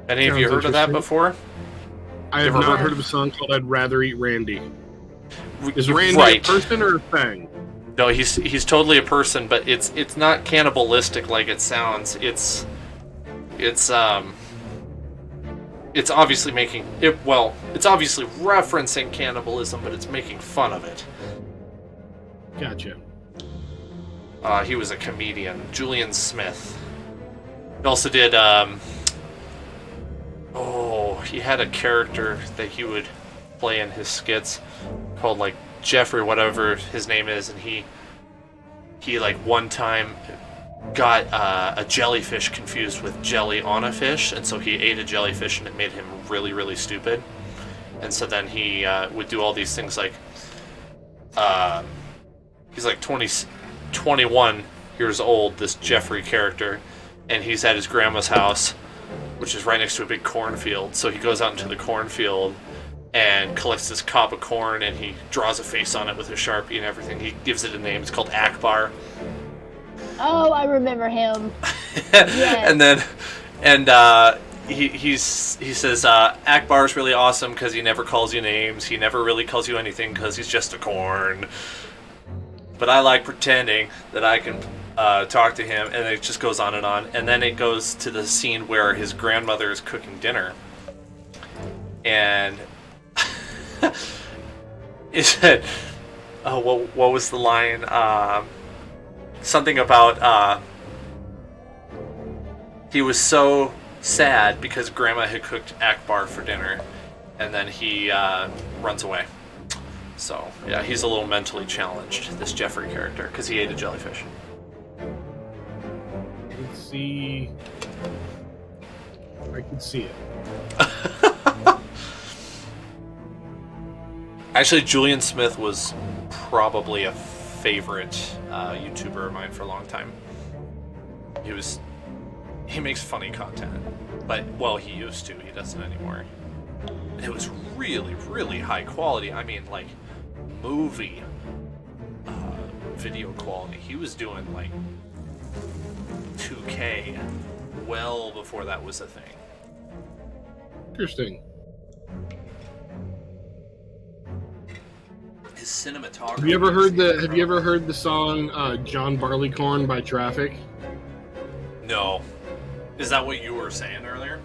Any of you heard of that before? I have not heard of a song called "I'd Rather Eat Randy." Is Randy Right. a person or a thing? No, he's totally a person, but it's not cannibalistic like it sounds. It's obviously making it. Well, it's obviously referencing cannibalism, but it's making fun of it. Gotcha. He was a comedian, Julian Smith. He also did. He had a character that he would play in his skits called like Jeffrey, whatever his name is, and he like one time got a jellyfish confused with jelly on a fish, and so he ate a jellyfish and it made him really, really stupid. And so then he would do all these things like he's like 21 years old, this Jeffrey character, and he's at his grandma's house, which is right next to a big cornfield. So he goes out into the cornfield and collects this cob of corn, and he draws a face on it with a Sharpie and everything. He gives it a name. It's called Akbar. Oh, I remember him. Yes. He says Akbar's really awesome because he never calls you names. He never really calls you anything because he's just a corn. But I like pretending that I can talk to him, and it just goes on. And then it goes to the scene where his grandmother is cooking dinner. And it said, what was the line? Something about he was so sad because Grandma had cooked Akbar for dinner, and then he runs away. So, yeah, he's a little mentally challenged, this Jeffrey character, because he ate a jellyfish. I can see it. Actually, Julian Smith was probably a favorite YouTuber of mine for a long time. He makes funny content, but, well, he used to. He doesn't anymore. It was really, really high quality. I mean, like, movie video quality. He was doing, like, 2K well before that was a thing. Interesting. His cinematography. Have you ever heard the song "John Barleycorn" by Traffic? No. Is that what you were saying earlier?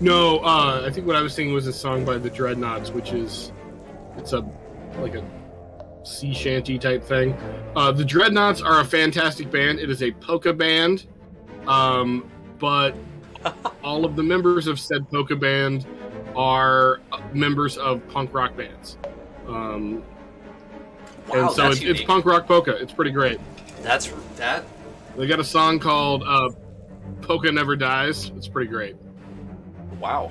No, I think what I was singing was a song by the Dreadnoughts, it's a sea shanty type thing. The Dreadnoughts are a fantastic band. It is a polka band, but all of the members of said polka band are members of punk rock bands. Wow, and so it's punk rock polka. It's pretty great. That's that. They got a song called "Polka Never Dies." It's pretty great. Wow.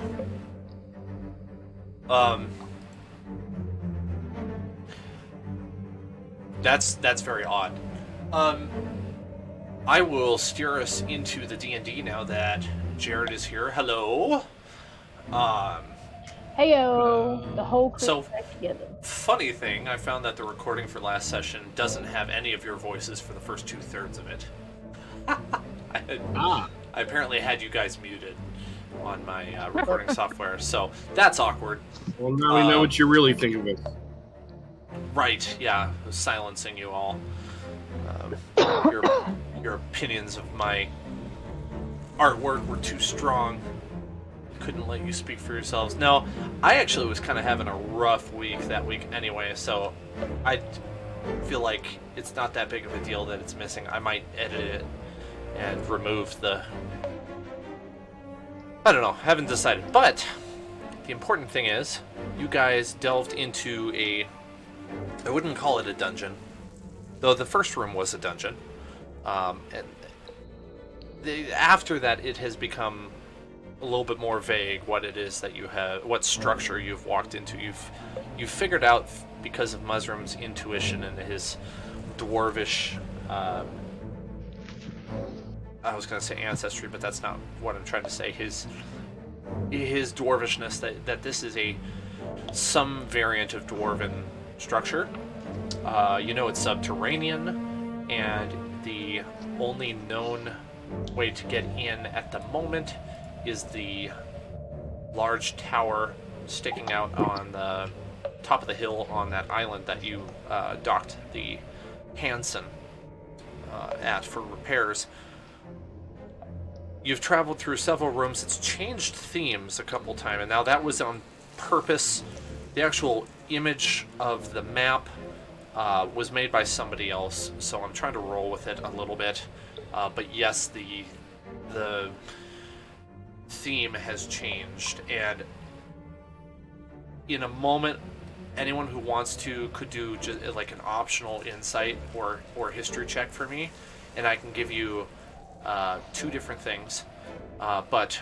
That's very odd. I will steer us into the D&D now that Jared is here. Hello. Heyo, the whole crew back together. Funny thing, I found that the recording for last session doesn't have any of your voices for the first 2/3 of it. I apparently had you guys muted on my recording software, so that's awkward. Well, now we know what you really think of it. Right, yeah, silencing you all. Your opinions of my artwork were too strong. Couldn't let you speak for yourselves. No, I actually was kind of having a rough week that week anyway, so I feel like it's not that big of a deal that it's missing. I might edit it and remove the... I don't know, haven't decided. But the important thing is, you guys delved into I wouldn't call it a dungeon, though the first room was a dungeon. And after that, it has become a little bit more vague what it is that you have, what structure you've walked into. You've figured out, because of Musrum's intuition and his dwarvish, I was going to say ancestry, but that's not what I'm trying to say. His dwarvishness, that this is some variant of dwarven structure. It's subterranean, and the only known way to get in at the moment is the large tower sticking out on the top of the hill on that island that you docked the Hansen at for repairs. You've traveled through several rooms. It's changed themes a couple times, and now that was on purpose. The actual image of the map was made by somebody else, so I'm trying to roll with it a little bit. But yes, the theme has changed, and in a moment, anyone who wants to could do just like an optional insight or history check for me, and I can give you 2 different things. But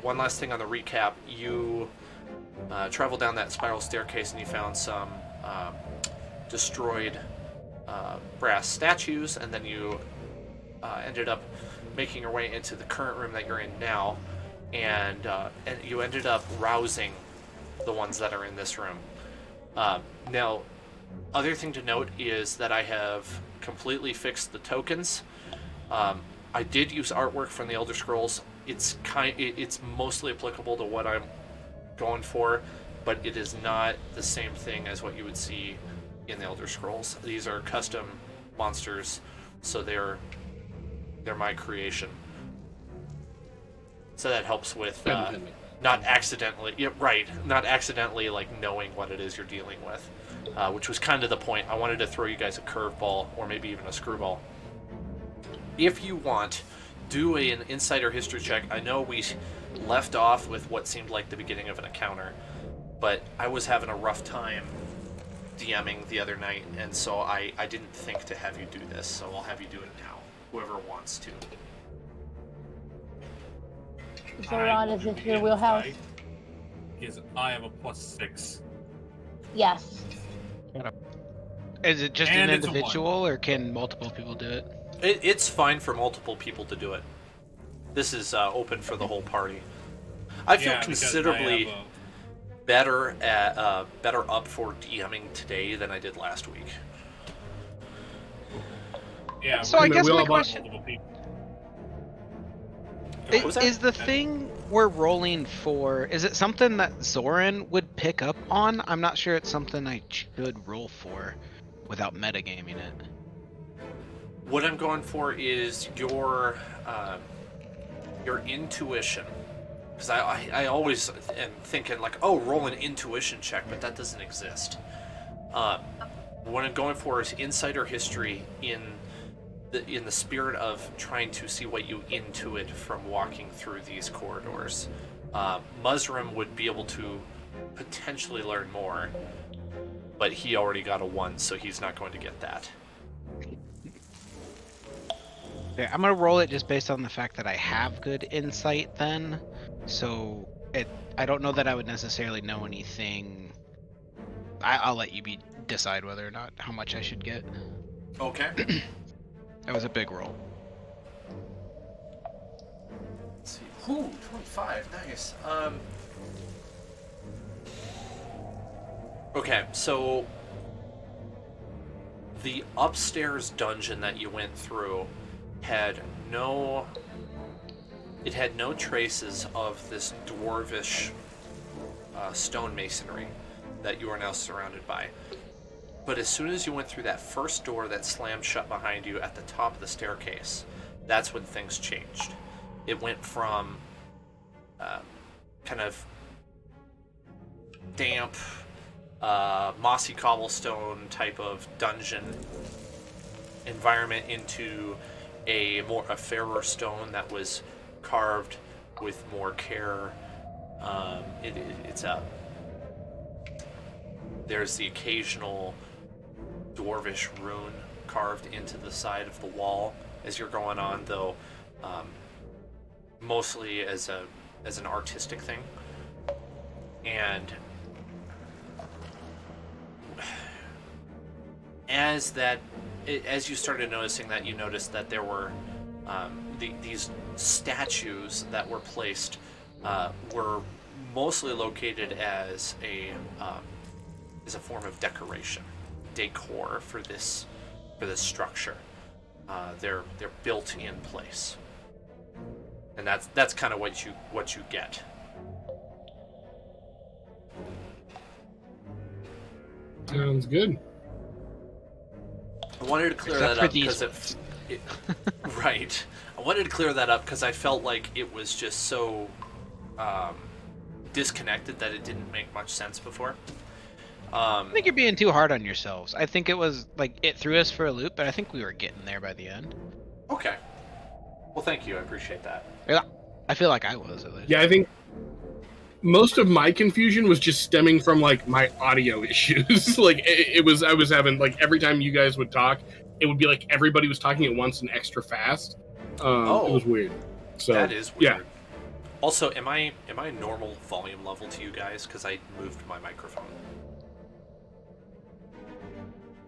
one last thing on the recap: you traveled down that spiral staircase and you found some destroyed brass statues, and then you ended up making your way into the current room that you're in now, and you ended up rousing the ones that are in this room. Now, other thing to note is that I have completely fixed the tokens. I did use artwork from the Elder Scrolls. It's mostly applicable to what I'm going for, but it is not the same thing as what you would see in the Elder Scrolls. These are custom monsters, so they're my creation. So that helps with not accidentally like knowing what it is you're dealing with, which was kind of the point. I wanted to throw you guys a curveball or maybe even a screwball. If you want, do an insider history check. I know we left off with what seemed like the beginning of an encounter, but I was having a rough time DMing the other night, and so I didn't think to have you do this, so I'll have you do it now, whoever wants to. Zoran, is this your wheelhouse? I have a +6. Yes. Is it just an individual, or can multiple people do it? It's fine for multiple people to do it. This is open for the whole party. I feel considerably better up for DMing today than I did last week. Yeah. So I guess my question is the Okay. thing we're rolling for, is it something that Zoran would pick up on? I'm not sure it's something I should roll for without metagaming it. What I'm going for is your intuition, because I always am thinking like, oh, roll an intuition check, but that doesn't exist. What I'm going for is insider history in the spirit of trying to see what you intuit from walking through these corridors. Musrim would be able to potentially learn more, but he already got a 1, so he's not going to get that. Okay, I'm gonna roll it just based on the fact that I have good insight then. So I don't know that I would necessarily know anything. I'll let you decide whether or not how much I should get. Okay. That was a big roll. Let's see. Ooh, 25. Nice. Okay, so the upstairs dungeon that you went through had no traces of this dwarvish stonemasonry that you are now surrounded by. But as soon as you went through that first door that slammed shut behind you at the top of the staircase, that's when things changed. It went from kind of damp, mossy cobblestone type of dungeon environment into a fairer stone that was carved with more care. There's the occasional dwarvish rune carved into the side of the wall as you're going on, though mostly as an artistic thing. And as you started noticing that, you noticed that there were these statues that were placed were mostly located as a form of decor for this structure. They're built in place. and that's kind of what you get. Sounds good. I wanted to clear Except that for up these because right. I wanted to clear that up because I felt like it was just so disconnected that it didn't make much sense before. I think you're being too hard on yourselves. I think it was like it threw us for a loop, but I think we were getting there by the end. Okay. Well, thank you. I appreciate that. Yeah, I feel like I was at least. Yeah, I think most of my confusion was just stemming from like my audio issues. Like it was, I was having like every time you guys would talk, it would be like everybody was talking at once and extra fast. It was weird. So That is weird. yeah. Also, am I normal volume level to you guys? Because I moved my microphone.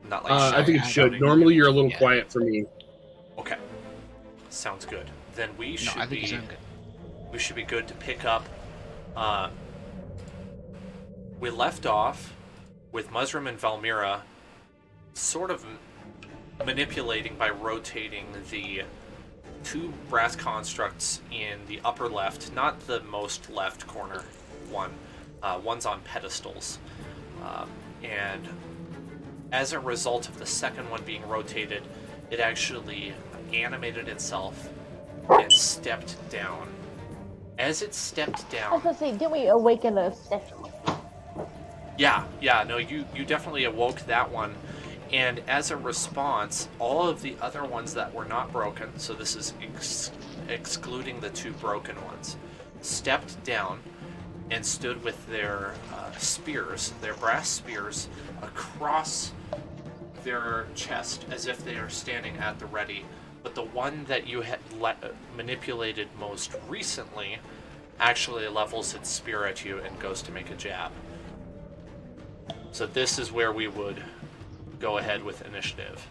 Not like I think it's shouting. good. Normally, you're a little Yeah. quiet for me. Okay, sounds good. Then we No, should I think you be sound good. we should be good to pick up. We left off with Musrim and Valmira sort of manipulating by rotating the two brass constructs in the upper left, not the most left corner one. One's on pedestals. And as a result of the second one being rotated, it actually animated itself and stepped down. As it stepped I down, was gonna say, didn't we awaken a statue? yeah, no, you definitely awoke that one. And as a response, all of the other ones that were not broken, so this is excluding the two broken ones, stepped down and stood with their spears, their brass spears, across their chest as if they are standing at the ready. But the one that you had manipulated most recently actually levels its spear at you and goes to make a jab. So this is where we would go ahead with initiative.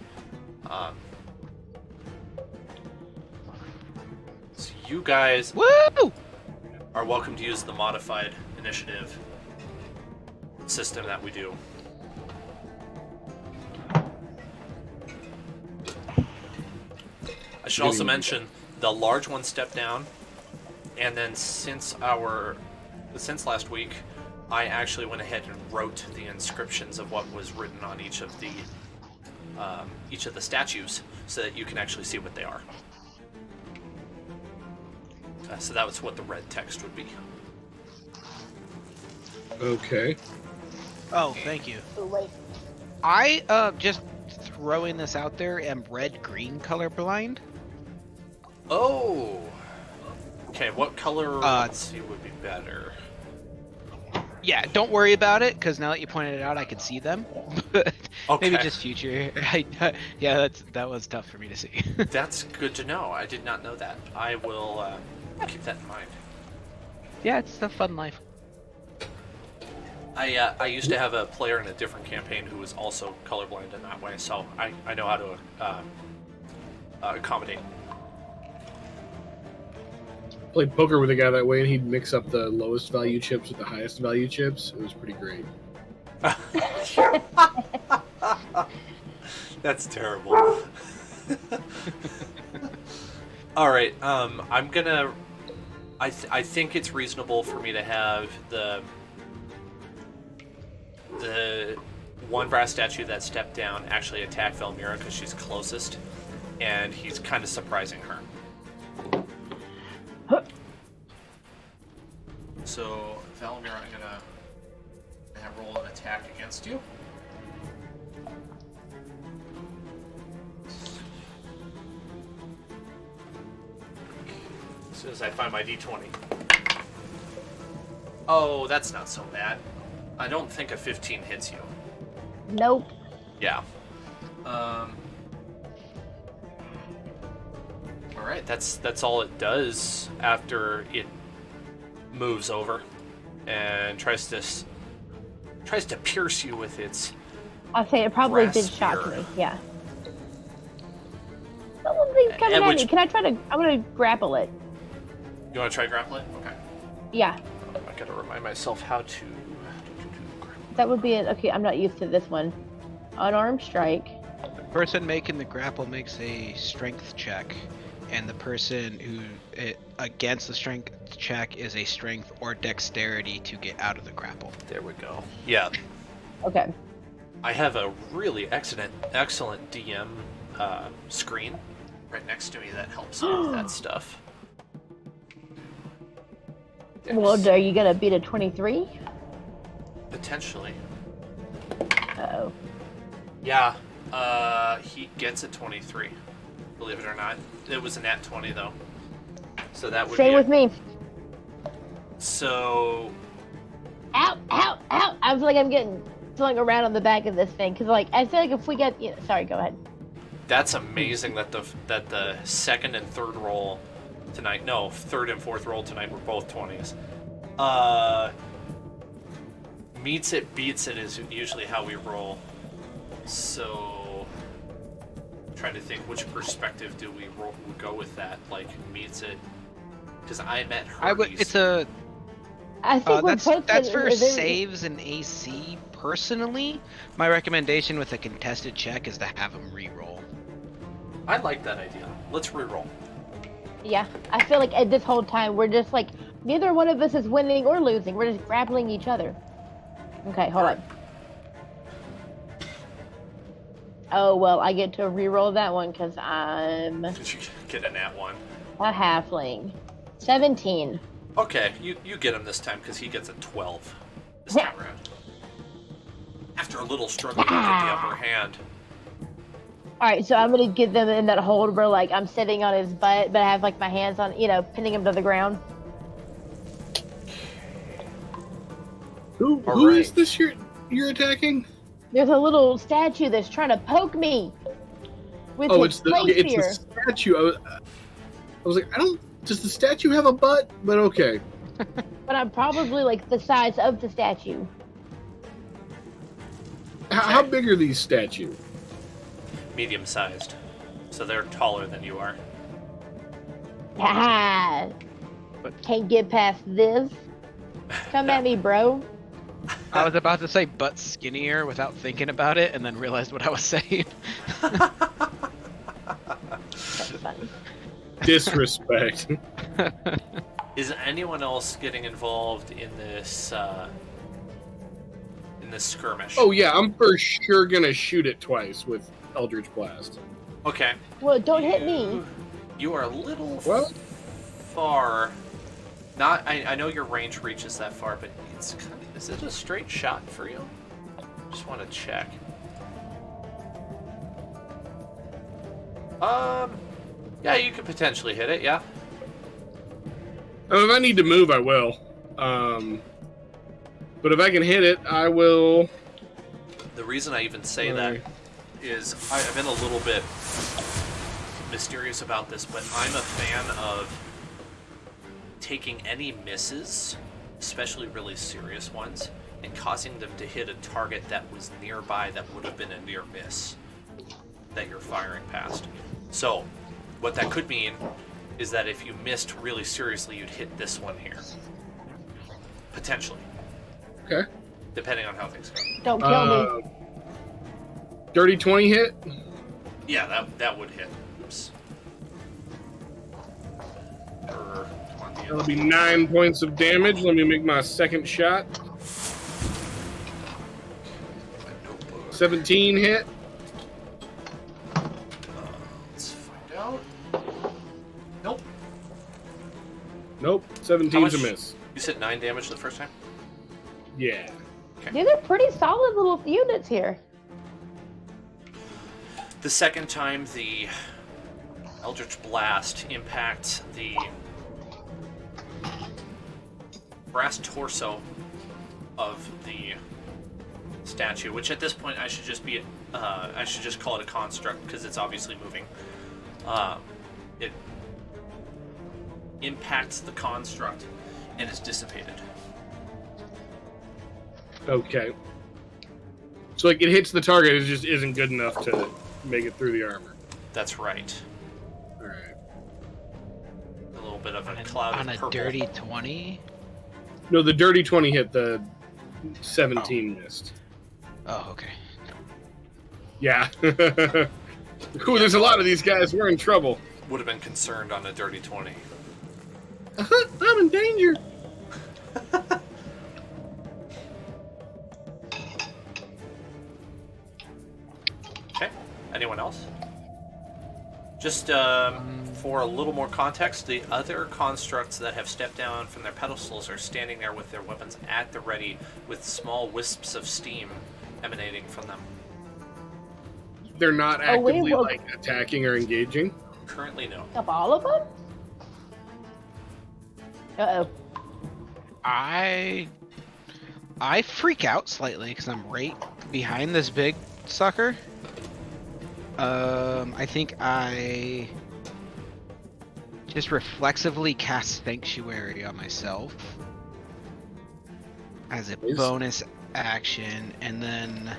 So you guys Woo! are welcome to use the modified initiative system that we do. I should also mention the large one stepped down, and then since last week, I actually went ahead and wrote the inscriptions of what was written on each of the statues, so that you can actually see what they are. So that was what the red text would be. Okay. Oh, thank you. Oh, wait. I just throwing this out there am red-green colorblind. Oh. Okay, what color let's see would be better? Yeah, don't worry about it, because now that you pointed it out, I can see them. But maybe Okay. just future. Yeah, that was tough for me to see. That's good to know. I did not know that. I will keep that in mind. Yeah, it's a fun life. I used to have a player in a different campaign who was also colorblind in that way, so I know how to accommodate. Played poker with a guy that way, and he'd mix up the lowest value chips with the highest value chips. It was pretty great. That's terrible. All right, I'm gonna. I think it's reasonable for me to have the one brass statue that stepped down actually attack Velmira because she's closest, and he's kind of surprising her. So, Velmira, I'm gonna roll an attack against you. As soon as I find my d20. Oh, that's not so bad. I don't think a 15 hits you. Nope. Yeah. All right, that's all it does after it moves over and tries to pierce you with its. I'll say it probably Brass did shock spear. me. Yeah. Something's coming At at which- me. Can I try to? I'm gonna grapple it. You want to try grapple it? Okay. Yeah. I gotta remind myself how to. That would be it. Okay, I'm not used to this one. Unarmed strike. The person making the grapple makes a strength check, and the person who against the strength check is a strength or dexterity to get out of the grapple. There we go. Yeah, Okay. I have a really excellent DM screen right next to me that helps me with that stuff. Well, are you gonna beat a 23? Potentially. Uh-oh. Yeah, he gets a 23. Believe it or not. It was a nat 20 though. So that would Same be with me. So Ow, ow, ow! I feel like I'm getting flung around on the back of this thing because, like, I feel like if we get, sorry, go ahead. that's amazing that the second and third roll tonight, no, third and fourth roll tonight were both 20s. Meets it, beats it is usually how we roll. So, I'm trying to think which perspective do we go with that? Like, meets it, because I met her. I would. It's a. I think we're both That's for there- saves and AC. Personally, my recommendation with a contested check is to have him re-roll. I like that idea. Let's re-roll. Yeah, I feel like at this whole time we're just like neither one of us is winning or losing. We're just grappling each other. Okay, hold on. Oh well, I get to re-roll that one because I'm Did you get a nat 1? a halfling. 17. Okay, you get him this time because he gets a 12 this time around. After a little struggle, you get the upper hand. All right, so I'm gonna get them in that hold where like I'm sitting on his butt, but I have like my hands on, pinning him to the ground. Who All right. is this you're attacking? There's a little statue that's trying to poke me with Oh, his it's the plate spear. statue. I was like, does the statue have a butt? But okay. But I'm probably like the size of the statue. How big are these statues? Medium-sized. So they're taller than you are. Ah, But- can't get past this. Come at me, bro. I was about to say butt skinnier without thinking about it, and then realized what I was saying. That's funny. Disrespect. Is anyone else getting involved in this skirmish? Oh yeah, I'm for sure gonna shoot it twice with Eldritch Blast. Okay. Well, don't hit me. You are a little Well- far. Not. I know your range reaches that far, but it's kind of, is it a straight shot for you? Just want to check. Yeah, you could potentially hit it. Yeah. If I need to move, I will. But if I can hit it, I will. The reason I even say that is I've been a little bit mysterious about this, but I'm a fan of taking any misses, especially really serious ones, and causing them to hit a target that was nearby that would have been a near miss that you're firing past. So, what that could mean is that if you missed really seriously, you'd hit this one here. Potentially. Okay. Depending on how things go. Don't kill me. Dirty 20 hit. Yeah, that would hit. Oops. Or 20. That'll be 9 points of damage. Let me make my second shot. 17 hit. Let's find out. Nope. Nope. How 17's much? a miss. You said 9 damage the first time? Yeah. These are pretty solid little units here. The second time, the Eldritch Blast impacts the brass torso of the statue, which at this point I should just call it a construct because it's obviously moving. It impacts the construct and is dissipated. Okay. So like it hits the target, it just isn't good enough to make it through the armor. That's right. All right. A little bit of a cloud On of a purple. dirty 20. No, the dirty 20 hit. The 17 missed. Oh, okay. Yeah. Cool. There's a lot of these guys. We're in trouble. would have been concerned on a dirty 20. I'm in danger. Okay. Anyone else? Just for a little more context, the other constructs that have stepped down from their pedestals are standing there with their weapons at the ready, with small wisps of steam emanating from them. They're not Oh, wait, actively well- like attacking or engaging. Currently, no. Of all of them? Uh-oh. I freak out slightly because I'm right behind this big sucker. I think I just reflexively cast Sanctuary on myself as a bonus action, and then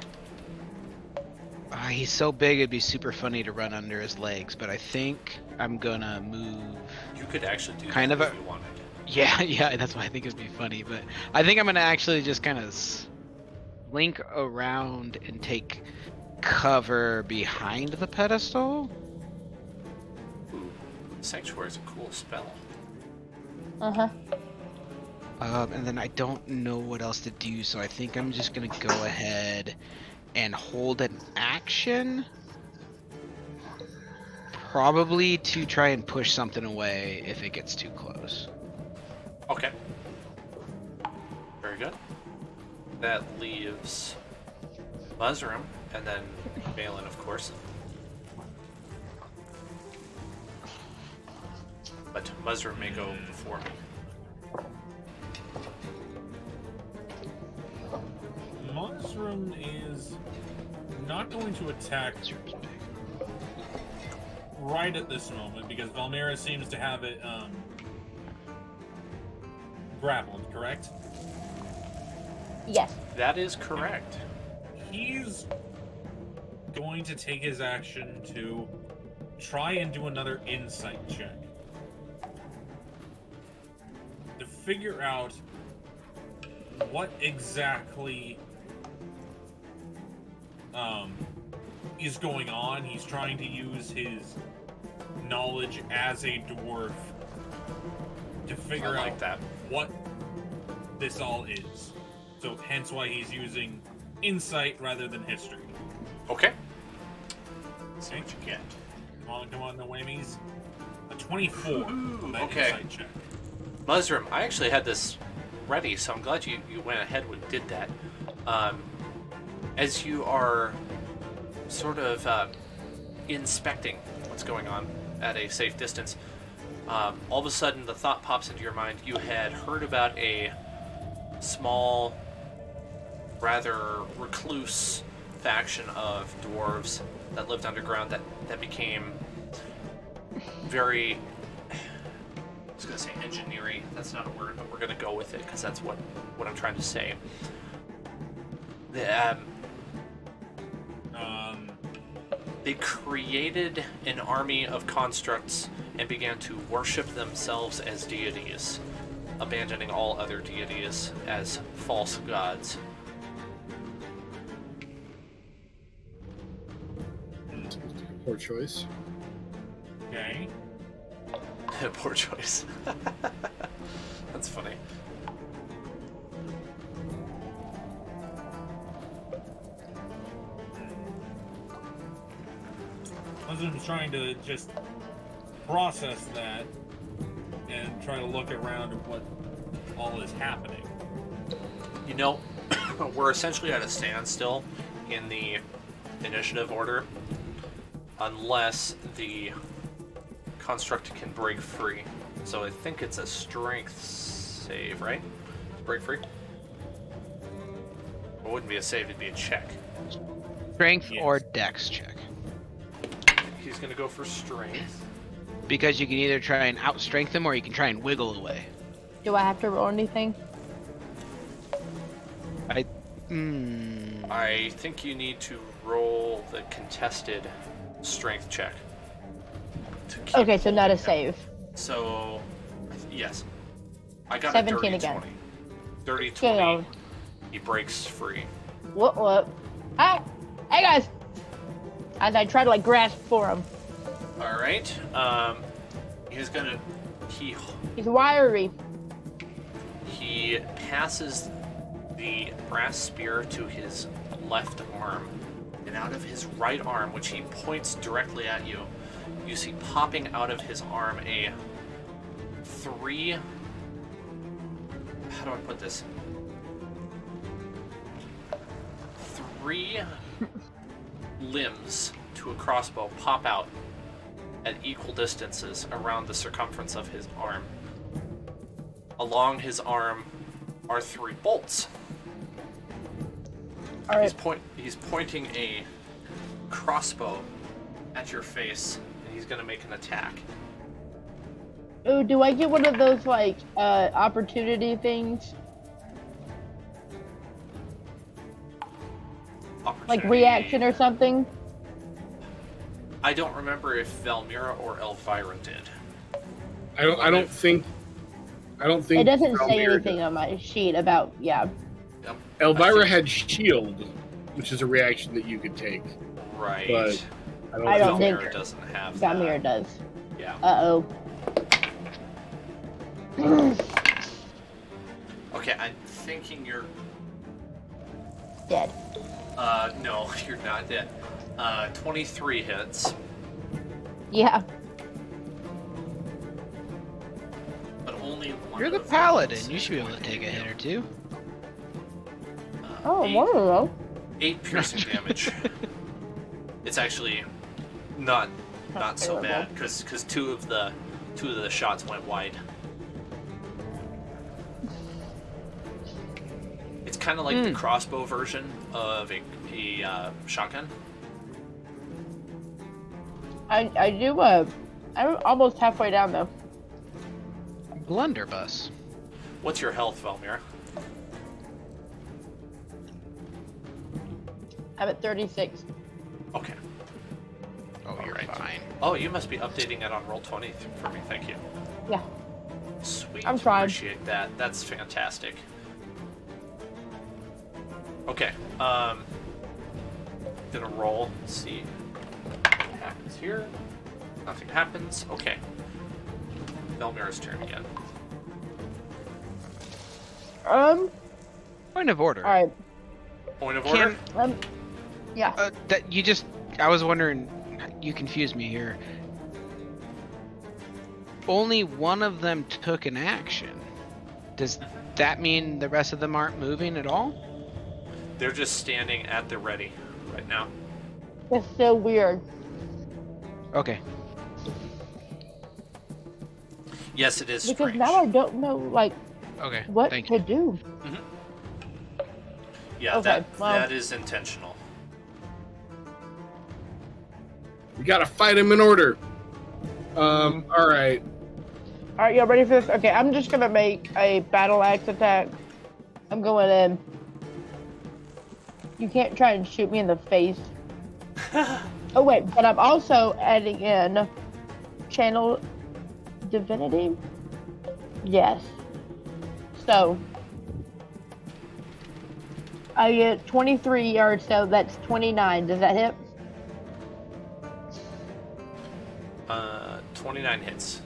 he's so big it'd be super funny to run under his legs, but I think I'm gonna move. You could actually do Kind that of if a- you wanted. Yeah, that's why I think it'd be funny, but I think I'm gonna actually just kind of slink around and take cover behind the pedestal. Ooh, Sanctuary is a cool spell. Uh-huh. And then I don't know what else to do, so I think I'm just gonna go ahead and hold an action. Probably to try and push something away if it gets too close. Okay. Very good. That leaves Muzzrum, and then Balin, of course. But Muzzrum may go before me. Mushroom is not going to attack right at this moment because Valmera seems to have it grappled, correct? Yes. That is correct. He's going to take his action to try and do another insight check to figure out what exactly is going on. He's trying to use his knowledge as a dwarf to figure I like out that. what this all is. So hence why he's using insight rather than history. Okay. See what you get. Come on, the whammies. A 24 on that okay. insight check. Muzzrum, I actually had this ready, so I'm glad you went ahead and did that. As you are sort of inspecting what's going on at a safe distance, all of a sudden the thought pops into your mind. You had heard about a small, rather recluse faction of dwarves that lived underground that became very, I was going to say engineering. That's not a word, but we're going to go with it because that's what I'm trying to say. They created an army of constructs and began to worship themselves as deities, abandoning all other deities as false gods. Poor choice. Okay. Poor choice. That's funny. Husband's trying to just process that and try to look around at what all is happening. You know, we're essentially at a standstill in the initiative order unless the construct can break free. So I think it's a strength save, right? To break free? It wouldn't be a save, it'd be a check. Strength Yes. or dex check. He's gonna go for strength. Because you can either try and outstrength him or you can try and wiggle away. Do I have to roll anything? I think you need to roll the contested strength check. to keep Okay, so not a holding him. save. So, yes. I got 17 a dirty again. 20. Dirty 20. Damn. He breaks free. What? Hi. Hey, guys. As I try to, like, grasp for him. All right. He's gonna. He's wiry. He passes the brass spear to his left arm, and out of his right arm, which he points directly at you, you see popping out of his arm a 3. How do I put this? 3 limbs to a crossbow pop out at equal distances around the circumference of his arm. Along his arm are 3 bolts. All right. He's pointing a crossbow at your face, and he's gonna make an attack. Ooh, do I get one of those like opportunity things? Like reaction or something? I don't remember if Valmira or Elvira did. I don't think. It doesn't say Elvira anything did. on my sheet about Yep. Elvira had shield, which is a reaction that you could take. Right. But I don't think Valmira doesn't have Valmira that. does. Yeah. Uh-oh. Okay, I'm thinking you're... Dead. No, you're not dead. 23 hits, Yeah. but only one You're the of paladin. those You is should be able to going take a hit hit you. or two. Oh, Eight- one of them. 8 piercing damage. It's actually not so terrible. bad because two of the shots went wide. It's kind of like the crossbow version of a shotgun. I'm almost halfway down though. Blunderbuss. What's your health, Valmira? I'm at 36. Okay. Oh, you're Alright. fine. Oh, you must be updating it on Roll20 for me. Thank you. Yeah. Sweet. I'm trying. Appreciate that. That's fantastic. Okay. Gonna roll. Let's see what happens here. Nothing happens. Okay. Valmira's turn again. Point of order. All right. Point of order. Yeah. I was wondering, you confused me here. Only one of them took an action. Does that mean the rest of them aren't moving at all? They're just standing at the ready right now. It's so weird. Okay. Yes, it is Because strange. now I don't know like Okay. what Thank to you. do. Yeah, Okay, well- that is intentional. We gotta fight him in order. All right. All right, y'all ready for this? Okay, I'm just gonna make a battle axe attack. I'm going in. You can't try and shoot me in the face. Oh wait, but I'm also adding in channel divinity. Yes. So I get 23 yards, so that's 29. Does that hit? 29 hits.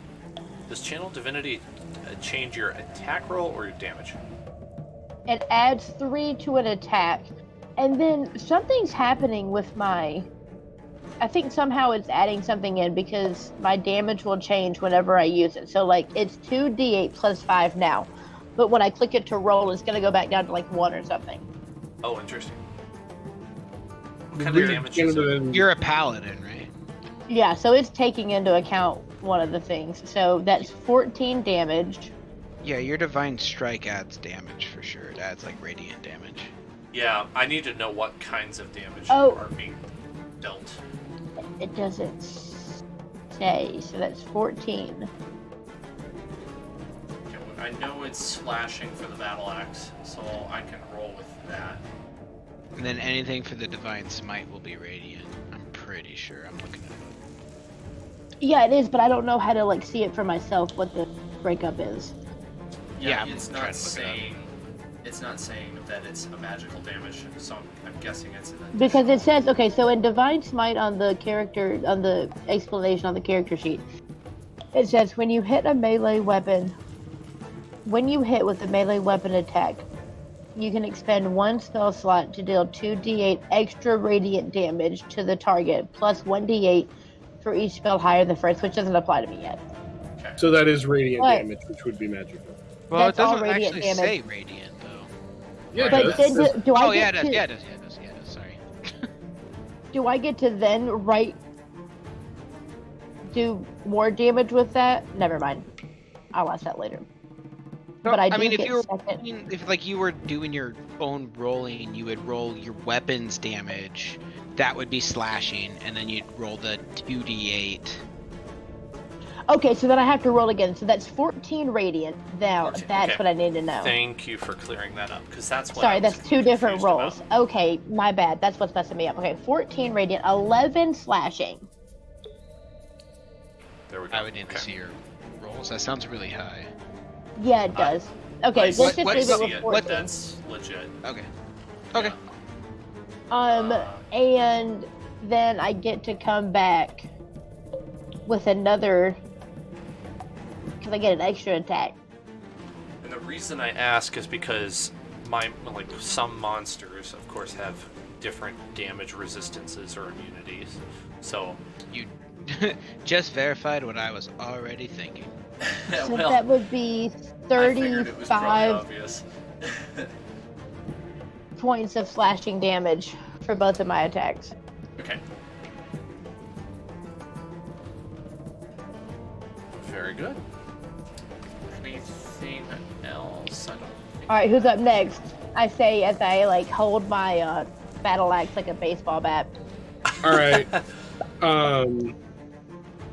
Does Channel Divinity change your attack roll or your damage? It adds 3 to an attack, and then something's happening with my. I think somehow it's adding something in because my damage will change whenever I use it. So like it's 2d8 plus 5 now, but when I click it to roll, it's gonna go back down to like 1 or something. Oh, interesting. What kind of damage is it? You're a paladin, right? Yeah, so it's taking into account one of the things. So that's 14 damage. Yeah, your divine strike adds damage for sure. It adds like radiant damage. Yeah, I need to know what kinds of damage Oh. are being dealt. It doesn't say, so that's 14. Okay, well, I know it's slashing for the battle axe, so I can roll with that. And then anything for the divine smite will be radiant. I'm pretty sure. I'm looking at it. Yeah, it is, but I don't know how to like see it for myself what the breakup is. Yeah, I'm it's trying not to look it up. saying It's not saying that it's a magical damage, so I'm guessing it's an Because it says, okay, so in Divine Smite on the character, on the explanation on the character sheet, it says when you hit with a melee weapon attack, you can expend one spell slot to deal 2d8 extra radiant damage to the target, plus 1d8 for each spell higher than first, which doesn't apply to me yet. Okay. So that is radiant But- damage, which would be magical. Well, That's it all doesn't radiant actually damage. say radiant though. Yeah, Right. it But does. then do I Oh yeah, get it does. to, Yeah, it does. Yeah, it does. Yeah, it does. Sorry. do I get to then do more damage with that? Never mind. I'll ask that later. But I do mean, if get you were second. if like you were doing your own rolling, you would roll your weapons damage. That would be slashing, and then you'd roll the 2d8. Okay, so then I have to roll again. So that's 14 radiant. Now 14, that's okay. what I need to know. Thank you for clearing that up, because that's what I Sorry, was that's two different confused rolls. about. Okay, my bad. That's what's messing me up. Okay, 14 radiant, 11 slashing. There we go. I would need to see your rolls. That sounds really high. Yeah, it does. Okay, let's just what- leave it what- with 14. That's legit. Okay. Okay. And then I get to come back with another, because I get an extra attack. And the reason I ask is because some monsters, of course, have different damage resistances or immunities. So You just verified what I was already thinking. So well, that would be I figured it was probably 35 obvious. points of slashing damage for both of my attacks. Okay. Very good. Anything else? I don't think. All right, who's up next? I say as I hold my battle axe like a baseball bat. All right.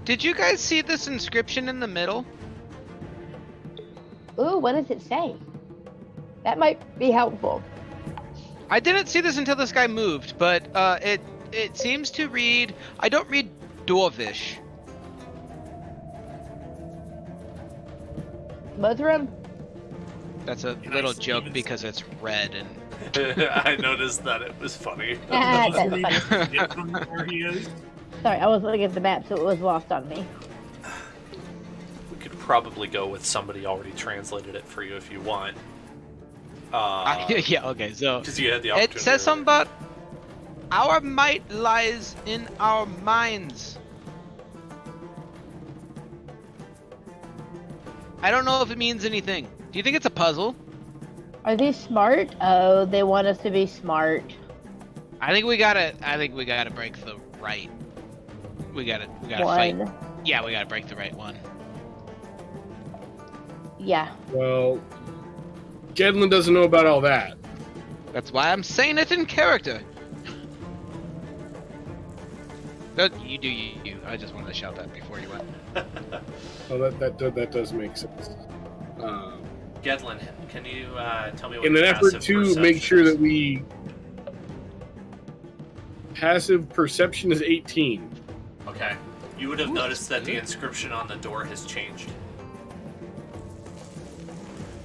Did you guys see this inscription in the middle? Ooh, what does it say? That might be helpful. I didn't see this until this guy moved, but it seems to read. I don't read Dwarvish. Mothram? That's a Can I little see joke even- because it's red and. I noticed that it was funny. Ah, that's Easily funny. get from where he is. Sorry, I was looking at the map, so it was lost on me. We could probably go with somebody already translated it for you if you want. Yeah. Okay. So Because you had the opportunity. it says something about our might lies in our minds. I don't know if it means anything. Do you think it's a puzzle? Are they smart? Oh, they want us to be smart. I think we gotta break the right. We gotta fight. One. Yeah, we gotta break the right one. Yeah. Well, Gedlin doesn't know about all that. That's why I'm saying it in character. You do you. I just wanted to shout that before you went. Oh, that does make sense. Gedlin, can you tell me what In an your effort passive to perception make sure is? that we passive perception is 18. Okay. You would have noticed that the inscription on the door has changed.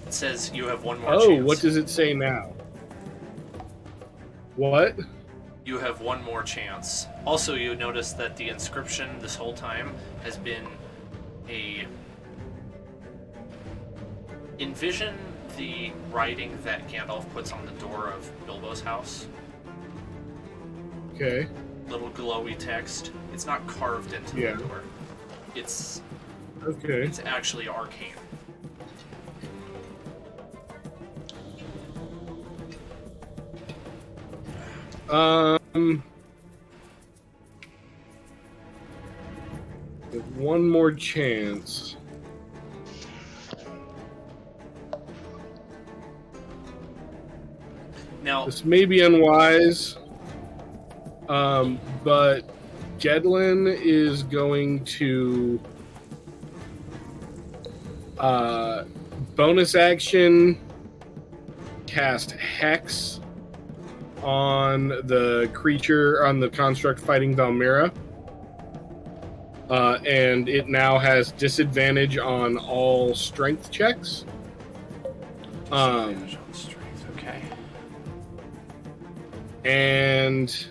It says you have one more Oh, chance. what does it say now? What? You have one more chance. Also, you notice that the inscription this whole time has been a... Envision the writing that Gandalf puts on the door of Bilbo's house. Okay. Little glowy text. It's not carved into Yeah. the door. It's Okay. actually arcane. With one more chance. Now, This may be unwise, but Gedlin is going to bonus action cast Hex on the creature, on the construct fighting Valmira. And it now has disadvantage on all strength checks. disadvantage on strength. And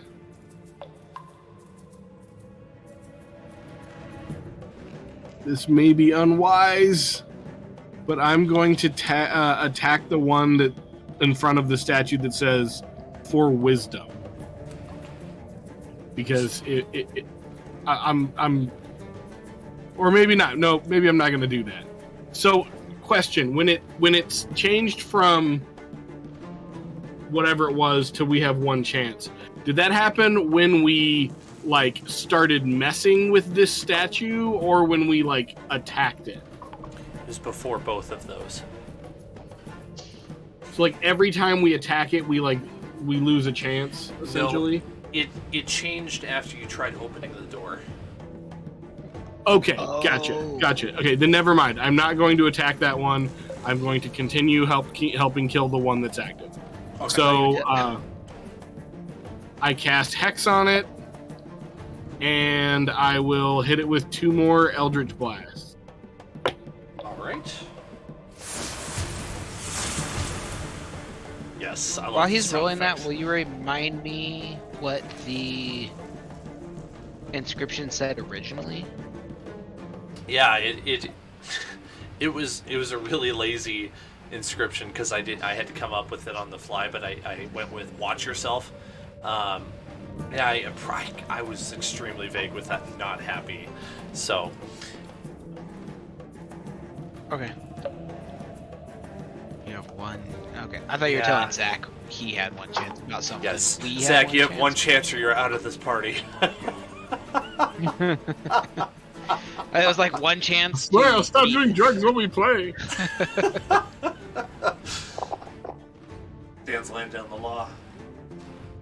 this may be unwise, but I'm going to attack the one that in front of the statue that says "for wisdom," because I'm, or maybe not. No, maybe I'm not going to do that. So, question: when it's changed from whatever it was to we have one chance, did that happen when we like started messing with this statue, or when we like attacked it? It was before both of those. So like every time we attack it, we lose a chance, essentially. No, it changed after you tried opening the door. Okay, gotcha. Okay, then never mind. I'm not going to attack that one. I'm going to continue helping kill the one that's active. Okay. So I cast Hex on it, and I will hit it with 2 more Eldritch Blasts. All right. Yes. I love While the he's sound rolling that, effects. will you remind me what the inscription said originally? Yeah, it was a really lazy inscription because I had to come up with it on the fly, but I went with "watch yourself." And I was extremely vague with that, and not happy. So Okay. You have one. Okay. I thought you were Yeah. telling Zach he had one chance about something. yes, We Zach, you have chance? one chance or you're out of this party. It was like one chance. Well, to stop beat- doing drugs when we play. Dan's laying down the law.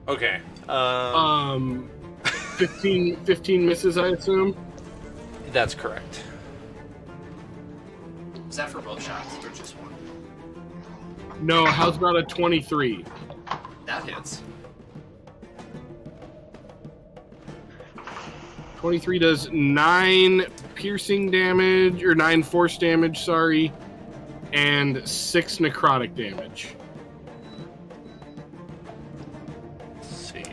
Okay. 15 misses, I assume. That's correct. Is that for both shots or just one? No, how's about a 23? That hits. 23 does 9 piercing damage, or 9 force damage, sorry, and 6 necrotic damage. Let's see.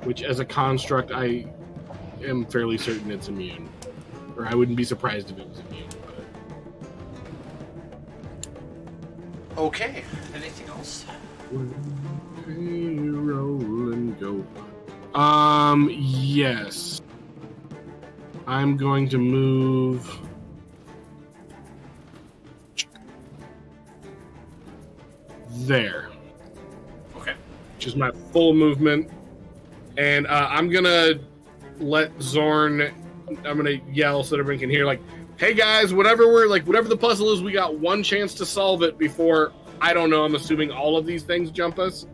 Which, as a construct, I am fairly certain it's immune. Or I wouldn't be surprised if it was immune. But... Okay. Anything else? Roll and go. Yes. I'm going to move there, Okay. which is my full movement. And I'm gonna let Zorn, I'm gonna yell so that everyone can hear, like, hey guys, whatever the puzzle is, we got one chance to solve it before, I don't know, I'm assuming all of these things jump us.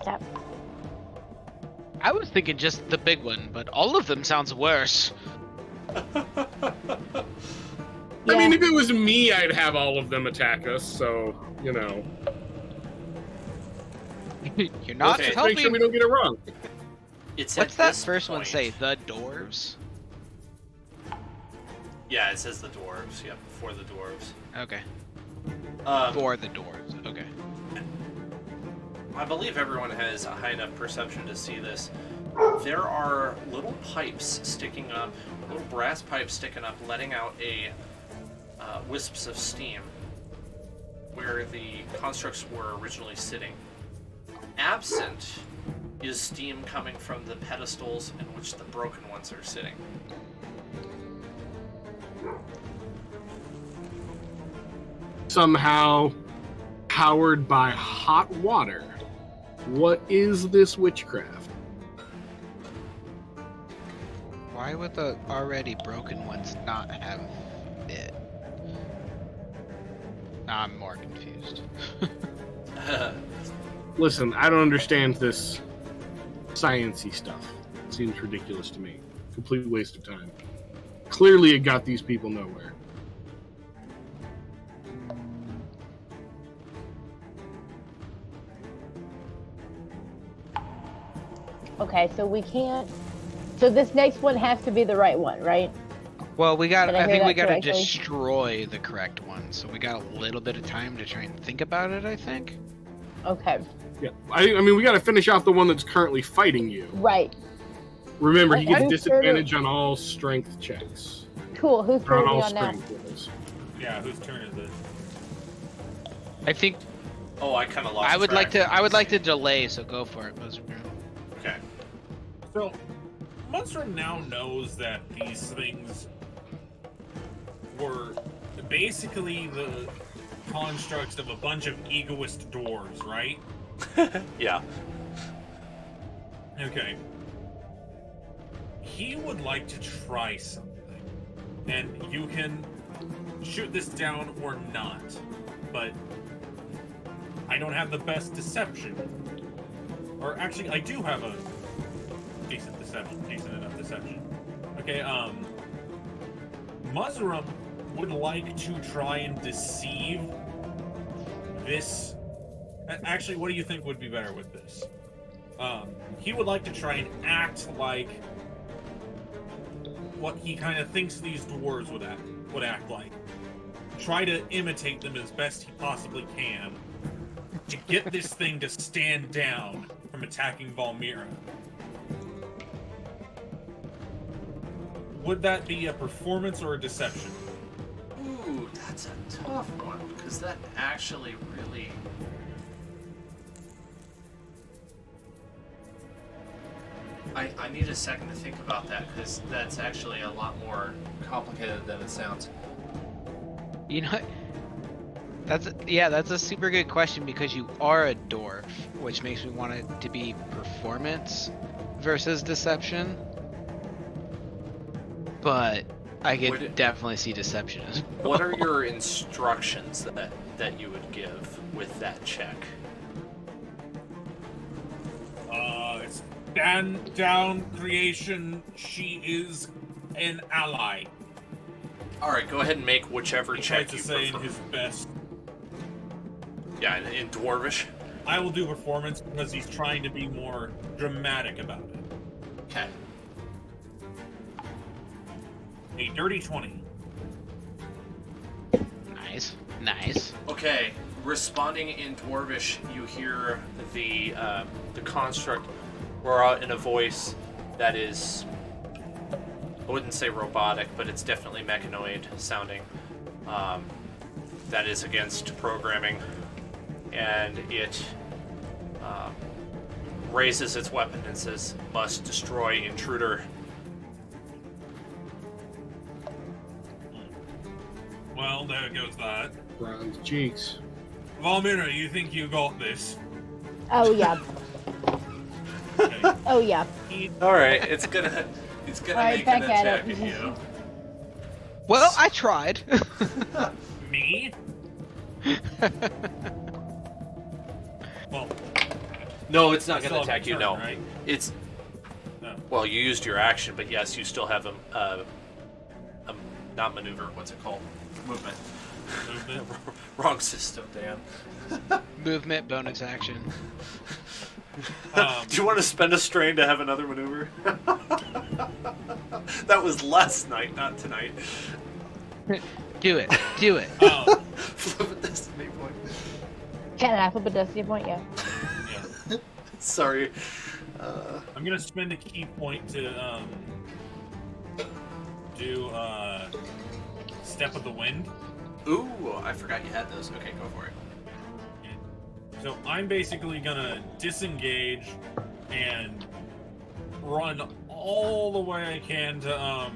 Yep. I was thinking just the big one, but all of them sounds worse. I mean, if it was me, I'd have all of them attack us, so, you know. You're not Okay. helping. Make sure we don't get it wrong. It's What's at that this first one point- say? The dwarves? Yeah, it says the dwarves. Yep, for the dwarves. Okay. Um, For the dwarves. Okay. I believe everyone has a high enough perception to see this. There are little pipes sticking up, little brass pipes sticking up, letting out wisps of steam where the constructs were originally sitting. Absent is steam coming from the pedestals in which the broken ones are sitting. Somehow powered by hot water. What is this witchcraft? Why would the already broken ones not have it? Now I'm more confused. Listen, I don't understand this science-y stuff. It seems ridiculous to me. Complete waste of time. Clearly it got these people nowhere. Okay, so we can't. So this next one has to be the right one, right? Well, we got. Did I I hear think we that got to correctly? destroy the correct one, so we got a little bit of time to try and think about it. I think. Okay. Yeah. I mean, we got to finish off the one that's currently fighting you. Right. Remember, he gets Whose disadvantage on all strength checks. Cool. Whose Or turn on are we all on now? strength rolls. Yeah, whose turn is it? I think Oh, I kind of lost. I would track. like to delay, so go for it, Mushroom. Okay. So, Munstrom now knows that these things were basically the constructs of a bunch of egoist dwarves, right? Yeah. Okay. He would like to try something. And you can shoot this down or not. But I don't have the best deception. Or actually, I do have a decent enough deception. Okay, Muzzrum would like to try and deceive this. Actually, what do you think would be better with this? He would like to try and act like what he kind of thinks these dwarves would act like. Try to imitate them as best he possibly can to get this thing to stand down from attacking Valmira. Would that be a performance or a deception? Ooh, that's a tough one because that actually really. I need a second to think about that because that's actually a lot more complicated than it sounds. You know, that's a super good question because you are a dwarf, which makes me want it to be performance versus deception. But I could definitely see deception as well. What are your instructions that you would give with that check? It's stand down, creation. She is an ally. All right, go ahead and make whichever He check tries to you say prefer. in his best. Yeah, in Dwarvish. I will do performance because he's trying to be more dramatic about it. Okay. A dirty 20. Nice. Okay, responding in Dwarvish, you hear the construct roar out in a voice that is, I wouldn't say robotic, but it's definitely mechanoid sounding. That is against programming, and it raises its weapon and says, "Must destroy intruder." Well, there goes that. Bronze cheeks. Valmira, you think you got this? Oh yeah. Okay. Oh yeah. All right, it's gonna All right, make back an at attack it. at you. Well, I tried. Me? Well, No, it's not I gonna still have attack a you. turn, No, right? it's No. well, you used your action, but yes, you still have not maneuver. What's it called? Movement. Movement. Wrong system, Dan. Movement, bonus action. Do you want to spend a strain to have another maneuver? That was last night, not tonight. Do it. Flip a destiny point. Can I flip a destiny point? Yeah. Yeah. Sorry. I'm gonna spend a key point to do Step of the Wind. Ooh, I forgot you had those. Okay, go for it. So I'm basically gonna disengage and run all the way I can to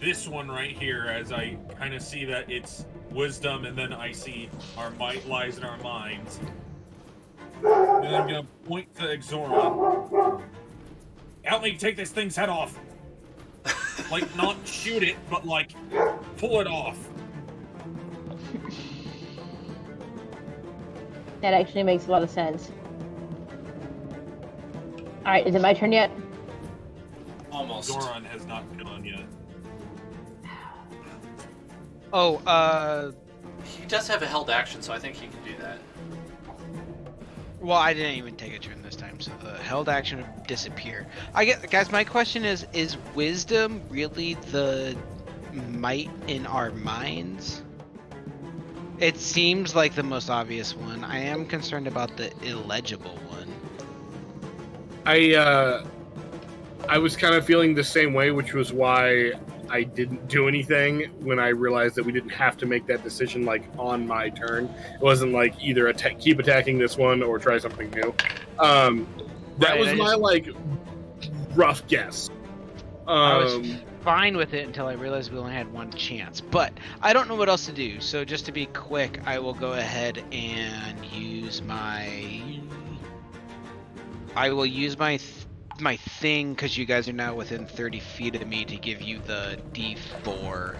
this one right here as I kind of see that it's wisdom and then I see our might lies in our minds. And then I'm gonna point to Exoron. Help me take this thing's head off. Like, not shoot it, but like pull it off. That actually makes a lot of sense. All right, is it my turn yet? Almost. Zoran has not gone yet. Oh, He does have a held action, so I think he can do that. well, I didn't even take a turn this time, so the held action would disappear. Guys, my question is wisdom really the might in our minds? It seems like the most obvious one. I am concerned about the illegible one. I was kind of feeling the same way, which was why I didn't do anything when I realized that we didn't have to make that decision like on my turn. It wasn't like either keep attacking this one or try something new. That Right, was my like rough guess. I was fine with it until I realized we only had one chance, but I don't know what else to do. So just to be quick, I will go ahead and use my. I will use my thing because you guys are now within 30 feet of me to give you the D4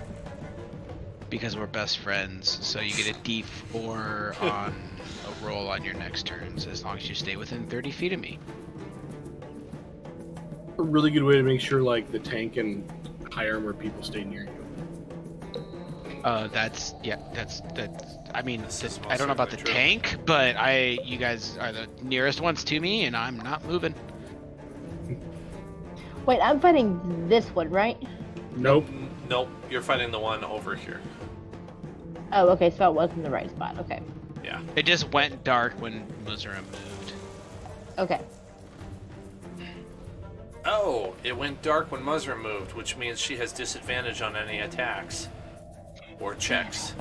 because we're best friends. So you get a D4 on a roll on your next turns as long as you stay within 30 feet of me. A really good way to make sure like the tank and high armor people stay near you. That's I mean, This I don't know about the true. tank, but you guys are the nearest ones to me, and I'm not moving. Wait, I'm fighting this one, right? Nope. Nope, you're fighting the one over here. Oh, okay, so it was in the right spot. Okay. Yeah. It just went dark when Muzura moved. Okay. Oh, it went dark when Muzra moved, which means she has disadvantage on any attacks or checks.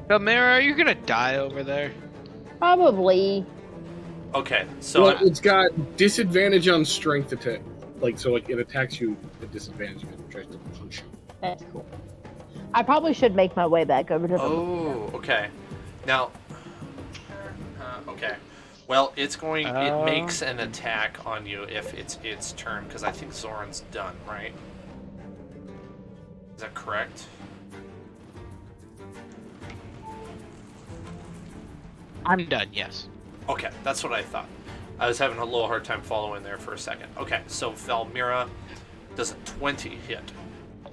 Mira, are you gonna die over there? Probably. Okay, so Well, it's got disadvantage on strength attack. Like so, like it attacks you at disadvantage if it tries to punch you. That's cool. I probably should make my way back over to the. oh, okay. Now, okay. Well, it's going. It makes an attack on you if it's its turn, because I think Zoran's done, right? Is that correct? I'm done. Yes. Okay, that's what I thought. I was having a little hard time following there for a second. Okay, so Valmira does a 20 hit.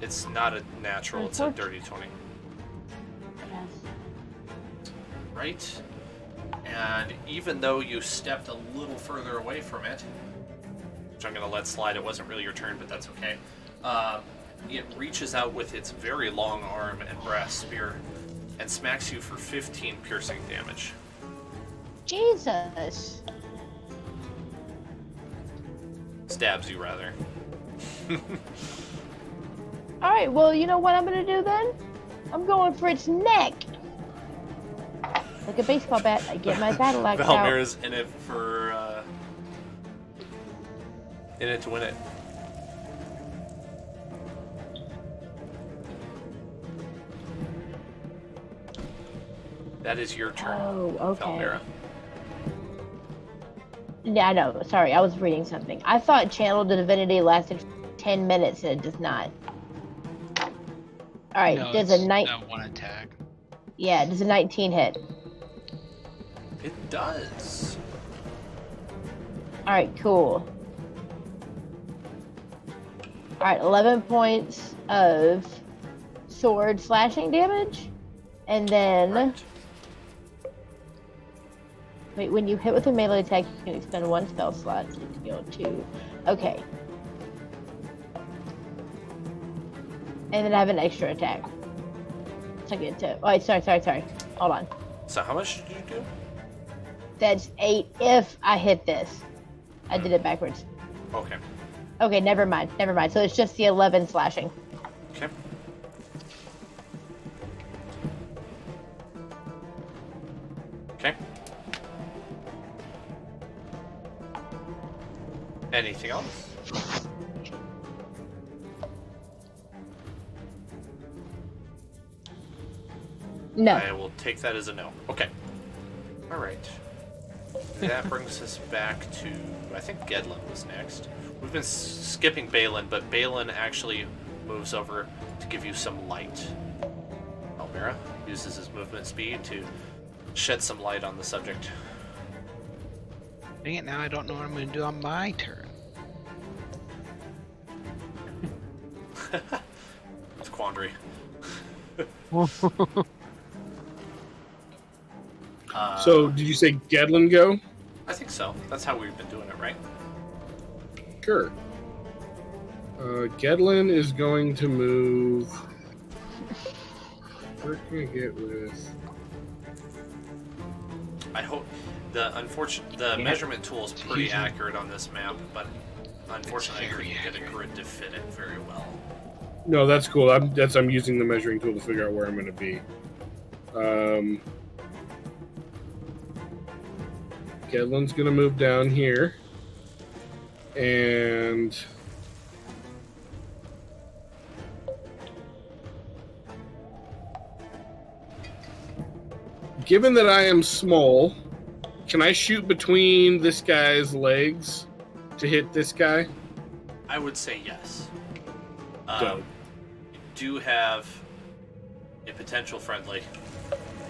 It's not a natural, it's a dirty 20. Right? And even though you stepped a little further away from it, which I'm going to let slide, it wasn't really your turn, but that's okay. It reaches out with its very long arm and brass spear and smacks you for 15 piercing damage. Jesus. Stabs you, rather. All right. Well, you know what I'm gonna do then? I'm going for its neck. Like a baseball bat, I get my battle axe out. Valmira's in it for, in it to win it. That is your turn, Oh, okay. Valmira. Yeah, no, sorry, I was reading something. I thought Channel to Divinity lasted 10 minutes, and it does not. All right, No, does it's a night? that one attack. Yeah, does a 19 hit? It does. All right, cool. All right, 11 points of sword slashing damage, and then. Right. Wait, when you hit with a melee attack, you can expend one spell slot to deal 2. Okay. And then I have an extra attack. So I get to. Oh, wait, sorry. Hold on. So how much did you do? That's 8 if I hit this. I did it backwards. Okay. Okay, never mind. So it's just the 11 slashing. Okay. Okay. Anything else? No. I will take that as a no. Okay. All right. That brings us back to, I think Gedlin was next. We've been skipping Balin, but Balin actually moves over to give you some light. Almira uses his movement speed to shed some light on the subject. Dang it, now I don't know what I'm going to do on my turn. It's quandary. So, did you say Gedlin go? I think so. That's how we've been doing it, right? Sure. Gedlin is going to move. Where can I get with? I hope the measurement tool is pretty accurate on this map, but unfortunately I couldn't get a grid to fit it very well. No, that's cool. I'm using the measuring tool to figure out where I'm going to be. Gedlin's going to move down here, and given that I am small, can I shoot between this guy's legs to hit this guy? I would say yes. Dope. You do have a potential friendly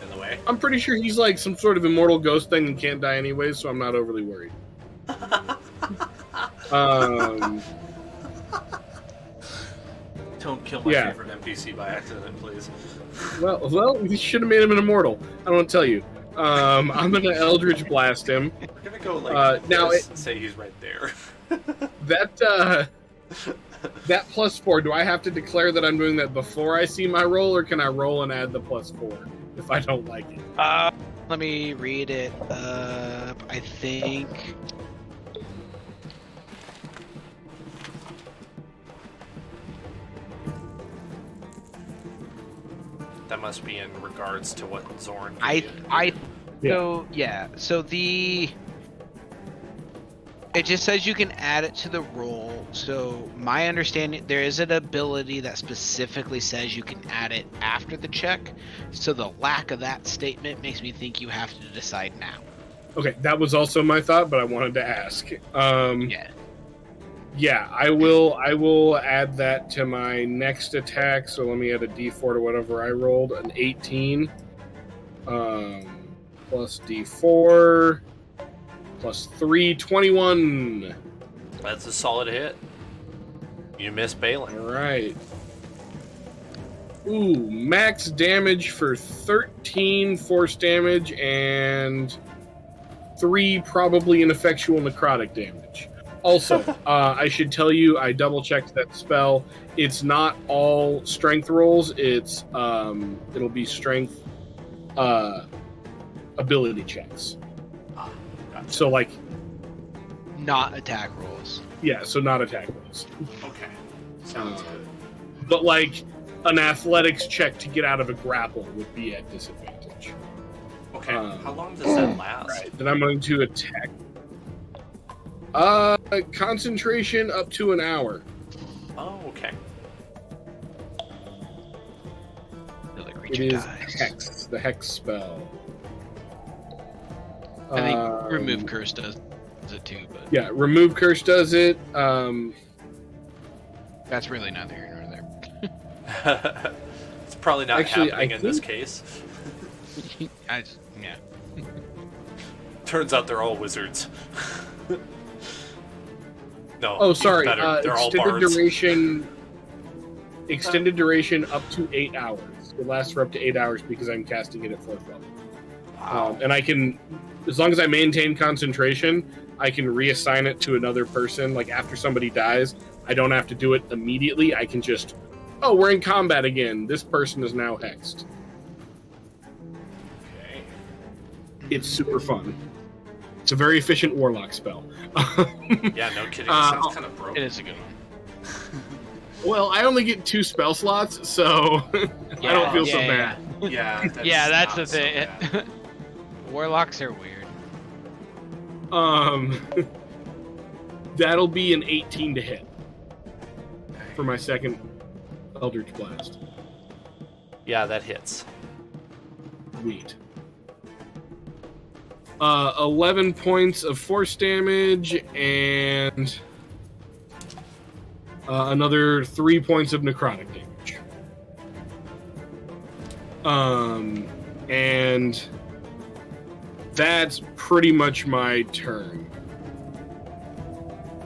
in the way. I'm pretty sure he's like some sort of immortal ghost thing and can't die anyway, so I'm not overly worried. Don't kill my favorite NPC by accident, please. Well, we should have made him an immortal. I don't want to tell you. I'm gonna Eldritch Blast him. We're gonna go like now this and say he's right there. That +4. Do I have to declare that I'm doing that before I see my roll, or can I roll and add the +4 if I don't like it? Let me read it up. I think. That must be in regards to what Zorn. So it just says you can add it to the roll. So my understanding, there is an ability that specifically says you can add it after the check. So the lack of that statement makes me think you have to decide now. Okay, that was also my thought, but I wanted to ask. Yeah, I will add that to my next attack. So let me add a D4 to whatever I rolled. An 18 plus D4 plus 3, 21. That's a solid hit. You miss Balin. All right. Ooh, max damage for 13 force damage and 3 probably ineffectual necrotic damage. Also, I should tell you, I double-checked that spell. It's not all strength rolls. It's it'll be strength ability checks. Gotcha. So, like... Not attack rolls. Yeah, so not attack rolls. Okay. Sounds good. But, like, an athletics check to get out of a grapple would be at disadvantage. Okay, how long does that last? Right, then I'm going to attack. Concentration up to an hour. Oh, okay. It is Hex, the Hex spell. I think Remove Curse does it too, but... Yeah, Remove Curse does it. That's really neither here nor there. It's probably not happening in this case. Yeah. Turns out they're all wizards. No. Oh, sorry. They're all extended bards. extended duration up to 8 hours. It lasts for up to 8 hours because I'm casting it at 4th level. Wow. And I can, as long as I maintain concentration, I can reassign it to another person. Like after somebody dies, I don't have to do it immediately. I can just, oh, we're in combat again. This person is now hexed. Okay. It's super fun. It's a very efficient warlock spell. Yeah, no kidding. It sounds kind of broken. It is a good one. Well, I only get 2 spell slots, so I don't feel so bad. Yeah, That's the not so thing. bad. Warlocks are weird. That'll be an 18 to hit for my second Eldritch Blast. Yeah, that hits. Sweet. 11 points of force damage and another 3 points of necrotic damage. And that's pretty much my turn.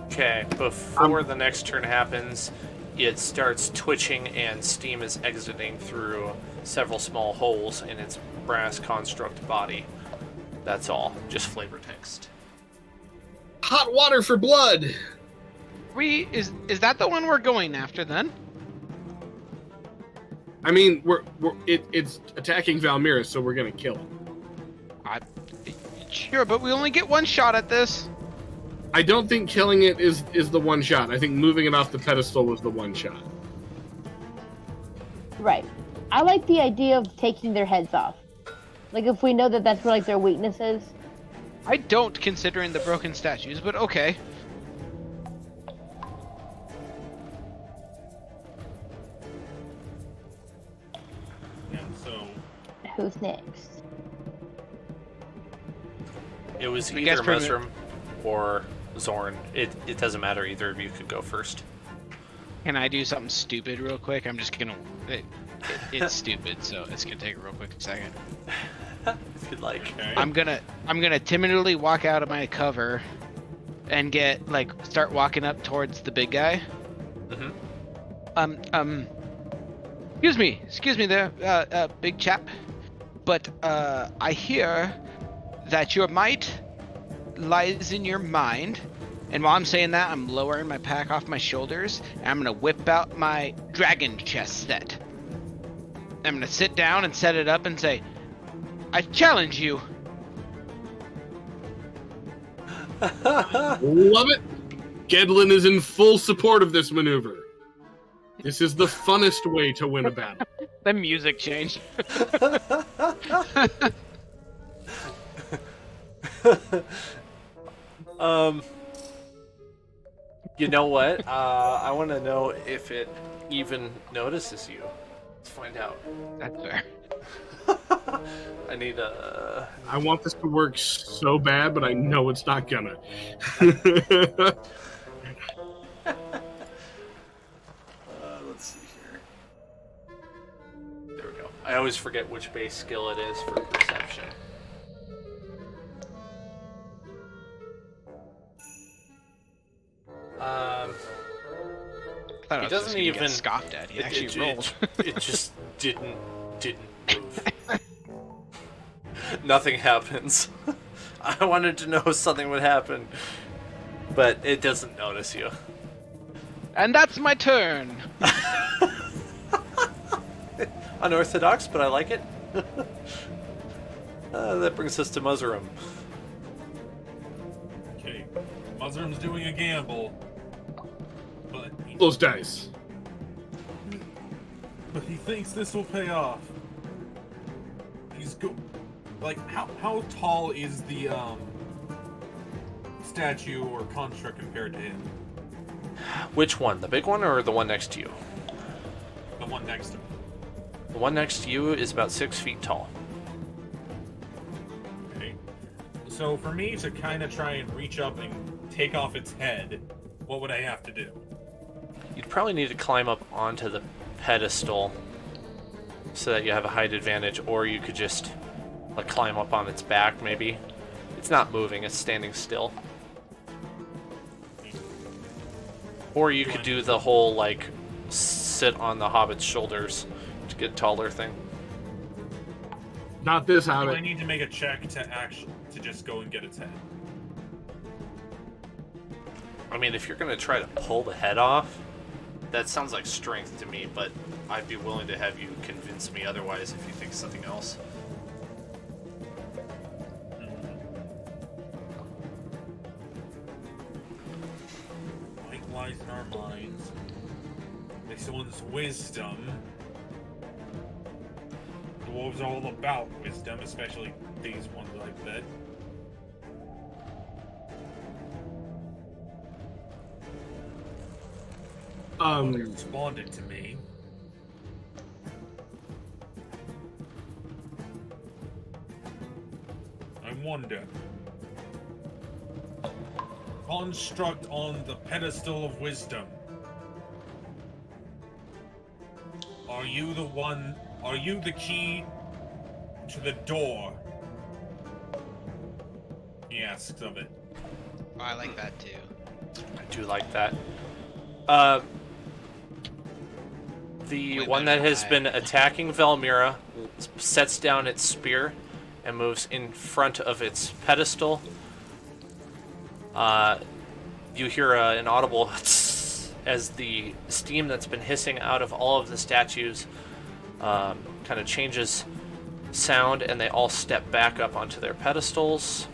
Okay, before the next turn happens, it starts twitching and steam is exiting through several small holes in its brass construct body. That's all. Just flavor text. Hot water for blood! Is that the one we're going after then? I mean, it's attacking Valmira, so we're gonna kill it. Sure, but we only get one shot at this. I don't think killing it is the one shot. I think moving it off the pedestal was the one shot. Right. I like the idea of taking their heads off. Like, if we know that that's where, like, their weakness is. I don't, considering the broken statues, but okay. Yeah, so Who's next? It was I guess either Mesrim or Zorn. It doesn't matter. Either of you could go first. Can I do something stupid real quick? I'm just gonna... it's stupid, so it's gonna take a real quick second. If you'd like. okay. I'm gonna timidly walk out of my cover and start walking up towards the big guy. Mm-hmm. Excuse me there, big chap. But I hear that your might lies in your mind. And while I'm saying that, I'm lowering my pack off my shoulders, and I'm gonna whip out my dragon chess set. I'm gonna sit down and set it up and say, I challenge you. Love it. Gedlin is in full support of this maneuver. This is the funnest way to win a battle. The music changed. You know what? I want to know if it even notices you. Let's find out. That's fair. I need a. I want this to work so bad, but I know it's not gonna. Let's see here. There we go. I always forget which base skill it is for perception. He doesn't even get scoffed at. He actually rolled. It just didn't move. Nothing happens. I wanted to know if something would happen, but it doesn't notice you. And that's my turn. Unorthodox, but I like it. That brings us to Muzzrum. Okay, Muzzrum's doing a gamble, but Those dice. he thinks this will pay off. He's like, how tall is the statue or construct compared to him? Which one? The big one or the one next to you? The one next to him. The one next to you is about 6 feet tall. Okay. So for me to kind of try and reach up and take off its head, what would I have to do? You'd probably need to climb up onto the pedestal so that you have a height advantage, or you could just like climb up on its back maybe. It's not moving, it's standing still. Or you could do the whole like sit on the hobbit's shoulders to get taller thing. Not this Do I hobbit. need to make a check to just go and get its head? I mean, if you're gonna try to pull the head off, that sounds like strength to me, but I'd be willing to have you convince me otherwise if you think something else. Light lies in our minds. This one's wisdom. Dwarves are all about wisdom, especially these ones like that. They responded to me. I wonder. Construct on the pedestal of wisdom. Are you the one? Are you the key to the door? He asks of it. Oh, I like that too. I do like that. The Wait, one that has been attacking Valmira sets down its spear and moves in front of its pedestal. You hear an audible as the steam that's been hissing out of all of the statues kind of changes sound, and they all step back up onto their pedestals.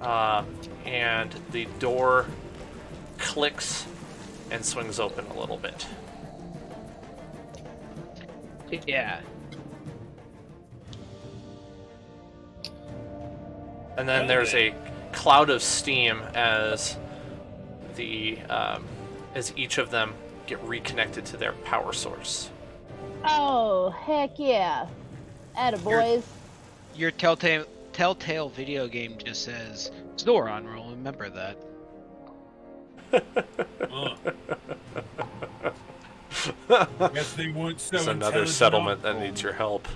And the door clicks and swings open a little bit. Yeah. And then there's a cloud of steam as as each of them get reconnected to their power source. Oh, heck yeah. Attaboys. Your Telltale video game just says Zoran roll. Remember that. Guess they weren't so It's another intelligent settlement on that needs your help.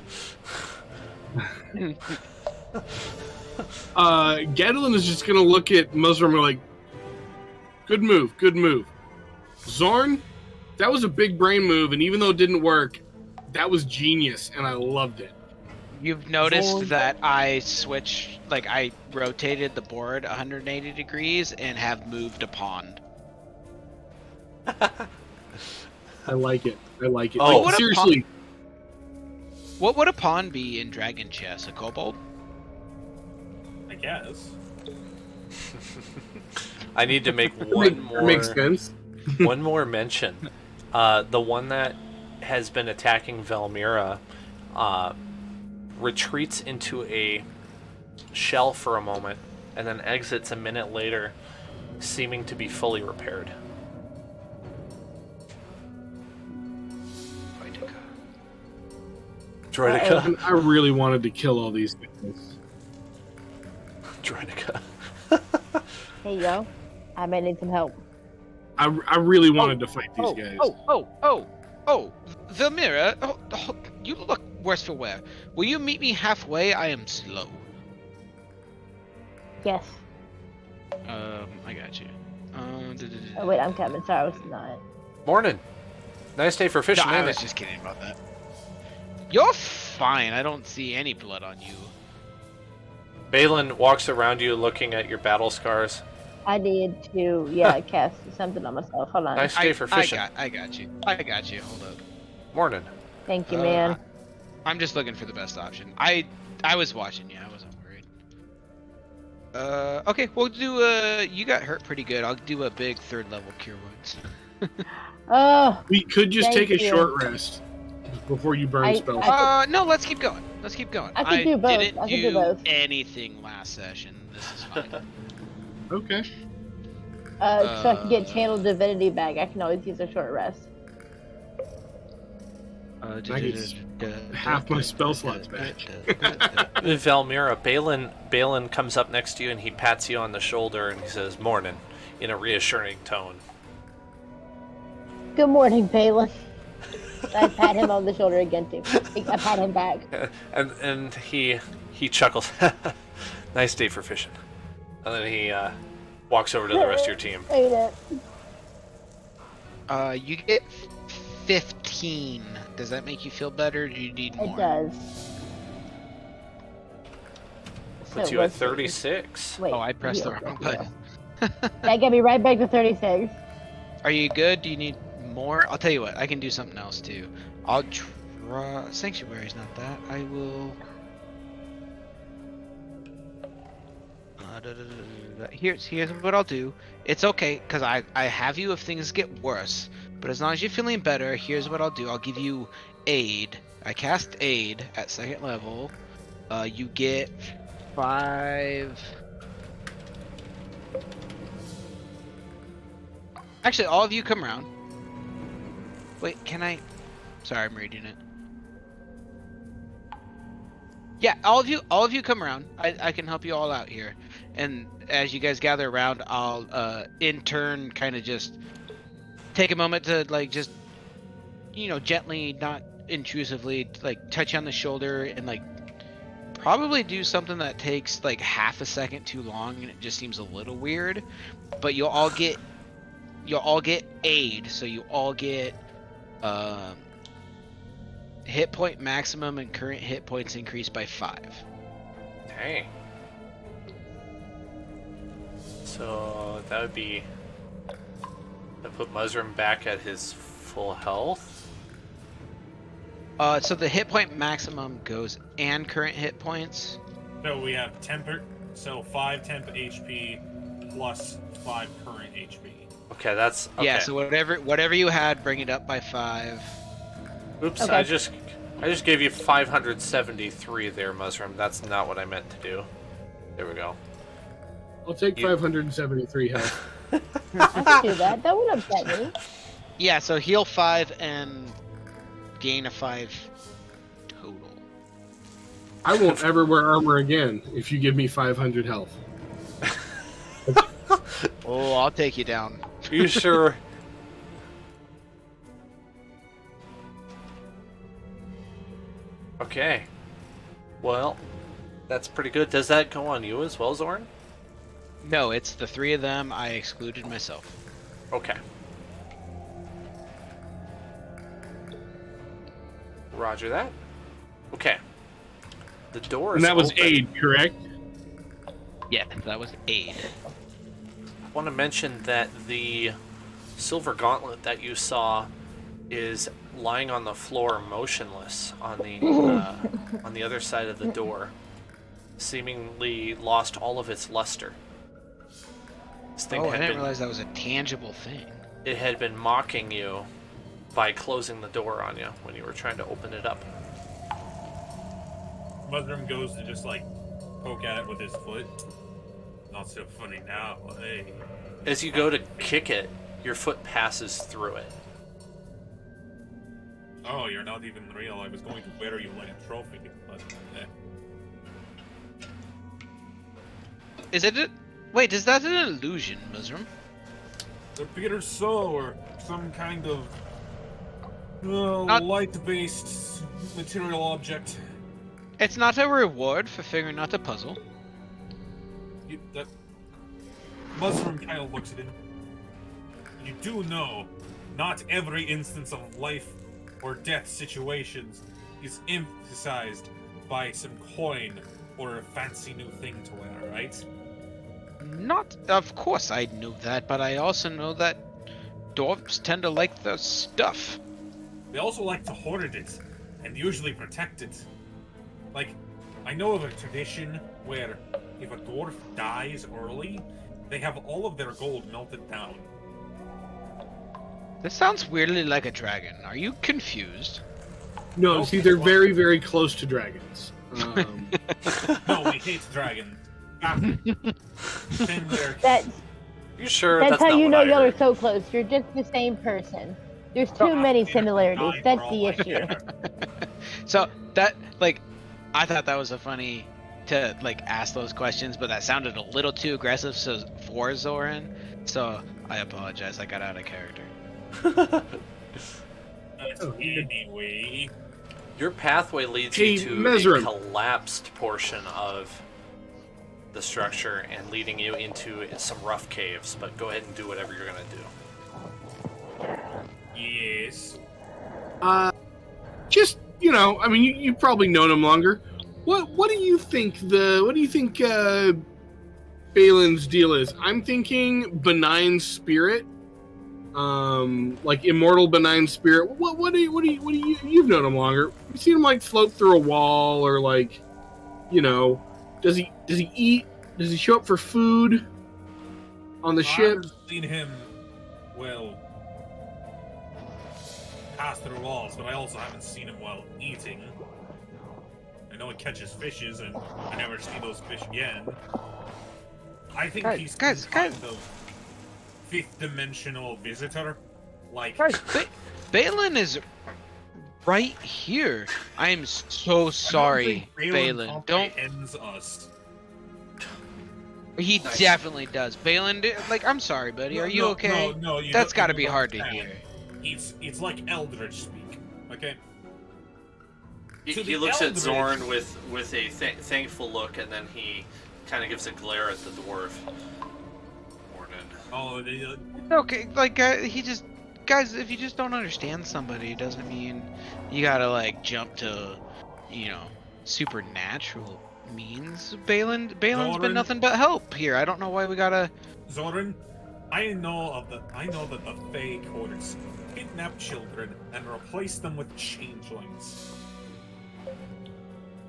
Gadolin is just gonna look at Muslim and like, good move, good move. Zorn, that was a big brain move, and even though it didn't work, that was genius, and I loved it. You've noticed Zorn. that I I rotated the board 180 degrees and have moved a pawn. I like it. I like it. Oh, Like, what a seriously, What would a pawn be in Dragon Chess? A kobold? I guess. I need to make that one more makes sense. one more mention. The one that has been attacking Velmira retreats into a shell for a moment and then exits a minute later, seeming to be fully repaired. Droideka. I really wanted to kill all these things. Droideka. Here you go. I may need some help. I really wanted to fight these guys. Velmira, you look worse for wear. Will you meet me halfway? I am slow. Yes. I got you. Oh, wait, I'm coming. Sorry, I was not. Morning. Nice day for fishing, No, I ain't was it? just kidding about that. You're fine. I don't see any blood on you. Balin walks around you looking at your battle scars. I need to, cast something on myself. Hold on. Nice day for fishing. I got you. I got you. Hold up. Morning. Thank you, man. I'm just looking for the best option. I was watching you. I wasn't worried. Okay, we'll do you got hurt pretty good. I'll do a big 3rd level cure wounds. Oh, We could just Thank take a you. short rest before you burn I- spells. No, let's keep going. Let's keep going. I could do both. didn't I could do both. anything last session. This is fine. Okay. so I can get channel divinity back. I can always use a short rest. I get half my spell slots back. Valmira, Balin comes up next to you and he pats you on the shoulder and he says, "Morning," in a reassuring tone. Good morning, Balin. I pat him on the shoulder again too. I pat him back. And he chuckles. Nice day for fishing. And then he walks over to the rest of your team. Ate it. You get 15. Does that make you feel better? Or do you need more? It does. Puts So you at let's see. 36. Wait. Oh, I pressed the yeah, wrong yeah. button. That got me right back to 36. Are you good? Do you need more? I'll tell you what. I can do something else too. I'll try. Sanctuary's not that. I will. Here's what I'll do. It's okay, because I have you if things get worse. But as long as you're feeling better, here's what I'll do. I'll give you aid. I cast aid at 2nd level. You get 5. Actually, all of you come around. Wait, can I? Sorry, I'm reading it. Yeah, all of you come around. I can help you all out here. And as you guys gather around, I'll in turn kind of just take a moment to like just gently, not intrusively, like touch you on the shoulder and like probably do something that takes like half a second too long and it just seems a little weird. But you'll all get aid, so you all get hit point maximum and current hit points increased by 5. Dang. So that would be And put Mushroom back at his full health. So the hit point maximum goes and current hit points. So we have so 5 temp HP plus 5 current HP. Okay, that's okay. Yeah, so whatever you had, bring it up by 5. Oops, Okay. I just gave you 573 there, Mushroom. That's not what I meant to do. There we go. I'll take 573 health. I can do that. That would upset me. Yeah, so heal 5 and gain a 5 total. I won't ever wear armor again if you give me 500 health. Oh, I'll take you down. Are you sure? Okay. Well, that's pretty good. Does that go on you as well, Zorn? No, it's the 3 of them. I excluded myself. Okay. Roger that. Okay. The door is And that was open. aid, correct? Yeah, that was aid. I want to mention that the silver gauntlet that you saw is lying on the floor, motionless on the other side of the door, seemingly lost all of its luster. This thing Oh, I had didn't been, realize that was a tangible thing. it had been mocking you by closing the door on you when you were trying to open it up. Mushroom goes to just like poke at it with his foot. Not so funny now. Hey. As you go to kick it, your foot passes through it. Oh, you're not even real. I was going to wear you like a trophy, but Is it? Wait, is that an illusion, Mushroom? it appears so, or some kind of Not- light-based material object. It's not a reward for figuring out a puzzle. That Mushroom kind of looks at him. You do know, not every instance of life or death situations is emphasized by some coin or a fancy new thing to wear, right? Not, of course I know that, but I also know that dwarves tend to like the stuff. They also like to hoard it, and usually protect it. Like, I know of a tradition where if a dwarf dies early, they have all of their gold melted down. This sounds weirdly like a dragon. Are you confused? No, Okay, see, they're well- very, very close to dragons. No, we hate dragons. Send their That's You sure? that's how not you what know I y'all are heard. so close. You're just the same person. There's too many similarities. That's the issue. So that, like, I thought that was a funny to like ask those questions, but that sounded a little too aggressive for Zoran. So I apologize. I got out of character. Anyway, Your pathway leads Hey, you to Mesrim. a collapsed portion of the structure and leading you into some rough caves. But go ahead and do whatever you're gonna do. yes. Just, I mean, you've probably known him longer. What do you think Balin's deal is? I'm thinking benign spirit, like immortal benign spirit. What do you've known him longer? You've seen him like float through a wall, or like, does he eat? Does he show up for food on the I ship? haven't seen him, well, pass through walls, but I also haven't seen him while eating. I know he catches fishes, and I never see those fish again. I think he's some kind of fifth-dimensional visitor. Like, Balin is right here. I am so sorry, Balin. Don't. Ends us. He definitely does. Balin, I'm sorry, buddy. Are you okay? No, That's got to be don't hard to understand. hear. It's like Eldritch speak, okay? To He the looks at Eldritch- Zorn with a thankful look, and then he kind of gives a glare at the dwarf. Morning. Oh, Okay, guys, if you just don't understand somebody, doesn't mean you gotta like jump to, supernatural means. Balin's been Zoran? nothing but help here. I don't know why we gotta. Zoran, I know that the Fae courts kidnap children and replace them with changelings.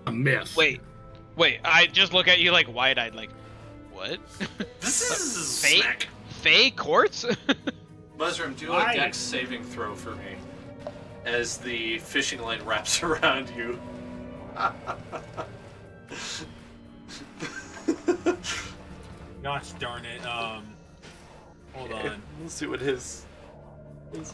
A myth. Wait, I just look at you like wide-eyed, like, what? This is Fake? smack. Fae courts? Mushroom, do a dex saving throw for me. As the fishing line wraps around you. Gosh darn it. Hold on. Let's see what his is.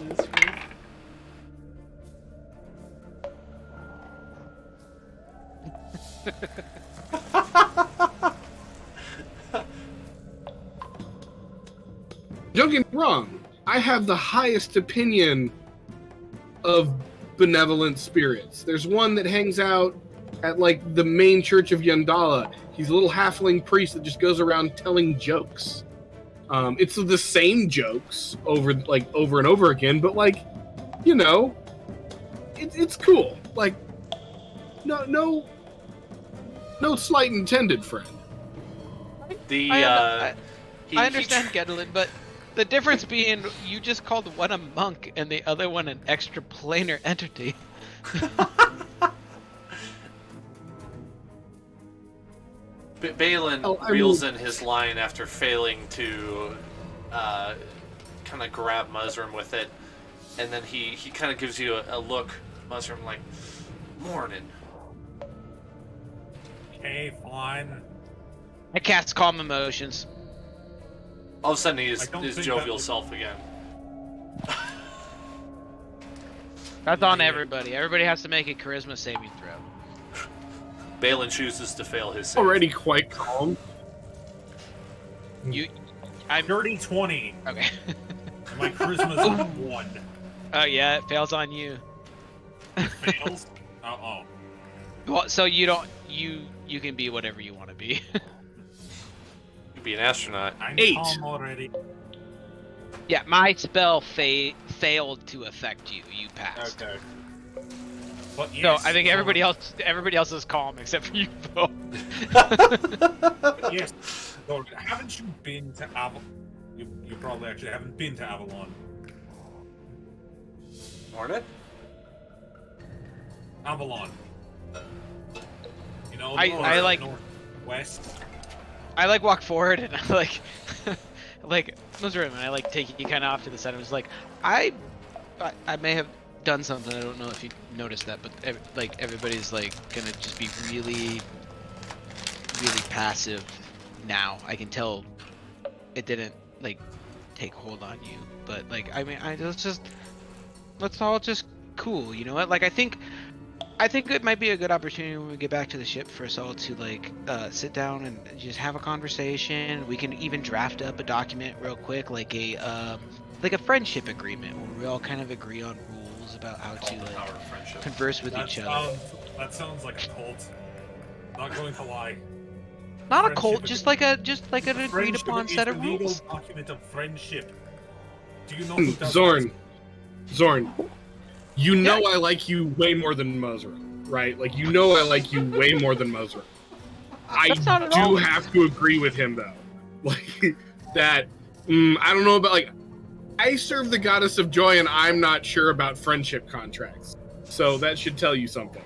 Don't get me wrong. I have the highest opinion of benevolent spirits. There's one that hangs out at like the main church of Yandala. He's a little halfling priest that just goes around telling jokes. It's the same jokes over and over again, but like, you know, it's cool. Like, no slight intended, friend. I understand, Gedlin, but the difference being you just called one a monk and the other one an extraplanar entity. Balin reels in his line after failing to kind of grab Mushroom with it, and then he kind of gives you a look, Mushroom, like, morning. Okay, fine. I cast Calm Emotions. All of a sudden, he's I don't his think jovial that self again. That's on everybody. Everybody has to make a charisma saving throw. Balin chooses to fail his save. Already quite calm. I'm Dirty 20. okay. And my charisma's on 1. Oh yeah, it fails on you. Fails? Uh-oh. Well, so you can be whatever you want to be. You could be an astronaut. I'm 8. calm already. Yeah, my spell failed to affect you. You passed. Okay. But So yes, I think everybody else is calm except for you, Bo. But yes. So, haven't you been to Avalon? You probably actually haven't been to Avalon. Morning? Avalon. You know, I like- northwest. I like walk forward and I like Mushroom, and I like take you kind of off to the side. I was like, I may have done something. I don't know if you noticed that, but everybody's like gonna just be really passive now. I can tell it didn't like take hold on you, but like I mean, let's all just cool. You know what? Like I think it might be a good opportunity when we get back to the ship for us all to like sit down and just have a conversation. We can even draft up a document real quick, like a friendship agreement where we all kind of agree on rules about how to like converse with each other. That sounds like a cult. Not going to lie. Not a friendship cult, just like an agreed Friendship upon is set of the legal rules. document of friendship. Do you know who does Zorn, you know I like you way more than Mushroom, right? Like, you know I like you way more than Mushroom. I That's not at do all. have to agree with him, though. Like, that, I don't know about, like, I serve the goddess of joy, and I'm not sure about friendship contracts. So that should tell you something.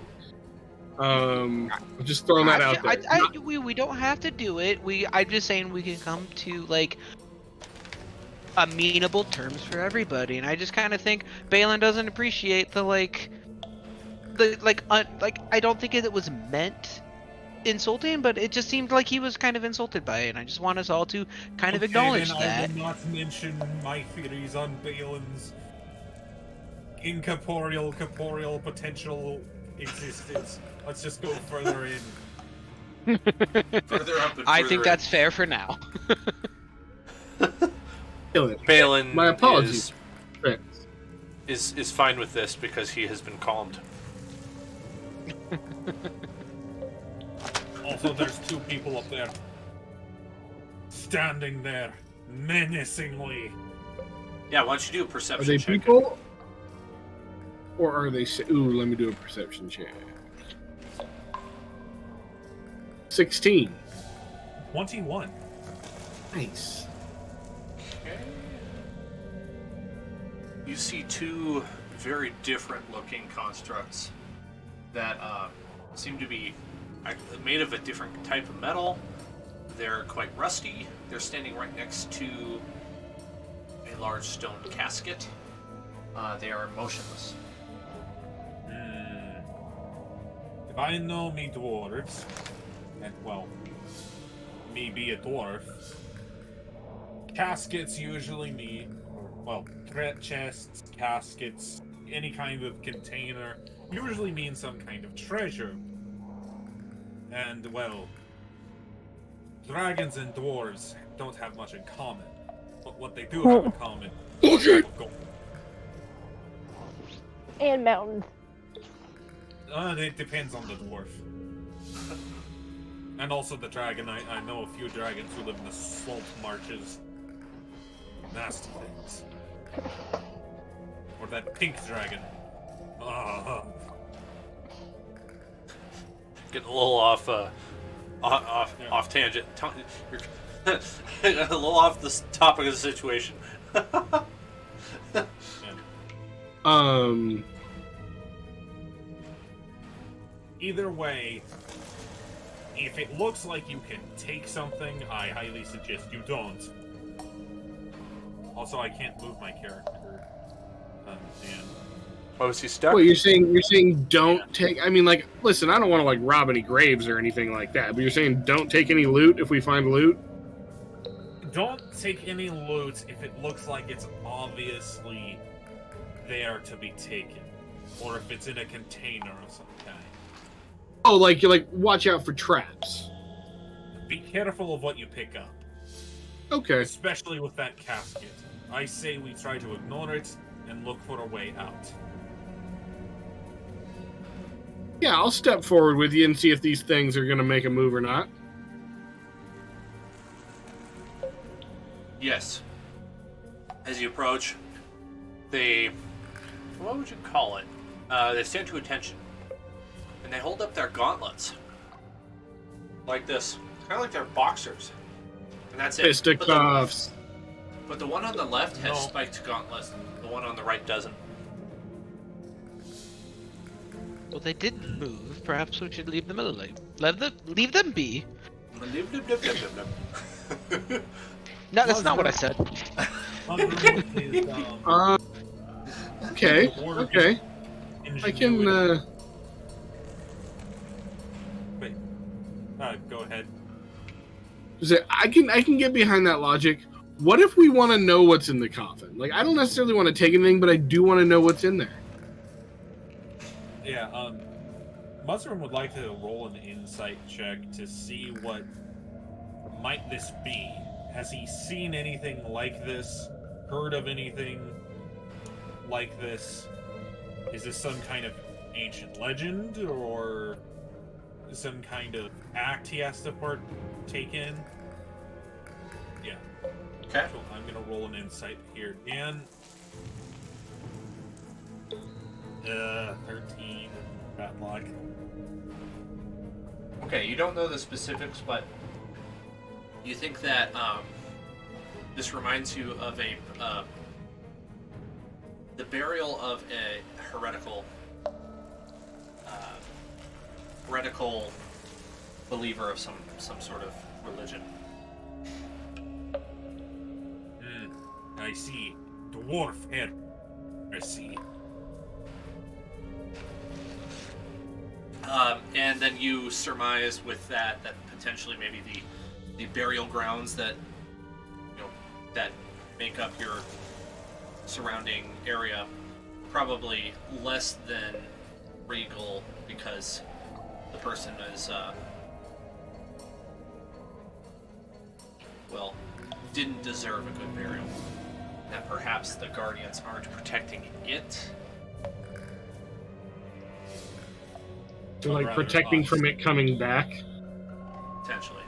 I'm just throwing that out there. We don't have to do it. I'm just saying we can come to like amenable terms for everybody, and I just kind of think Balin doesn't appreciate I don't think it was meant insulting, but it just seemed like he was kind of insulted by it, and I just want us all to kind of acknowledge then that. I will not mention my theories on Balin's incorporeal, corporeal potential existence. Let's just go further in. Further up and I further think that's fair for now. Balin My apologies. is fine with this because he has been calmed. Also, there's 2 people up there. Standing there, menacingly. Yeah, why don't you do a Are perception they check? people? Or are they... Ooh, let me do a perception check. 16. 21. Nice. Okay. You see two very different looking constructs that seem to be made of a different type of metal. They're quite rusty. They're standing right next to a large stone casket. They are motionless. If I know me dwarves, and well, me be a dwarf, caskets usually mean, well, threat chests, caskets, any kind of container, usually mean some kind of treasure. And, well, dragons and dwarves don't have much in common. But what they do have in common Bullshit! is gold. And mountains. It depends on the dwarf. And also the dragon. I know a few dragons who live in the salt marshes. Nasty things. Or that pink dragon. Getting a little off tangent. You're a little off the topic of the situation. Either way, if it looks like you can take something, I highly suggest you don't. Also, I can't move my character. And Oh, is he stuck? Wait, you're saying don't take? I mean, like, listen, I don't want to like rob any graves or anything like that. But you're saying don't take any loot if we find loot. don't take any loot if it looks like it's obviously there to be taken, or if it's in a container of some kind. Oh, like, you're like, watch out for traps. Be careful of what you pick up. Okay. Especially with that casket. I say we try to ignore it and look for a way out. Yeah, I'll step forward with you and see if these things are going to make a move or not. Yes. As you approach, they... what would you call it? They stand to attention. And they hold up their gauntlets. Like this. Kind of like they're boxers. And that's it. Fisticuffs. But the one on the left has No. spiked gauntlets. The one on the right doesn't. Well, they didn't move. Perhaps we should leave them alone. Leave them be. No, that's not what I said. Okay. Okay. I can, Wait. Go ahead. I can get behind that logic. What if we want to know what's in the coffin? Like, I don't necessarily want to take anything, but I do want to know what's in there. Yeah, Mushroom would like to roll an insight check to see what might this be. Has he seen anything like this? Heard of anything like this? Is this some kind of ancient legend, or some kind of act he has to partake in? Yeah. Okay. So I'm gonna roll an insight here. Dan. 13. Bad luck. Okay, you don't know the specifics, but you think that this reminds you of the burial of a heretical believer of some sort of religion. I see. Dwarf heresy. And then you surmise with that potentially maybe the burial grounds that that make up your surrounding area probably less than regal, because the person is didn't deserve a good burial. That perhaps the guardians aren't protecting it. So, like, protecting from it coming back. Potentially.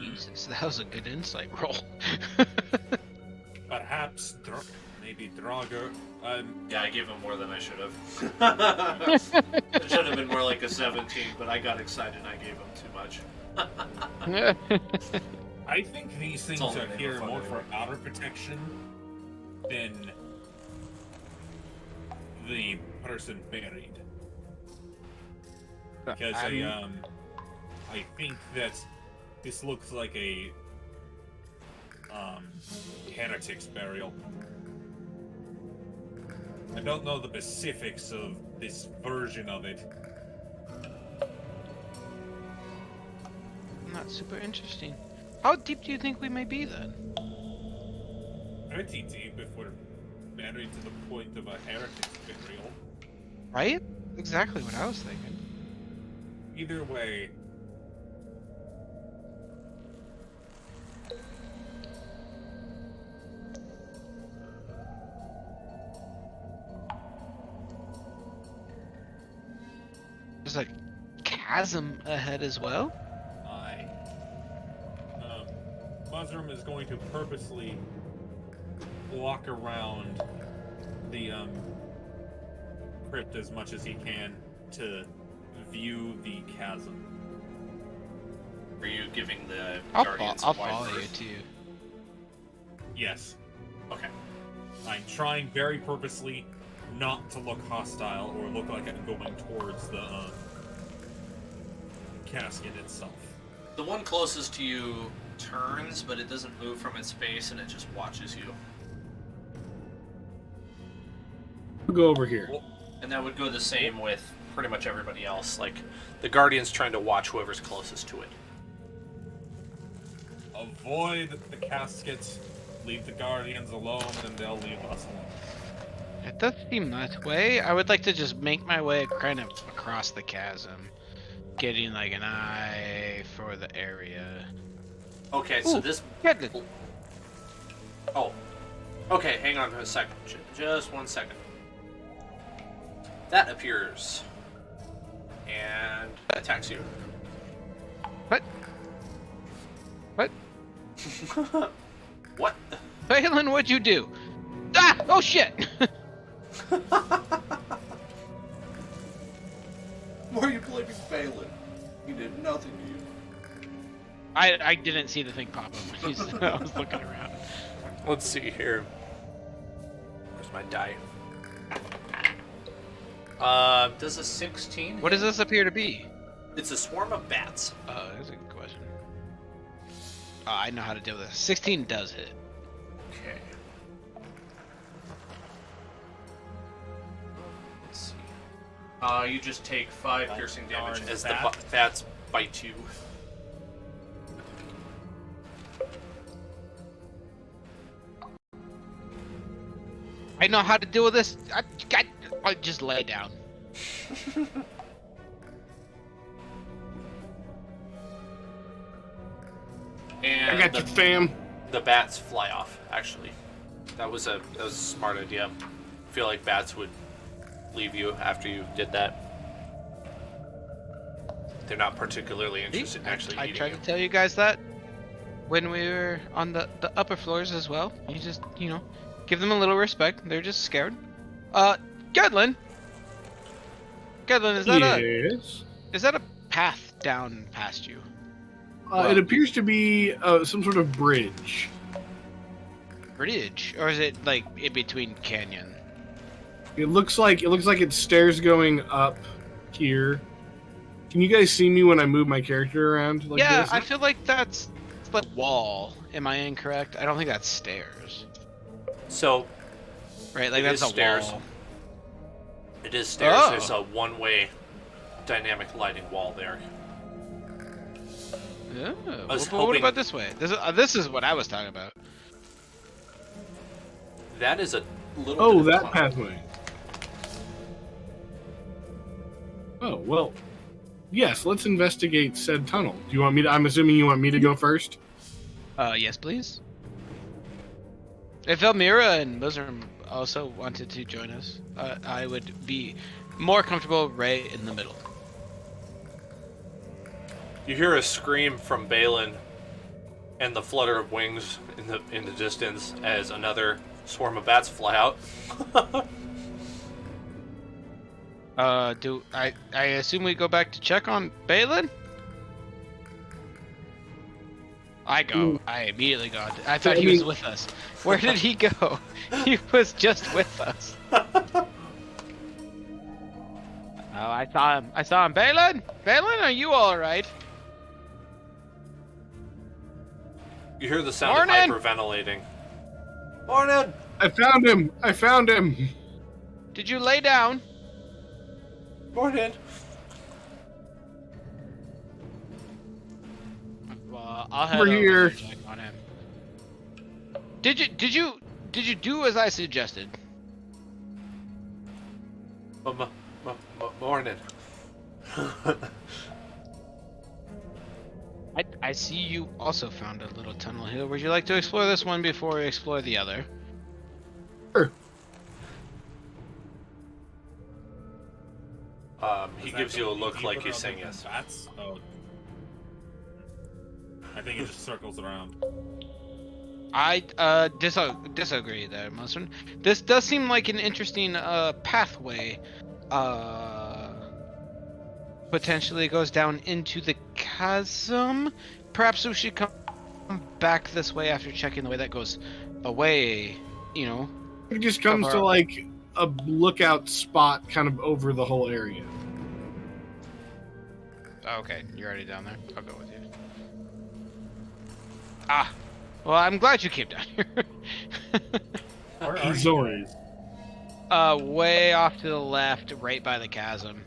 Jesus, that was a good insight roll. Perhaps maybe Draugr. Yeah, I gave him more than I should have. It should have been more like a 17, but I got excited and I gave him too much. I think these things all the are name here of more fun for outer protection than the person buried. Because I think that this looks like a heretic's burial. I don't know the specifics of this version of it. Not super interesting. How deep do you think we may be then? Pretty deep if we're buried to the point of a heretic's burial. Right? Exactly what I was thinking. Either way, There's a chasm ahead as well. I Mushroom is going to purposely walk around the crypt as much as he can to view the chasm. Are you giving the I'll Guardians a wide follow you berth? too. Yes, Okay. I'm trying very purposely not to look hostile or look like I'm going towards the casket itself. The one closest to you turns, but it doesn't move from its space, and it just watches you. We'll go over here. And that would go the same with pretty much everybody else. Like, the Guardian's trying to watch whoever's closest to it. Avoid the caskets, leave the Guardians alone, and they'll leave us alone. It does seem that way. I would like to just make my way kind of across the chasm, getting like an eye for the area. Okay, so Ooh, this... Get it. Oh. Okay, hang on for a second. Just 1 second. That appears. And attacks you. What? What? What? Phelan, what'd you do? Ah! Oh shit! Why are you blaming Phelan? He did nothing to you. I didn't see the thing pop up. I was looking around. Let's see here. Where's my die? Does a 16? What does this appear to be? It's a swarm of bats. Oh, that's a good question. Oh, I know how to deal with this. 16 does hit. Okay. Let's see. You just take 5 piercing damage darn as bat. the bats bite you. I know how to deal with this. I just lay down. And I got you, fam. the bats fly off. Actually, that was a smart idea. I feel like bats would leave you after you did that. They're not particularly interested in actually I eating tried you. to tell you guys that when we were on the upper floors as well. You just, give them a little respect. They're just scared. Gedlin! Gedlin, is that a path down past you? It appears to be some sort of bridge. Bridge? Or is it like in between canyon? It looks like it's stairs going up here. Can you guys see me when I move my character around like Yeah, this? I feel like that's like wall. Am I incorrect? I don't think that's stairs. So Right, like It that's is a stairs. wall. it is stairs. Oh. There's a one-way dynamic lighting wall there. Yeah. was What hoping- about this way? This is what I was talking about. That is a little. Oh, bit of that tunnel. pathway. Oh, well. Yes, let's investigate said tunnel. Do you want me to? I'm assuming you want me to go first? Yes, please. If Elmira and Muslim also wanted to join us, I would be more comfortable right in the middle. You hear a scream from Balin, and the flutter of wings in the distance as another swarm of bats fly out. Do I assume we go back to check on Balin? I go. I immediately go. I thought I he was mean- with us. Where did he go? He was just with us. Oh, I saw him. I saw him. Balin! Balin, are you alright? You hear the sound Morning! of hyperventilating. Morning! I found him. I found him. Did you lay down? Morning! I'll head We're over here. and check on him. Did you do as I suggested? Morning. I see you also found a little tunnel here. Would you like to explore this one before we explore the other? Sure. He Does that gives you a go look deeper like he's other saying than yes. Bats? Oh. I think it just circles around. I disagree there, Mustard. This does seem like an interesting pathway. Potentially goes down into the chasm. Perhaps we should come back this way after checking the way that goes away. You know. It just comes to like a lookout spot kind of over the whole area. Okay, you're already down there. I'll go with you. Ah, well, I'm glad you came down here. Where Hey, are Zoran. you guys? Way off to the left, right by the chasm.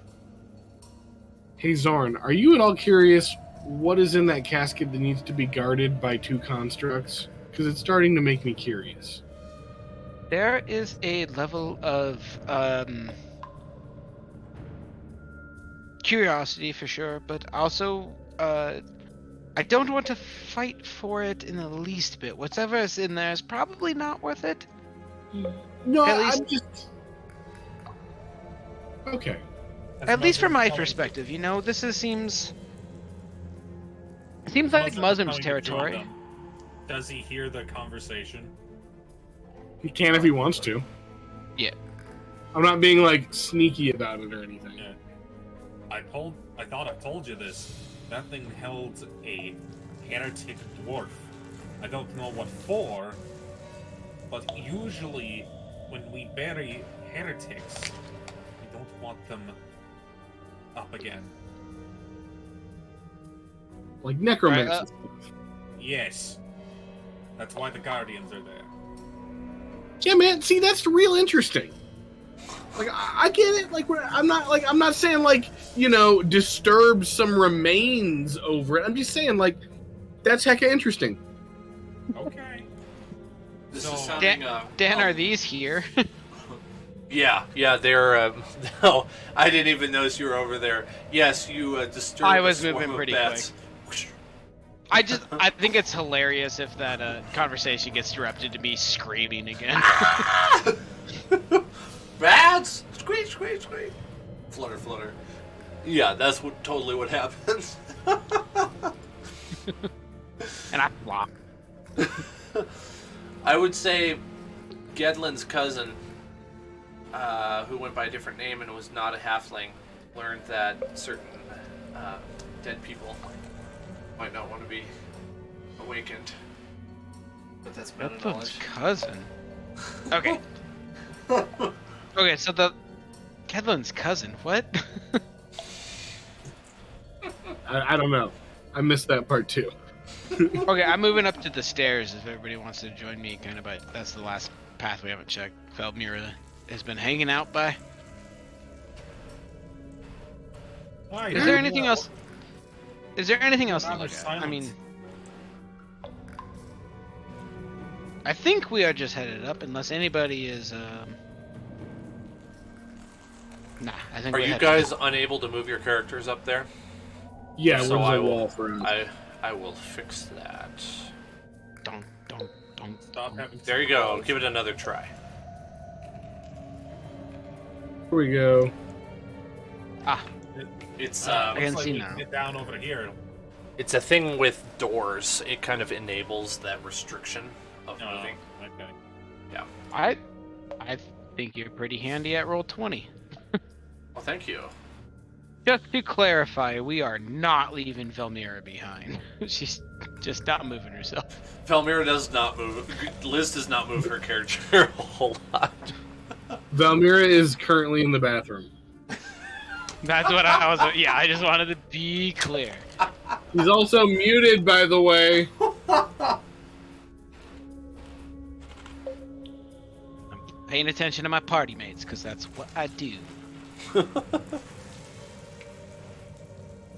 Hey Zorn, are you at all curious what is in that casket that needs to be guarded by two constructs? Because it's starting to make me curious. There is a level of curiosity for sure, but also I don't want to fight for it in the least bit. Whatever is in there is probably not worth it. No, At least- I'm just... Okay. At least from my Muslim's perspective, you know, seems coming- like Muslim's coming to join territory. them. Does he hear the conversation? He can if he wants to. Yeah. I'm not being, like, sneaky about it or anything. Yeah. I thought I told you this. That thing held a heretic dwarf. I don't know what for, but usually when we bury heretics, we don't want them up again. Like necromancy. Right, Yes. That's why the guardians are there. Yeah, man. See, that's real interesting. Like, I get it. Like, I'm not saying like, you know, disturb some remains over it. I'm just saying like, that's hecka interesting. Okay. This So- is sounding. Dan, are these here? Yeah, they're. No, I didn't even notice you were over there. Yes, you disturbed. I was a swarm moving of pretty bats. I think it's hilarious if that conversation gets interrupted to me screaming again. Bats! Squeak, squeak, squeak. Flutter, flutter. Yeah, that's totally what happens. And I flop. I would say Gedlin's cousin, who went by a different name and was not a halfling, learned that certain dead people might not want to be awakened. But that's been a That's knowledge. cousin. Okay. Okay, so the Kedlin's cousin. What? I don't know. I missed that part too. Okay, I'm moving up to the stairs if everybody wants to join me, kind of. But that's the last path we haven't checked. Feldmira has been hanging out by. Why? Is there anything else? Is there anything else to Rather look at? I silence. mean, I think we are just headed up, unless anybody is. Nah, I think Are we're you headed guys up. unable to move your characters up there? Yeah, So where's I the will- wall for him? I will fix that. Don't. Stop having. There you go. Give it another try. Here we go. Ah, It's I can Looks see we now. Get down over here. it's a thing with doors. It kind of enables that restriction of Oh, moving. okay. I think you're pretty handy at roll 20. Well, thank you. Just to clarify, we are not leaving Velmira behind. She's just not moving herself. Valmira does not move. Liz does not move her character a whole lot. Valmira is currently in the bathroom. That's what I was. Yeah, I just wanted to be clear. He's also muted, by the way. I'm paying attention to my party mates because that's what I do.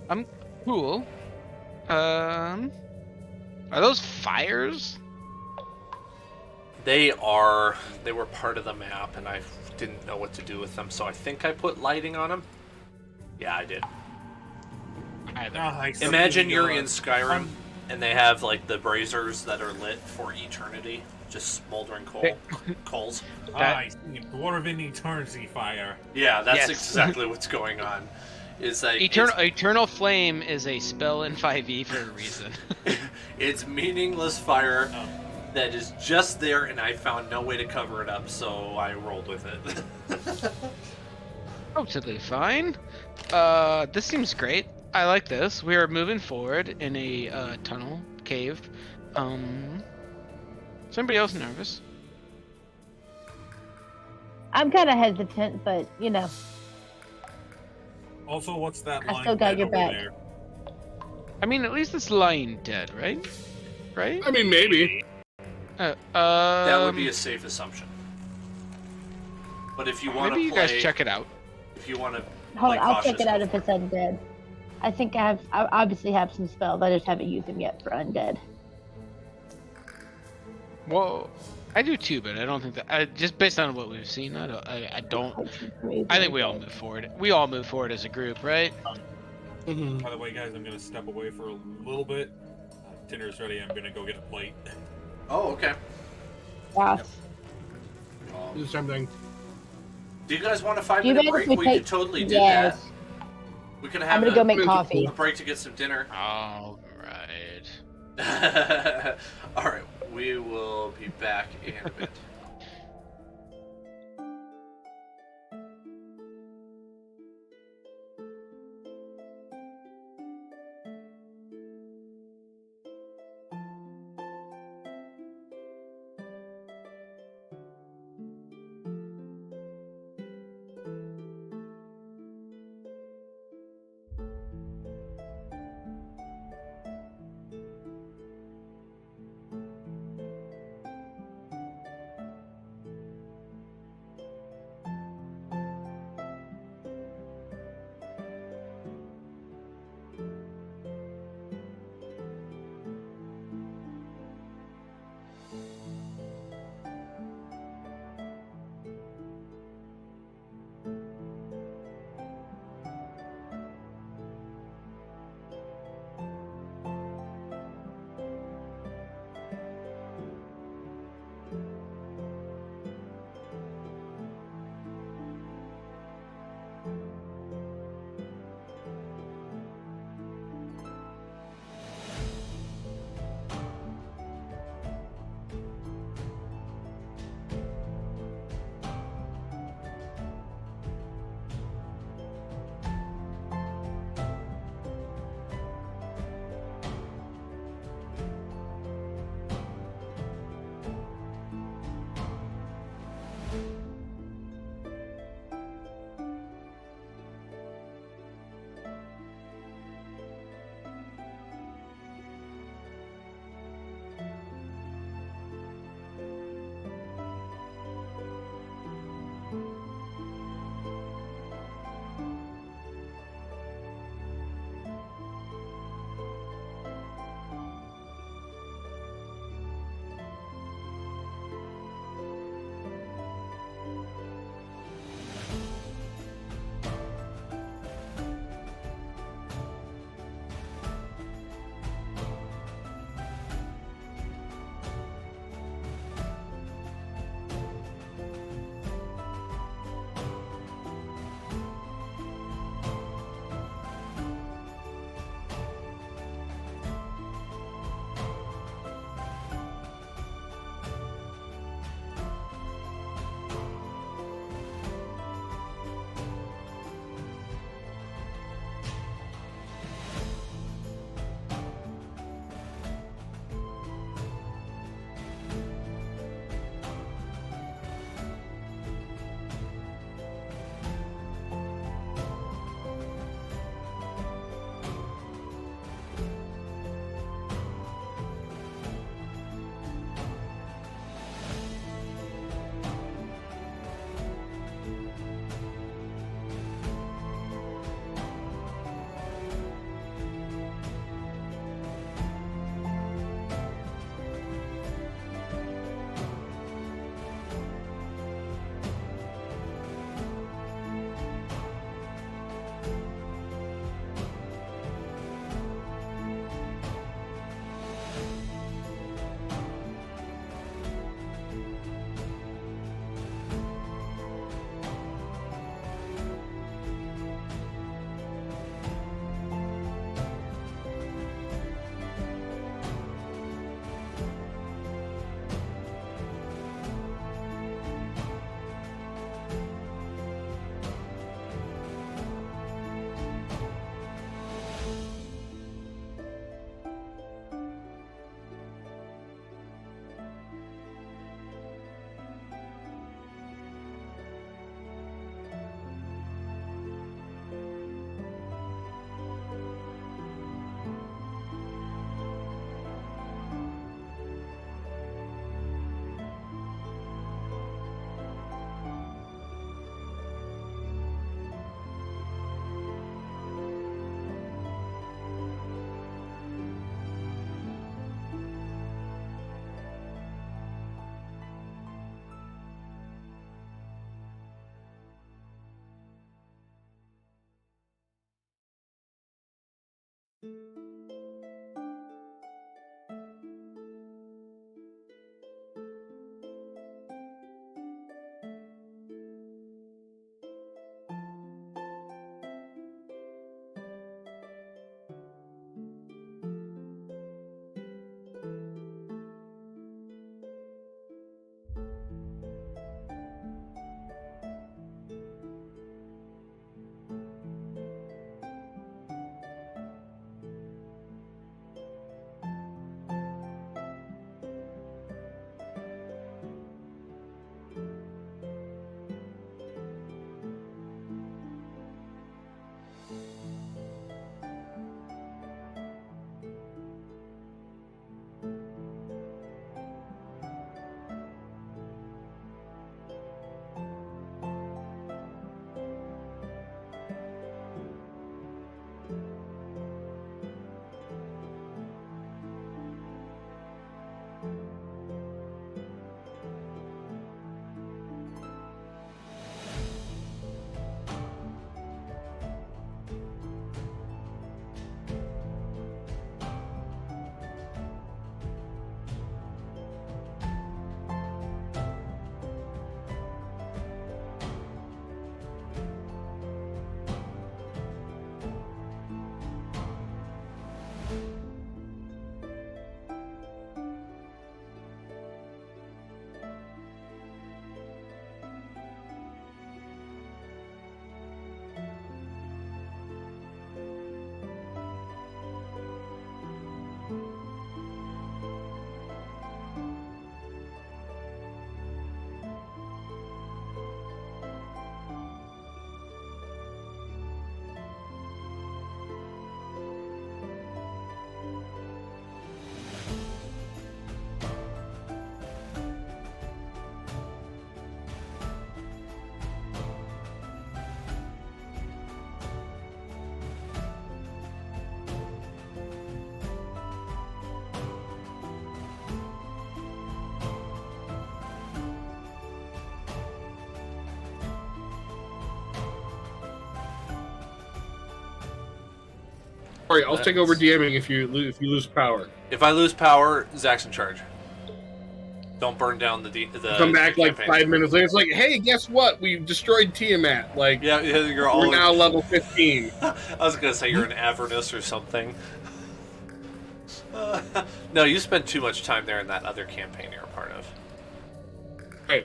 I'm cool. Are those fires? They were part of the map, and I didn't know what to do with them, so I think I put lighting on them. Yeah, I did. Imagine you're in Skyrim, and they have like the braziers that are lit for eternity, just smoldering coals. I see. Dwarven eternity fire. Yeah, that's Yes. exactly what's going on. Is that Eternal Flame is a spell in 5e for a reason. it's meaningless fire that is just there, and I found no way to cover it up, so I rolled with it. Totally fine. This seems great. I like this. We are moving forward in a tunnel cave. Is anybody else nervous? I'm kind of hesitant, but you know. Also, what's that I line still got dead your over back. there? I mean, at least it's lying dead, right? Right? I mean, maybe. That would be a safe assumption. But if you want to maybe you play, guys check it out. if you want to Hold play on, I'll cautious, check it out go if for it's undead. I think I obviously have some spells. I just haven't used them yet for undead. Well, I do too, but I don't think that. Just based on what we've seen, I don't. I think we all move forward. We all move forward as a group, right? Mm-hmm. By the way, guys, I'm gonna step away for a little bit. Dinner's ready. I'm gonna go get a plate. Oh, okay. Yeah. Do the same thing. Do you guys want a Do you 5-minute mind break? if we We take? could totally do Yes. that. We could I'm have gonna go make a- coffee. a break to get some dinner. All right. All right, we will be back in a bit. All right, I'll take over DMing if you lose power. If I lose power, Zach's in charge. Don't burn down the Come back the like campaign. 5 minutes later. It's like, hey, guess what? We destroyed Tiamat. Like, Yeah, you're all. we're now level 15. I was gonna say you're an Avernus or something. No, you spent too much time there in that other campaign you're a part of. Hey,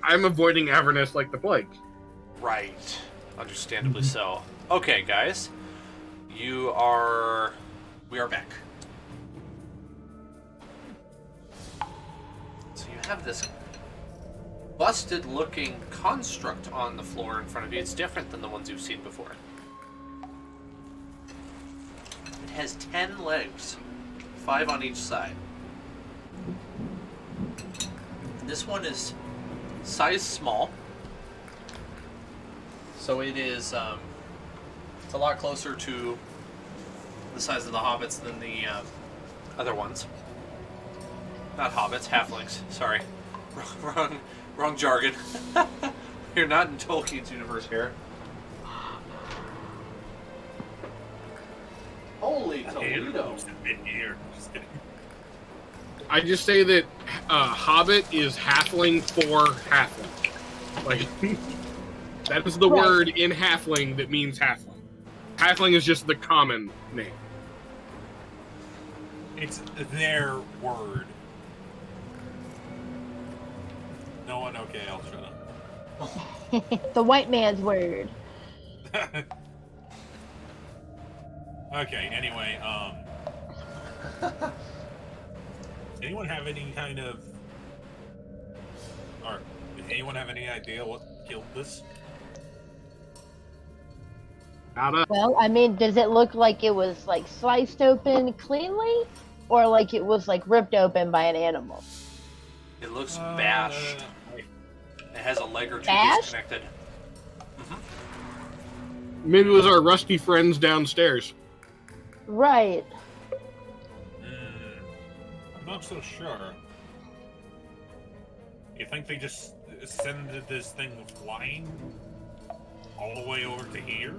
I'm avoiding Avernus like the plague. Right. Understandably so. Okay, guys. We are back. So you have this busted looking construct on the floor in front of you. It's different than the ones you've seen before. It has 10 legs, 5 on each side. This one is size small. So it is it's a lot closer to the size of the hobbits than the other ones. Not hobbits, halflings. Sorry, wrong jargon. You're not in Tolkien's universe here. Holy Toledo! I just say that Hobbit is halfling for halfling. Like, that is the Right. word in halfling that means halfling. Halfling is just the common name. It's their word. No one? Okay, I'll shut up. The white man's word. Okay, anyway, does anyone have any kind of... Or, does anyone have any idea what killed this? Well, I mean, does it look like it was like sliced open cleanly, or like it was like ripped open by an animal? It looks bashed. It has a leg or two Bashed? disconnected. Maybe it was our rusty friends downstairs. Right. I'm not so sure. You think they just send this thing flying all the way over to here?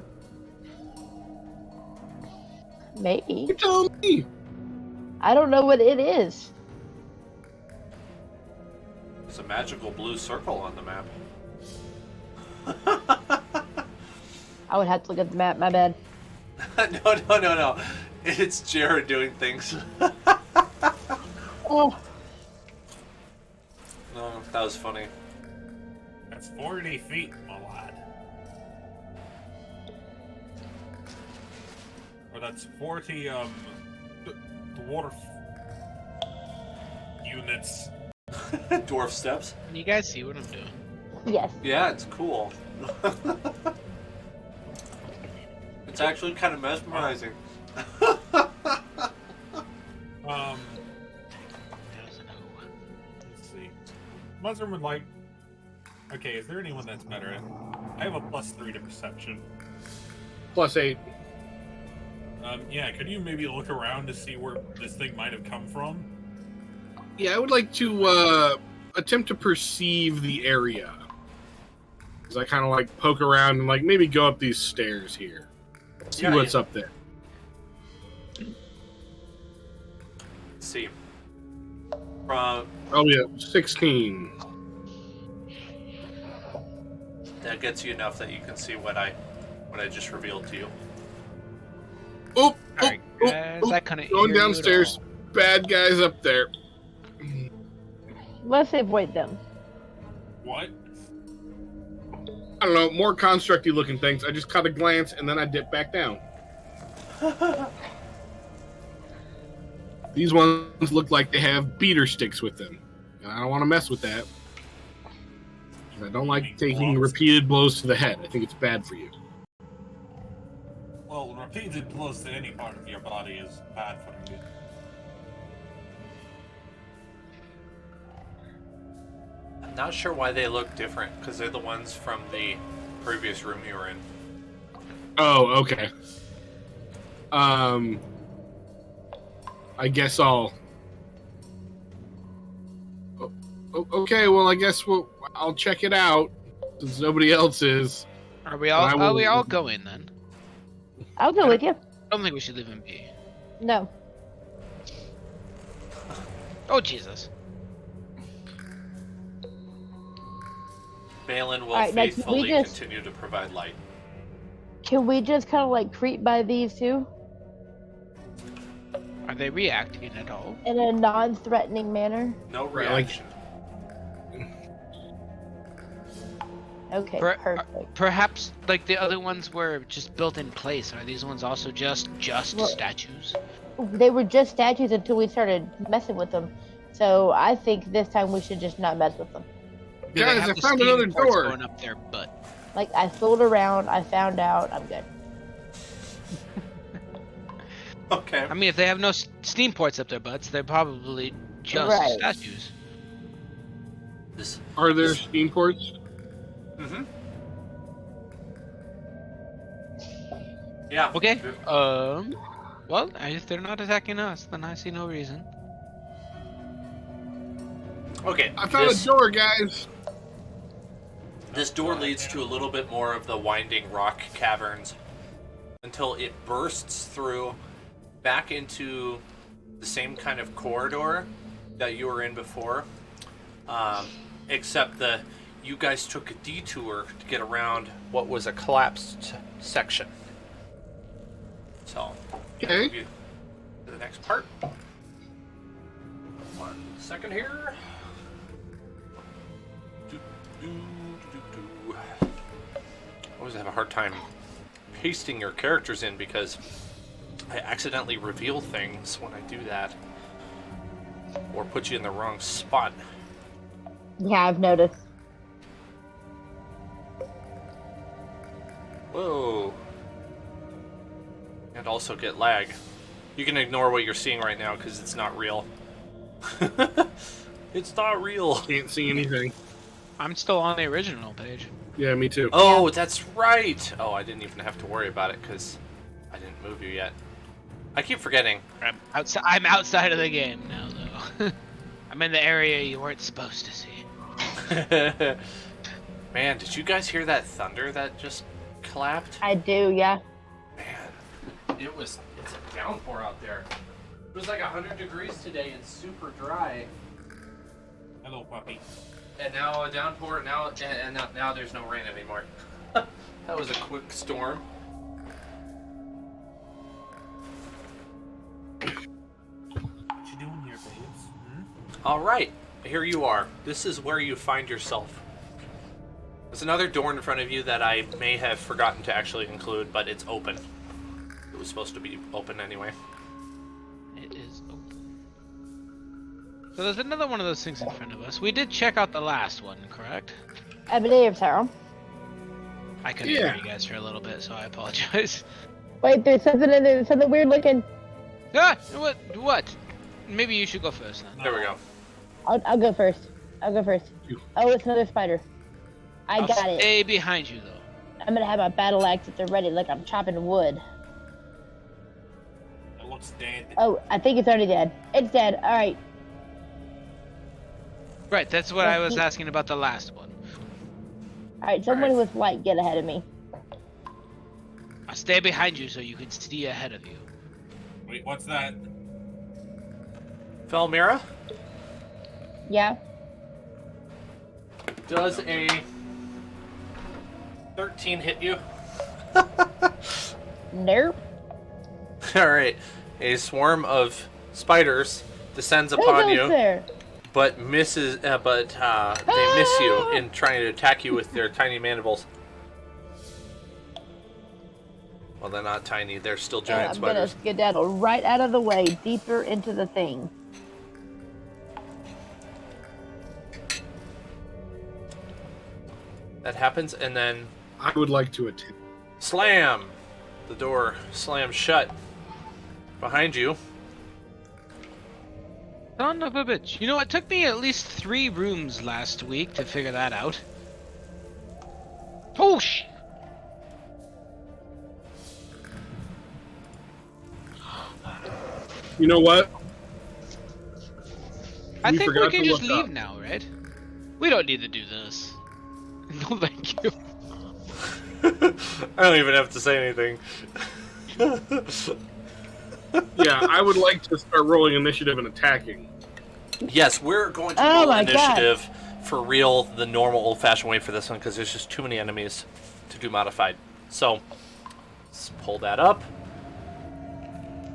Maybe. You tell me. I don't know what it is. There's a magical blue circle on the map. I would have to look at the map. My bad. No. It's Jared doing things. Oh, No, that was funny. That's 40 feet, my lad. Or that's 40 dwarf units. Dwarf steps. Can you guys see what I'm doing? yes. Yeah, it's cool. It's actually kind of mesmerizing. Let's see. Muzzrum would like. Okay, is there anyone that's better at? I have a +3 to perception. +8. Yeah, could you maybe look around to see where this thing might have come from? Yeah, I would like to attempt to perceive the area. As I kind of like poke around and like maybe go up these stairs here. See Yeah, what's yeah. up there. Let's see. From Oh yeah, 16. that gets you enough that you can see what I just revealed to you. Oh, Alright, oh, guys, oh, that kind of going downstairs. Bad guys up there. Let's avoid them. What? I don't know, more constructy looking things. I just caught a glance and then I dip back down. These ones look like they have beater sticks with them. And I don't want to mess with that. I don't like taking repeated blows to the head. I think it's bad for you. Well, repeated blows to any part of your body is bad for you. I'm not sure why they look different, because they're the ones from the previous room you were in. Oh, okay. I guess I'll. Okay, well, I guess I'll check it out since nobody else is. Are we all? Are we all going then? I'll go with you. I don't think we should leave him be. No. Oh Jesus! Balin will Alright, now, can we faithfully just- continue to provide light. Can we just kind of like creep by these two Are they reacting at all? in a non-threatening manner? No Right, like- reaction. Okay, Per- perfect. Perhaps like the other ones were just built in place. Are these ones also just Well- statues? They were just statues until we started messing with them. So I think this time we should just not mess with them. Do they Guys, have I the found steam another ports door. going up their butt. Like I fooled around, I found out, I'm good. Okay. I mean, if they have no steam ports up their butts, they're probably just Right. statues. This. Are there steam ports? Mm-hmm. Yeah. Okay. Well, if they're not attacking us, then I see no reason. Okay. I found a door, guys. This door leads to a little bit more of the winding rock caverns until it bursts through back into the same kind of corridor that you were in before, except you guys took a detour to get around what was a collapsed section. So, Okay. move you to the next part. 1 second here. I always have a hard time pasting your characters in because I accidentally reveal things when I do that, or put you in the wrong spot. Yeah, I've noticed. Whoa. And also get lag. You can ignore what you're seeing right now because it's not real. It's not real. Can't see anything. I'm still on the original page. Yeah, me too. Oh, that's right. Oh, I didn't even have to worry about it because I didn't move you yet. I keep forgetting. I'm outside of the game now, though. I'm in the area you weren't supposed to see. Man, did you guys hear that thunder that just clapped? I do, yeah. Man, it It's a downpour out there. It was like 100 degrees today and super dry. Hello, puppy. And now a downpour. Now there's no rain anymore. That was a quick storm. What you doing here, babes? All right, here you are. This is where you find yourself. There's another door in front of you that I may have forgotten to actually include, but it's open. It was supposed to be open anyway. It is open. So there's another one of those things in front of us. We did check out the last one, correct? I believe so. I couldn't hear you guys for a little bit, so I apologize. Wait, there's something in there, something weird looking. Ah! What? Maybe you should go first then. There we go. I'll go first. Oh, it's another spider. I'll got it. stay behind you, though. I'm gonna have my battle axe at the ready, like I'm chopping wood. It looks dead. Oh, I think it's already dead. It's dead. All right. Right, that's what I was asking about the last one. All right. Someone with light, get ahead of me. I'll stay behind you so you can see ahead of you. Wait, what's that? Felmira, Yeah. does a 13 hit you? Nope. All right. A swarm of spiders descends Who upon goes you, there? but misses. They miss you in trying to attack you with their tiny mandibles. Well, they're not tiny. They're still giant I'm spiders. gonna skedaddle right out of the way, deeper into the thing. That happens, and then I would like to attempt. slam. The door slams shut behind you. Son of a bitch. You know, it took me at least 3 rooms last week to figure that out. Oh, You know what? I You think we forgot can to just look leave up. now, right? We don't need to do this. No, thank you. I don't even have to say anything. Yeah, I would like to start rolling initiative and attacking. Yes, we're going to Oh roll my God. initiative for real, the normal old-fashioned way for this one, because there's just too many enemies to do modified. So, let's pull that up.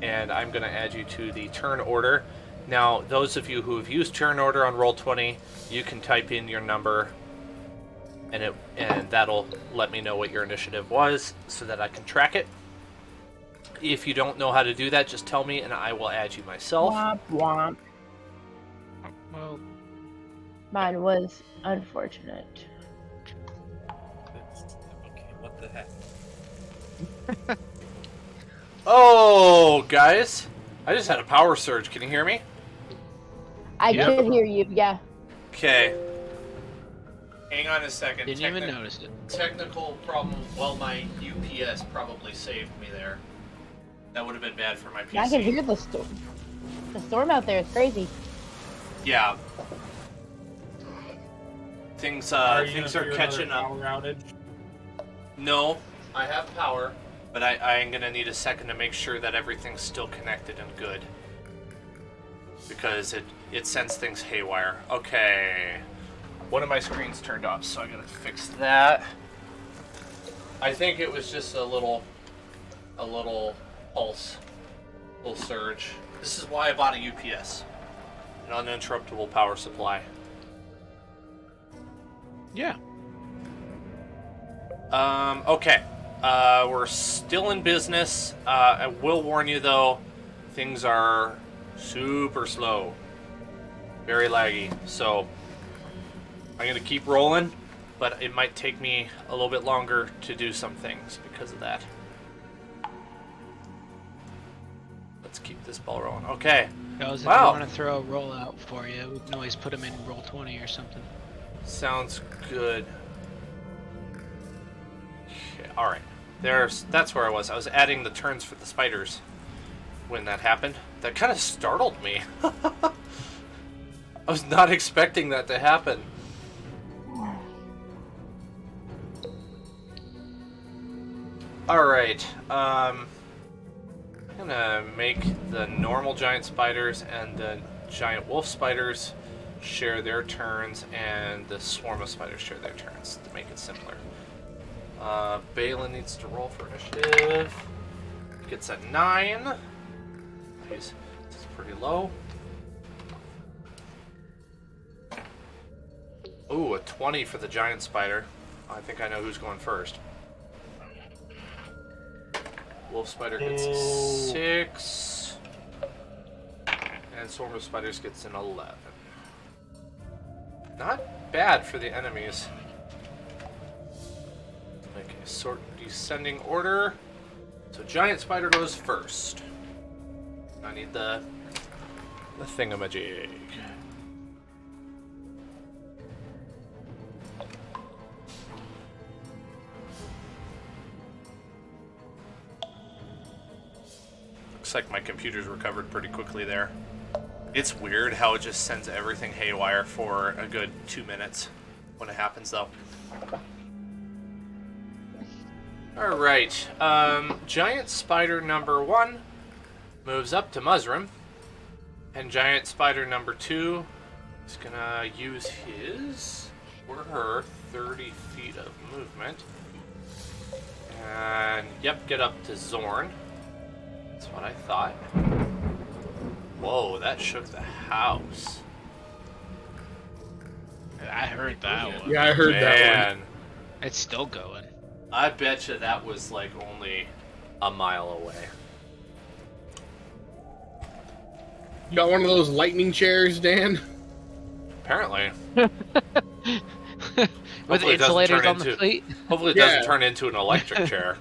And I'm going to add you to the turn order. Now, those of you who have used turn order on Roll20, you can type in your number, and that'll let me know what your initiative was, so that I can track it. If you don't know how to do that, just tell me, and I will add you myself. Womp womp. Well, Mine was unfortunate. Okay, what the heck? Oh, guys, I just had a power surge. Can you hear me? I Yep. could hear you. Yeah. Okay. Hang on a second. didn't even notice it. Technical problem. Well, my UPS probably saved me there. That would have been bad for my PC. I can hear the storm. The storm out there is crazy. Yeah. Things Are you things gonna are do catching another up. power outage? No, I have power, but I am gonna need a second to make sure that everything's still connected and good. Because it sends things haywire. Okay. One of my screens turned off, so I gotta fix that. I think it was just a little pulse, little surge. This is why I bought a UPS, an uninterruptible power supply. Yeah. Okay. We're still in business. I will warn you though, things are super slow, very laggy. So I'm gonna keep rolling, but it might take me a little bit longer to do some things because of that. Let's keep this ball rolling. Okay. Guys, if Wow. you want to throw a roll out for you, we can always put them in roll 20 or something. Sounds good. Okay, alright. That's where I was. I was adding the turns for the spiders when that happened. That kind of startled me. I was not expecting that to happen. Alright. gonna make the normal giant spiders and the giant wolf spiders share their turns, and the swarm of spiders share their turns to make it simpler. Balin needs to roll for initiative. Gets a 9. Nice. This is pretty low. Ooh, a 20 for the giant spider. I think I know who's going first. Wolf spider gets a 6. And swarm of spiders gets an 11. Not bad for the enemies. Make a sort of descending order. So giant spider goes first. I need the thingamajig. Looks like my computer's recovered pretty quickly there. It's weird how it just sends everything haywire for a good 2 minutes when it happens, though. Alright, giant spider number 1 moves up to Muzzrum, and giant spider number 2 is gonna use his or her 30 feet of movement. And, yep, get up to Zorn. That's what I thought. Whoa, that shook the house. I heard that one. Yeah, I heard that one. Man, It's still going. I bet you that was like only a mile away. You got one of those lightning chairs, Dan? Apparently. With Hopefully it doesn't insulators turn on the into- fleet. Hopefully it Yeah. doesn't turn into an electric chair.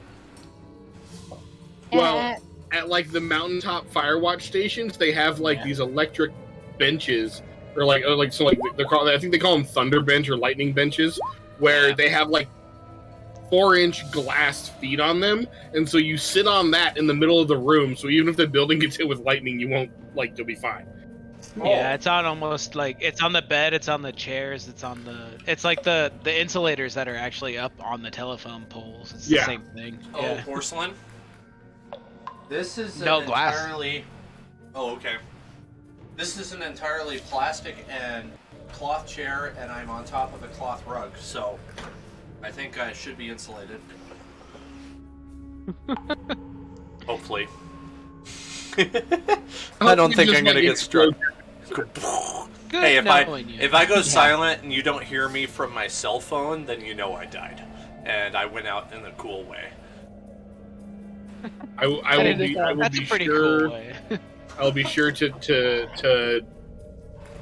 Well, at like the mountaintop firewatch stations, they have like these electric benches, or they're called. I think they call them thunder bench or lightning benches, where they have like 4-inch glass feet on them, and so you sit on that in the middle of the room. So even if the building gets hit with lightning, you'll be fine. Yeah, it's on almost like it's on the bed, it's on the chairs, it's like the insulators that are actually up on the telephone poles. It's the same thing. Oh, Yeah. porcelain? This is No, an glass. entirely... Oh, okay. This is an entirely plastic and cloth chair, and I'm on top of a cloth rug, so I think I should be insulated. Hopefully. I don't think I'm gonna get struck. Good Hey, knowing you. if I go silent and you don't hear me from my cell phone, then you know I died, and I went out in a cool way. I will That's be a pretty sure. cool way. I'll be sure to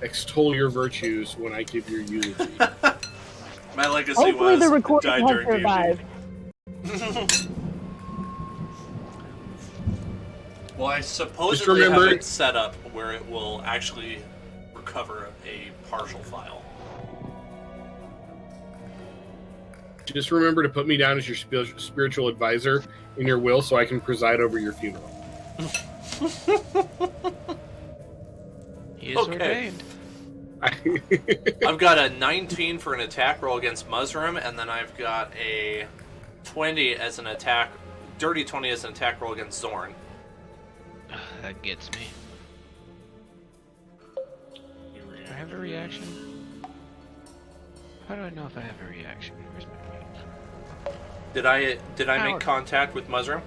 extol your virtues when I give your eulogy. My legacy Hopefully was the recording died has during survived. D&D. Well, I supposedly remember- have it set up where it will actually recover a partial file. Just remember to put me down as your spiritual advisor in your will, so I can preside over your funeral. He is Okay. ordained. I've got a 19 for an attack roll against Muzzrum, and then I've got a 20 as an attack, dirty 20 as an attack roll against Zorn. That gets me. Do I have a reaction? How do I know if I have a reaction? Where's my reaction? Did I make Howard. contact with Muzzrum?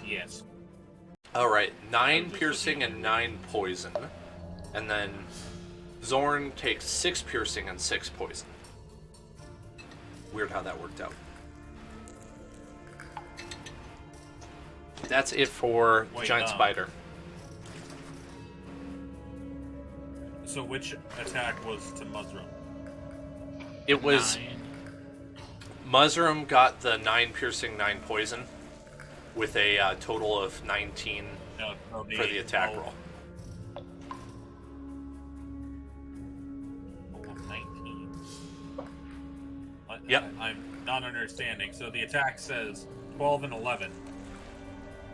Yes. All right, 9 piercing and 9 poison, and then Zorn takes 6 piercing and 6 poison. Weird how that worked out. That's it for Wait, Giant Spider. So which attack was to Muzzrum? It was 9. Muzzrum got the 9 piercing, 9 poison, with a total of 19 No, for the attack roll. 19. What? Yep. I'm not understanding. So the attack says 12 and 11.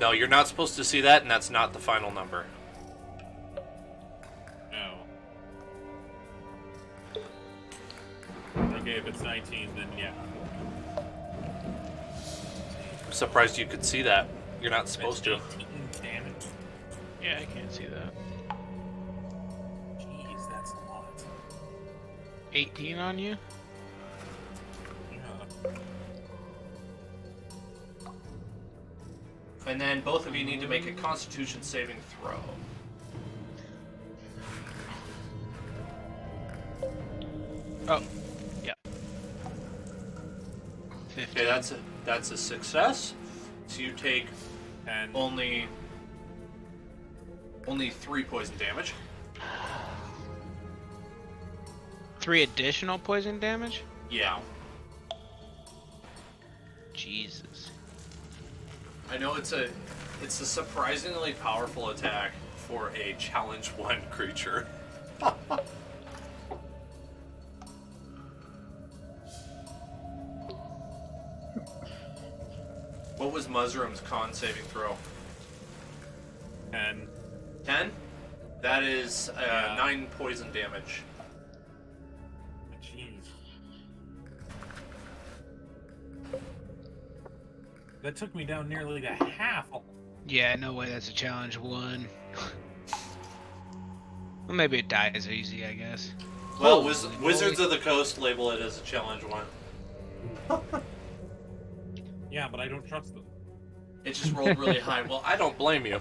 No, you're not supposed to see that, and that's not the final number. No. Okay, if it's 19, then yeah. I'm surprised you could see that. You're not If supposed it's to. 18, Yeah, I can't see that. Jeez, that's a lot. 18 on you? Yeah. And then both of you need to make a Constitution saving throw. Oh, yeah. 15. Okay, that's a success. So you take And only 3 poison damage. 3 additional poison damage? Yeah. Jesus. I know it's a surprisingly powerful attack for a challenge 1 creature. What was Muzzrum's con saving throw? 10. 10? That is Yeah. 9 poison damage. Jeez. That took me down nearly to half. Yeah, no way that's a challenge 1. Well, maybe it dies easy, I guess. Well, Holy Wizards moly. of the Coast label it as a challenge 1. Yeah, but I don't trust them. It just rolled really high. Well, I don't blame you.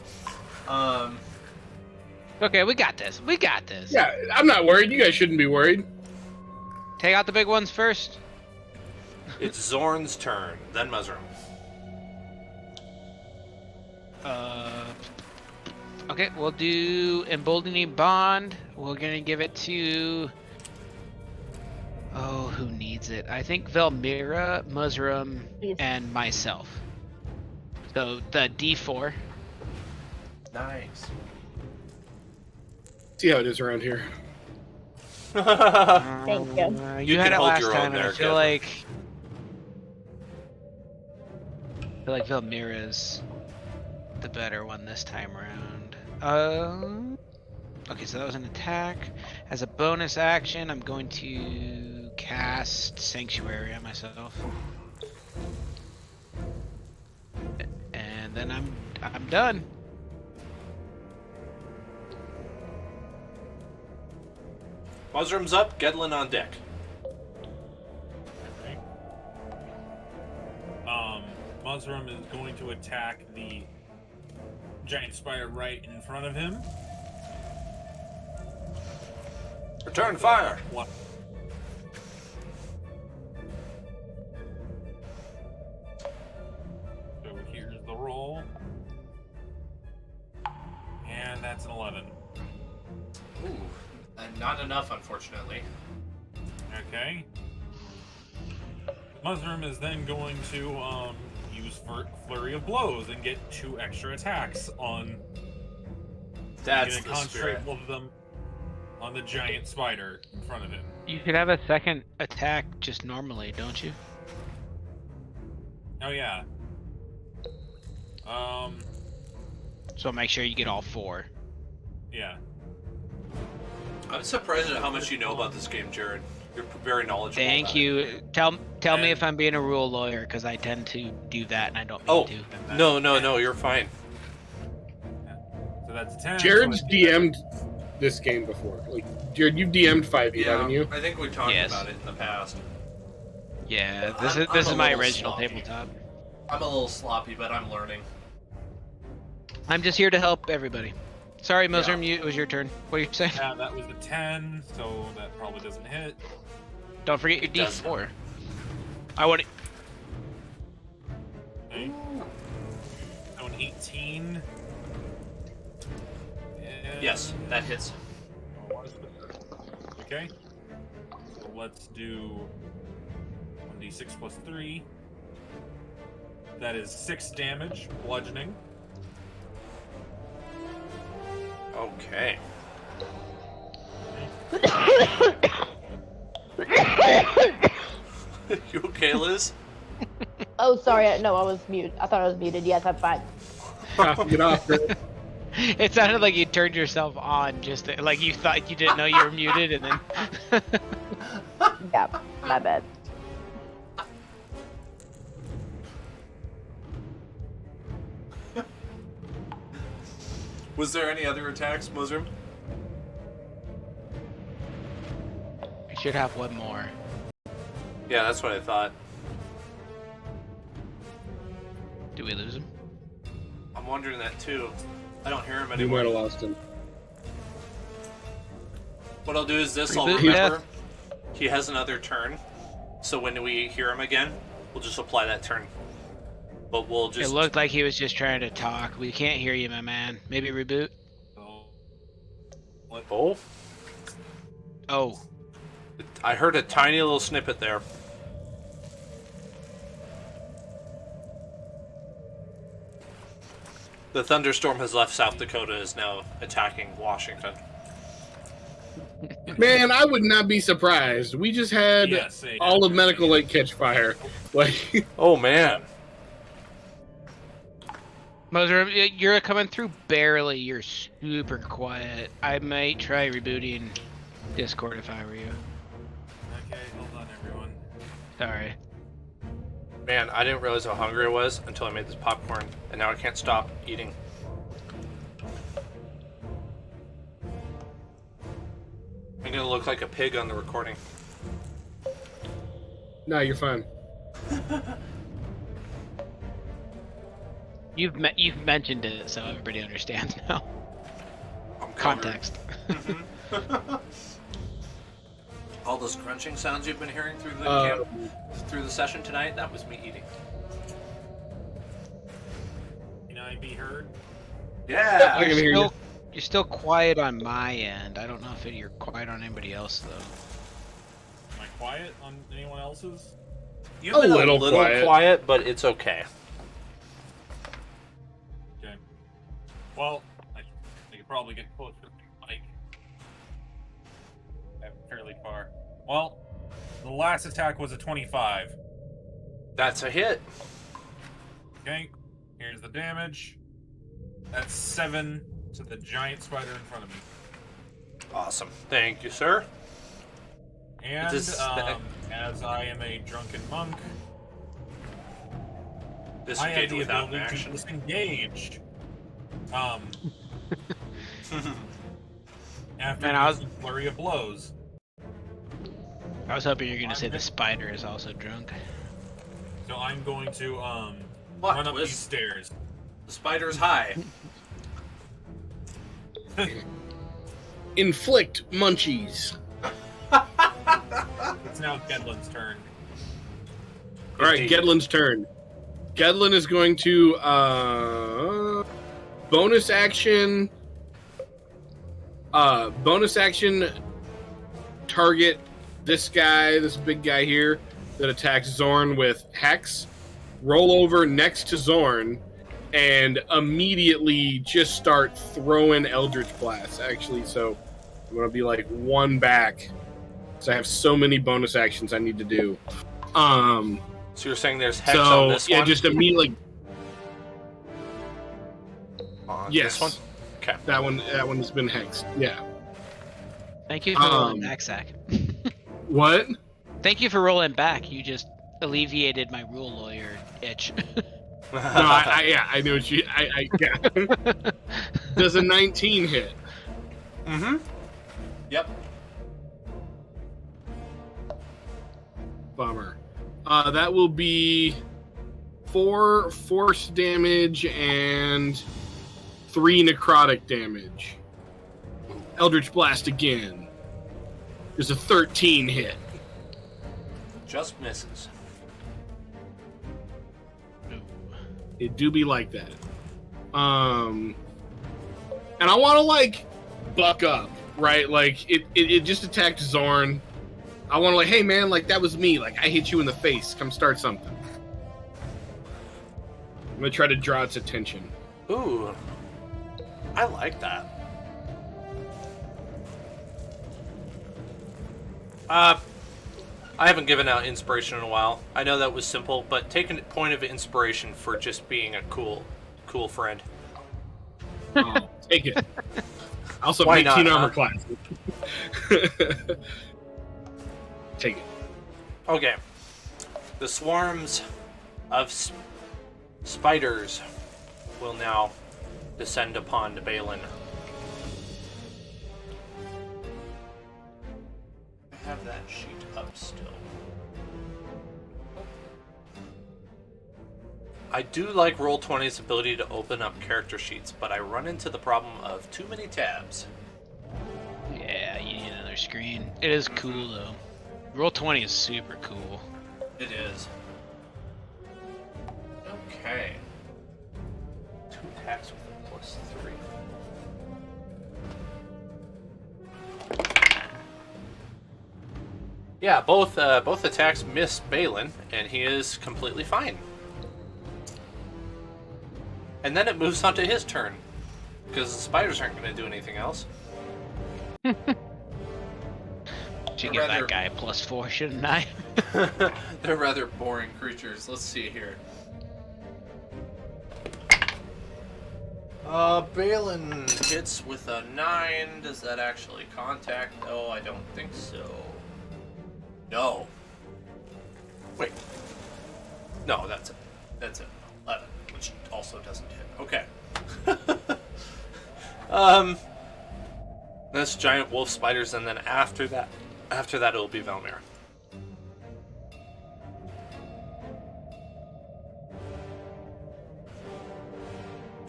Okay, we got this. We got this. Yeah, I'm not worried. You guys shouldn't be worried. Take out the big ones first. It's Zorn's turn, then Muzzrum. Okay, we'll do Emboldening Bond. We're gonna give it to... Oh, who needs it? I think Velmira, Muzzrum, Please. and myself. So, the D4. Nice. See how it is around here. Thank you. You You had can it hold last your own time, and there, I feel Kevin. like Velmira's the better one this time around. Okay, so that was an attack. As a bonus action, I'm going to cast Sanctuary on myself, and then I'm done. Muzzrum's up, Gedlin on deck. Okay. Muzzrum is going to attack the giant spider right in front of him. Return fire! What? So here's the roll. And that's an 11. Ooh, not enough, unfortunately. Okay. Muzzrum is then going to use Flurry of Blows and get 2 extra attacks on. That's He's the gonna spirit. concentrate both of them on the giant spider in front of him. You could have a second attack just normally, don't you? Oh yeah. So make sure you get all 4. Yeah. I'm surprised at how much you know about this game, Jared. You're very knowledgeable. Thank about you. it. Tell me And- if I'm being a rule lawyer, because I tend to do that, and I don't mean Oh, to. no, you're fine. So that's 10. Jared's so DM'd this game before. Like, Jared, you've DM'd 5e, haven't you? I think we talked Yes. about it in the past. Yeah, I'm- this I'm is a my little original sloppy. tabletop. I'm a little sloppy, but I'm learning. I'm just here to help everybody. Sorry, Muzzrum, it was your turn. What are you saying? Yeah, that was the 10, so that probably doesn't hit. Don't forget your Does- D4. I want it. Okay. So an 18. And- Yes, that hits. Okay. So let's do 1d6 plus 3. That is 6 damage, bludgeoning. Okay. You okay, Liz? Oh, sorry. No, I was mute. I thought I was muted. Yes, I'm fine. Get off, Jared. It sounded like you turned yourself on, just like you thought you didn't know you were muted, and then. Yeah, my bad. Was there any other attacks, Muslim? I should have one more. Yeah, that's what I thought. Do we lose him? I'm wondering that too. I don't hear him You anymore. might have lost him. What I'll do is this, I'll Reboot remember he has another turn. So when we hear him again, we'll just apply that turn. But we'll just... It looked like he was just trying to talk. We can't hear you, my man. Maybe reboot? So, Oh? Oh. I heard a tiny little snippet there. The thunderstorm has left South Dakota, is now attacking Washington. Man, I would not be surprised. We just had yes, they all have of Medical Lake catch fire. Like, Oh man. Moser, you're coming through barely. You're super quiet. I might try rebooting Discord if I were you. okay, hold on, everyone. Sorry. Man, I didn't realize how hungry I was until I made this popcorn, and now I can't stop eating. I'm gonna look like a pig on the recording. no, you're fine. You've mentioned it, so everybody understands now. I'm covered. Context. All those crunching sounds you've been hearing through the session tonight, that was me eating. Can I be heard? Yeah! I can hear you. You're still quiet on my end. I don't know if you're quiet on anybody else though. Am I quiet on anyone else's? You've A been little quiet. but it's okay. Okay. Well, I could probably get closer to the mic. I'm fairly far. Well, the last attack was a 25. That's a hit. Okay, here's the damage. That's 7 to the giant spider in front of me. Awesome. Thank you, sir. And This- as I am a drunken monk, I have Disengage the without ability to action. disengage. After Man, I was- using flurry of blows. I was hoping you were gonna say the spider is also drunk. So I'm going to What? run up Twist? these stairs. The spider's high. Inflict munchies. It's now Gedlin's turn. All right, Indeed. Gedlin's turn. Gedlin is going to bonus action target this guy, this big guy here that attacks Zorn with Hex. Roll over next to Zorn and immediately just start throwing Eldritch Blasts. Actually, so I'm gonna be like one back. So I have so many bonus actions I need to do. So you're saying there's hex on So this yeah, one? just immediately. On Yes, this one? Okay. that one has been hexed. Yeah. Thank you for rolling back, Zach. What? Thank you for rolling back. You just alleviated my rule lawyer itch. No, I knew what you. Yeah. Does a 19 hit? Mm-hmm. Yep. Bummer. That will be 4 force damage and 3 necrotic damage. Eldritch Blast again. There's a 13 hit. Just misses. It do be like that. And I want to like buck up, right? Like it just attacked Zorn. I want to like, hey man, like that was me. Like I hit you in the face. Come start something. I'm gonna try to draw its attention. Ooh. I like that. I haven't given out inspiration in a while. I know that was simple, but take a point of inspiration for just being a cool friend. Oh, take it. I also Why have 18 not, armor huh? class. Take it. Okay. The swarms of spiders will now descend upon Balin. I have that sheet up still. I do like Roll20's ability to open up character sheets, but I run into the problem of too many tabs. Yeah, you need another screen. It is cool though. Roll20 is super cool. It is. Okay. 2 attacks with a +3. Yeah, both attacks miss Balin, and he is completely fine. And then it moves on to his turn, because the spiders aren't going to do anything else. Should give that guy a +4, shouldn't I? They're rather boring creatures. Let's see here. Balin hits with a 9. Does that actually contact? Oh, I don't think so. No. Wait. No, that's it. That's it. 11, which also doesn't hit. Okay. That's giant wolf spiders, and then after that it'll be Valmira.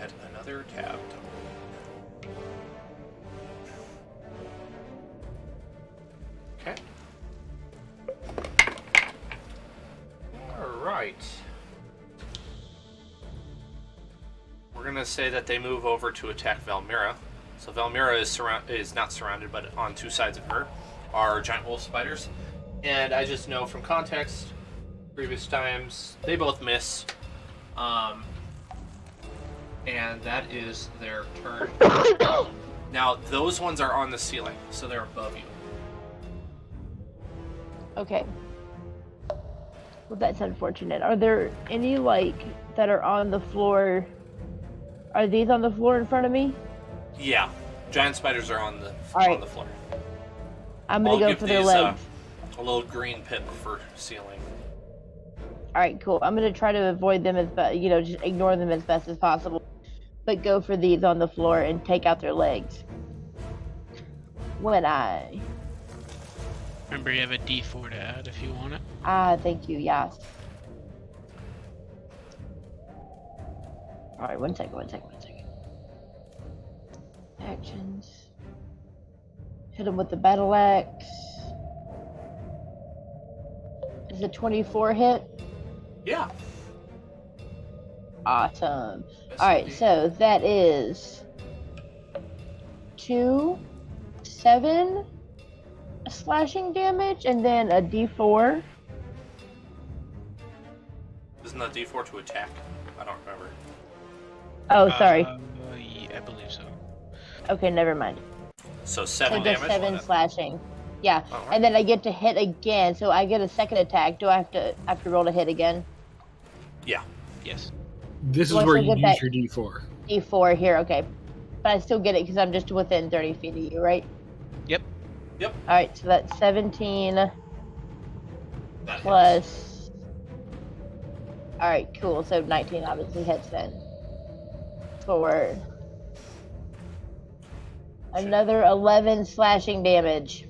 At another tab. Okay. Alright. We're gonna say that they move over to attack Valmira. So Valmira is not surrounded, but on 2 sides of her are giant wolf spiders. And I just know from context, previous times, they both miss. And that is their turn. Now, those ones are on the ceiling, so they're above you. Okay. Well, that's unfortunate. Are there any, like, that are on the floor? Are these on the floor in front of me? Yeah. Giant spiders are on the floor. I'm gonna go for their legs. A little green pip for ceiling. Alright, cool. I'm gonna try to avoid them as best, just ignore them as best as possible. But go for these on the floor and take out their legs. Remember, you have a D4 to add if you want it. Thank you, yes. Alright, one second. Actions. Hit him with the battle axe. Is a 24 hit? Yeah. Awesome. Alright, so that is 2, 7 slashing damage, and then a D4. Isn't that D4 to attack? I don't remember. Oh, sorry. Yeah, I believe so. Okay, never mind. So 7 so damage? 7 slashing. Yeah, Right. and then I get to hit again, so I get a second attack. Do I have to roll to hit again? Yeah. Yes. This is Once where I you get use that- your D4. D4 here, okay. But I still get it because I'm just within 30 feet of you, right? Yep. Alright, so that's 17 That hits. plus... Alright, cool. So 19 obviously hits then. For another 11 slashing damage.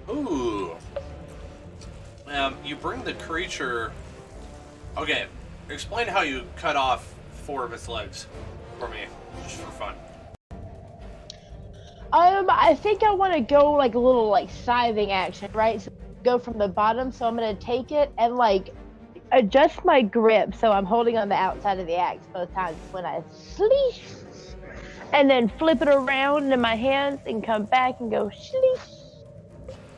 Ooh. You bring the creature... Okay, explain how you cut off 4 of its legs for me, just for fun. I think I want to go like a little like scything action, right? So go from the bottom, so I'm gonna take it and like adjust my grip so I'm holding on the outside of the axe both times when I sleesh, and then flip it around in my hands and come back and go sleesh,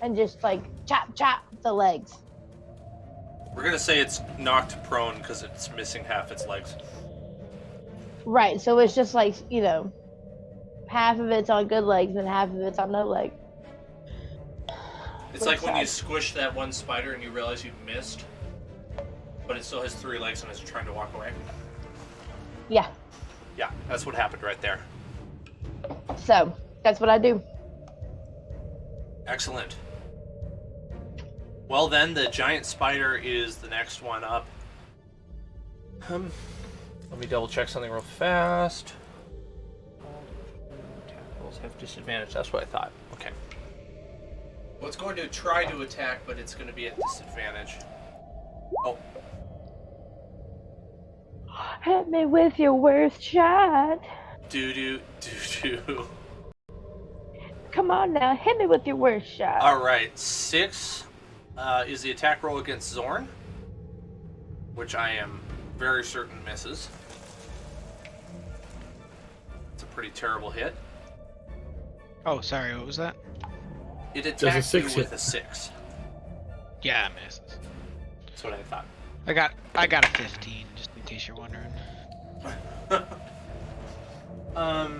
and just like chop the legs. We're gonna say it's knocked prone because it's missing half its legs. Right, so it's just like, half of it's on good legs and half of it's on no leg. It's like when you squish that one spider and you realize you missed, but it still has 3 legs and is trying to walk away. Yeah, Yeah, that's what happened right there. so that's what I do. Excellent. Well then, the giant spider is the next one up. Let me double check something real fast. rolls have disadvantage. That's what I thought. Okay. Well, it's going to try to attack, but it's going to be at disadvantage. Oh. Hit me with your worst shot. Doo-doo, doo-doo. Come on now, hit me with your worst shot. Alright, 6 is the attack roll against Zorn, which I am very certain misses. It's a pretty terrible hit. Oh, sorry, what was that? It attacks you six with hit? a 6. Yeah, it misses. That's what I thought. I got a 15, just in case you're wondering.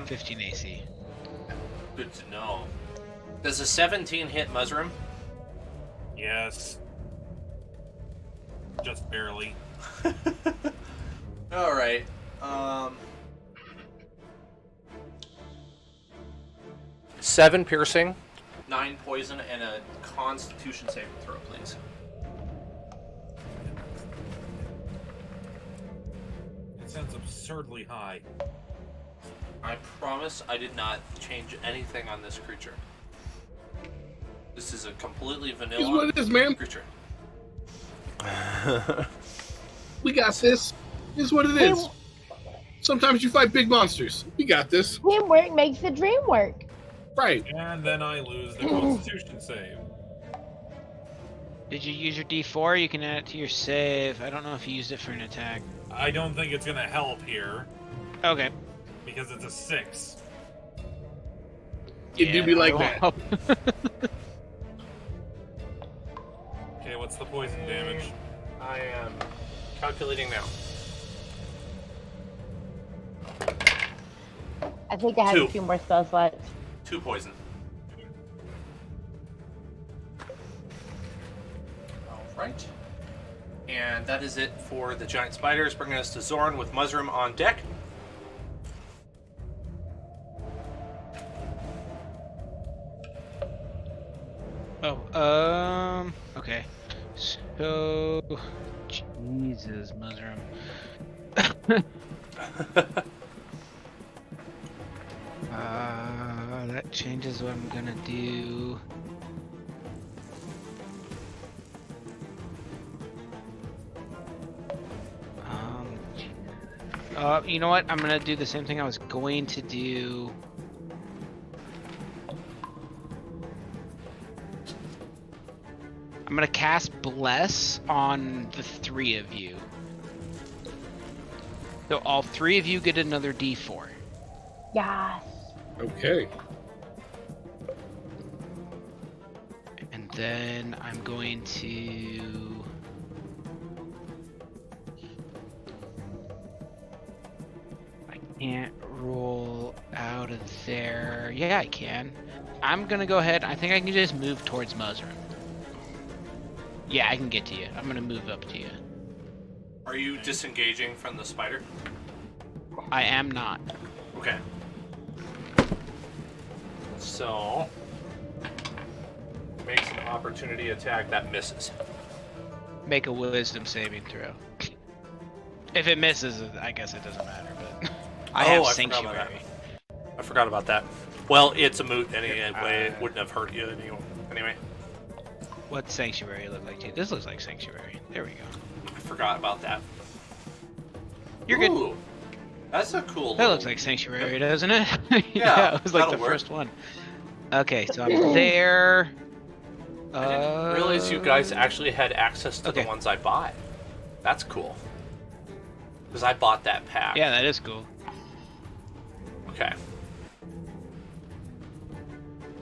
15 AC. Good to know. Does a 17 hit Muzzrum? Yes. Just barely. Alright. 7 piercing, 9 poison, and a constitution saving throw, please. It sounds absurdly high. I promise I did not change anything on this creature. This is a completely Here's vanilla what it is, man. creature. We got this. Here's what it is. Sometimes you fight big monsters. We got this. Teamwork makes the dream work. Right. And then I lose the Constitution save. Did you use your D4? You can add it to your save. I don't know if you used it for an attack. I don't think it's gonna help here Okay. because it's a 6. It do be like that. Okay, what's the poison damage? I am calculating now. I think I have 2. a few more spells left. 2 poison. Alright. And that is it for the giant spiders, bringing us to Zorn with Muzzrum on deck. Okay. So, Jesus, Muzzrum. That changes what I'm gonna do. You know what? I'm gonna do the same thing I was going to do. I'm gonna cast Bless on the 3 of you. So all 3 of you get another D4. Yes. Okay. And then I'm going to... I can't roll out of there. Yeah, I can. I'm gonna go ahead. I think I can just move towards Muzzrum. Yeah, I can get to you. I'm gonna move up to you. Are you disengaging from the spider? I am not. Okay. So, makes an opportunity attack that misses. Make a wisdom saving throw. If it misses, I guess it doesn't matter, but... I have Sanctuary. I forgot about that. Well, it's a moot anyway. It wouldn't have hurt you anyway. What's Sanctuary look like to you? This looks like Sanctuary. There we go. I forgot about that. You're Ooh, good. That's a cool That looks like Sanctuary, doesn't it? Yeah, it was like the that'll work. first one. Okay, so I'm there. I didn't realize you guys actually had access to okay. the ones I bought. That's cool. Because I bought that pack. Yeah, that is cool. Okay.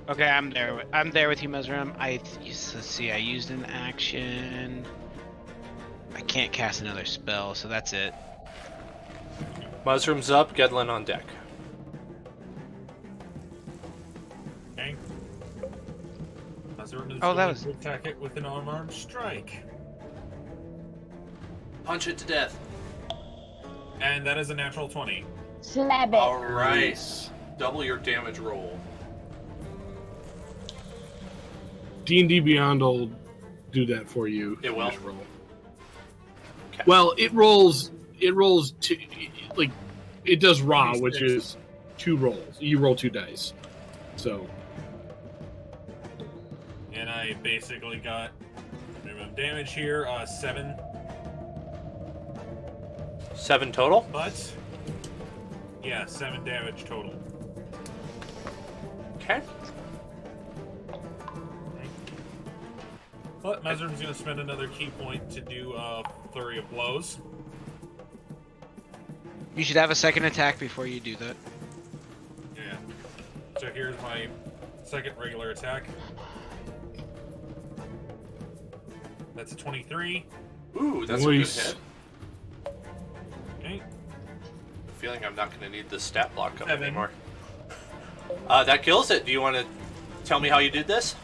Okay, I'm there. I'm there with you, Muzzrum. Let's see. I used an action. I can't cast another spell, so that's it. Muzzrum's up, Gedlin on deck. Okay. Muzzrum is Oh, that going was- to attack it with an unarmed strike. Punch it to death. And that is a natural 20. Slap it. Alright. Double your damage roll. D&D Beyond will do that for you. It will? Just roll. Okay. Well, it rolls like it does raw, which is 2 rolls. You roll 2 dice. So, And I basically got minimum damage here, 7. 7 total? But, yeah, 7 damage total. Okay. But Mesrim's going to spend another key point to do a flurry of blows. You should have a second attack before you do that. Yeah. So here's my second regular attack. That's a 23. Ooh, that's a Nice. good hit. Okay. Feeling I'm not going to need the stat block up 7. anymore. That kills it. Do you want to tell me how you did this?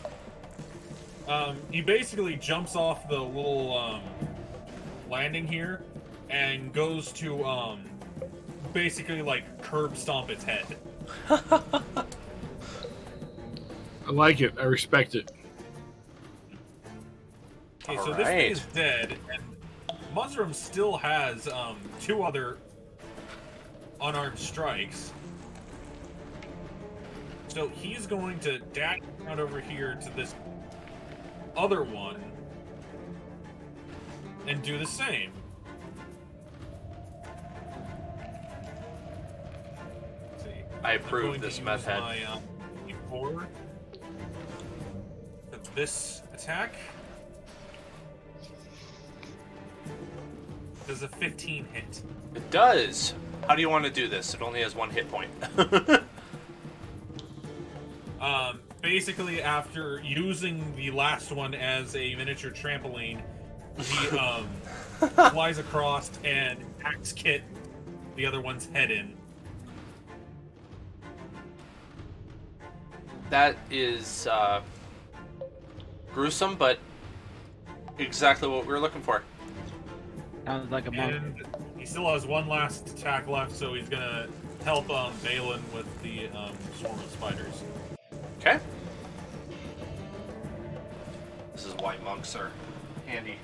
He basically jumps off the little landing here and goes to basically like curb stomp its head. I like it. I respect it. Okay, so this Alright. thing is dead, and Mushroom still has 2 other unarmed strikes. So he's going to dash around over here to this other one and do the same. Let's see. I I'm approve going to this use method. My D4 for this attack. Does a 15 hit? It does. How do you want to do this? It only has 1 hit point. Basically, after using the last one as a miniature trampoline, he flies across and axe kit the other one's head in. That is gruesome, but exactly what we were looking for. Sounds like a monk. And he still has one last attack left, so he's gonna help Balin with the swarm of spiders. Okay. This is why monks are handy,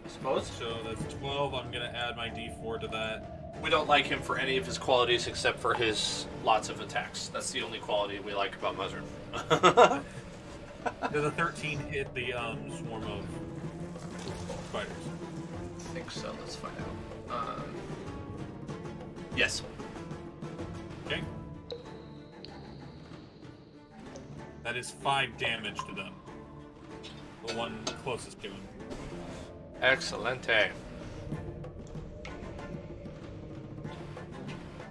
I suppose. So that's 12. I'm gonna add my D4 to that. We don't like him for any of his qualities except for his lots of attacks. That's the only quality we like about Muzzard. Does a 13 hit the swarm of spiders? I think so. Let's find out. Yes. Okay. That is 5 damage to them. The one closest to him. Excelente.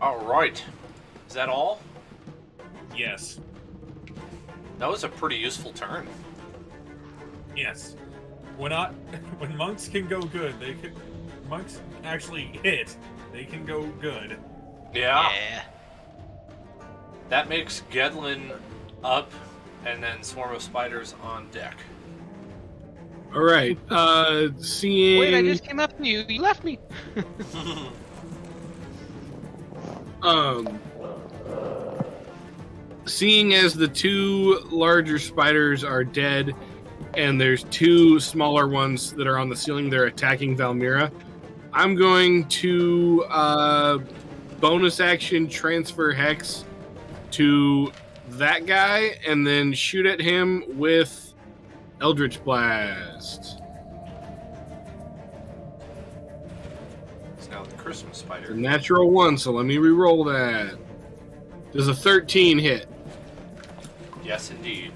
All right. Is that all? Yes. That was a pretty useful turn. Yes. When monks can go good, they can. Monks actually hit. They can go good. Yeah. Yeah. That makes Gedlin up, and then Swarm of Spiders on deck. All right. Seeing. Wait, I just came up to you. You left me. Seeing as the 2 larger spiders are dead, and there's 2 smaller ones that are on the ceiling, they're attacking Valmira. I'm going to bonus action transfer Hex to that guy, and then shoot at him with Eldritch Blast. It's now the Christmas It's a Spider. natural 1, so let me re-roll that. Does a 13 hit? Yes, indeed.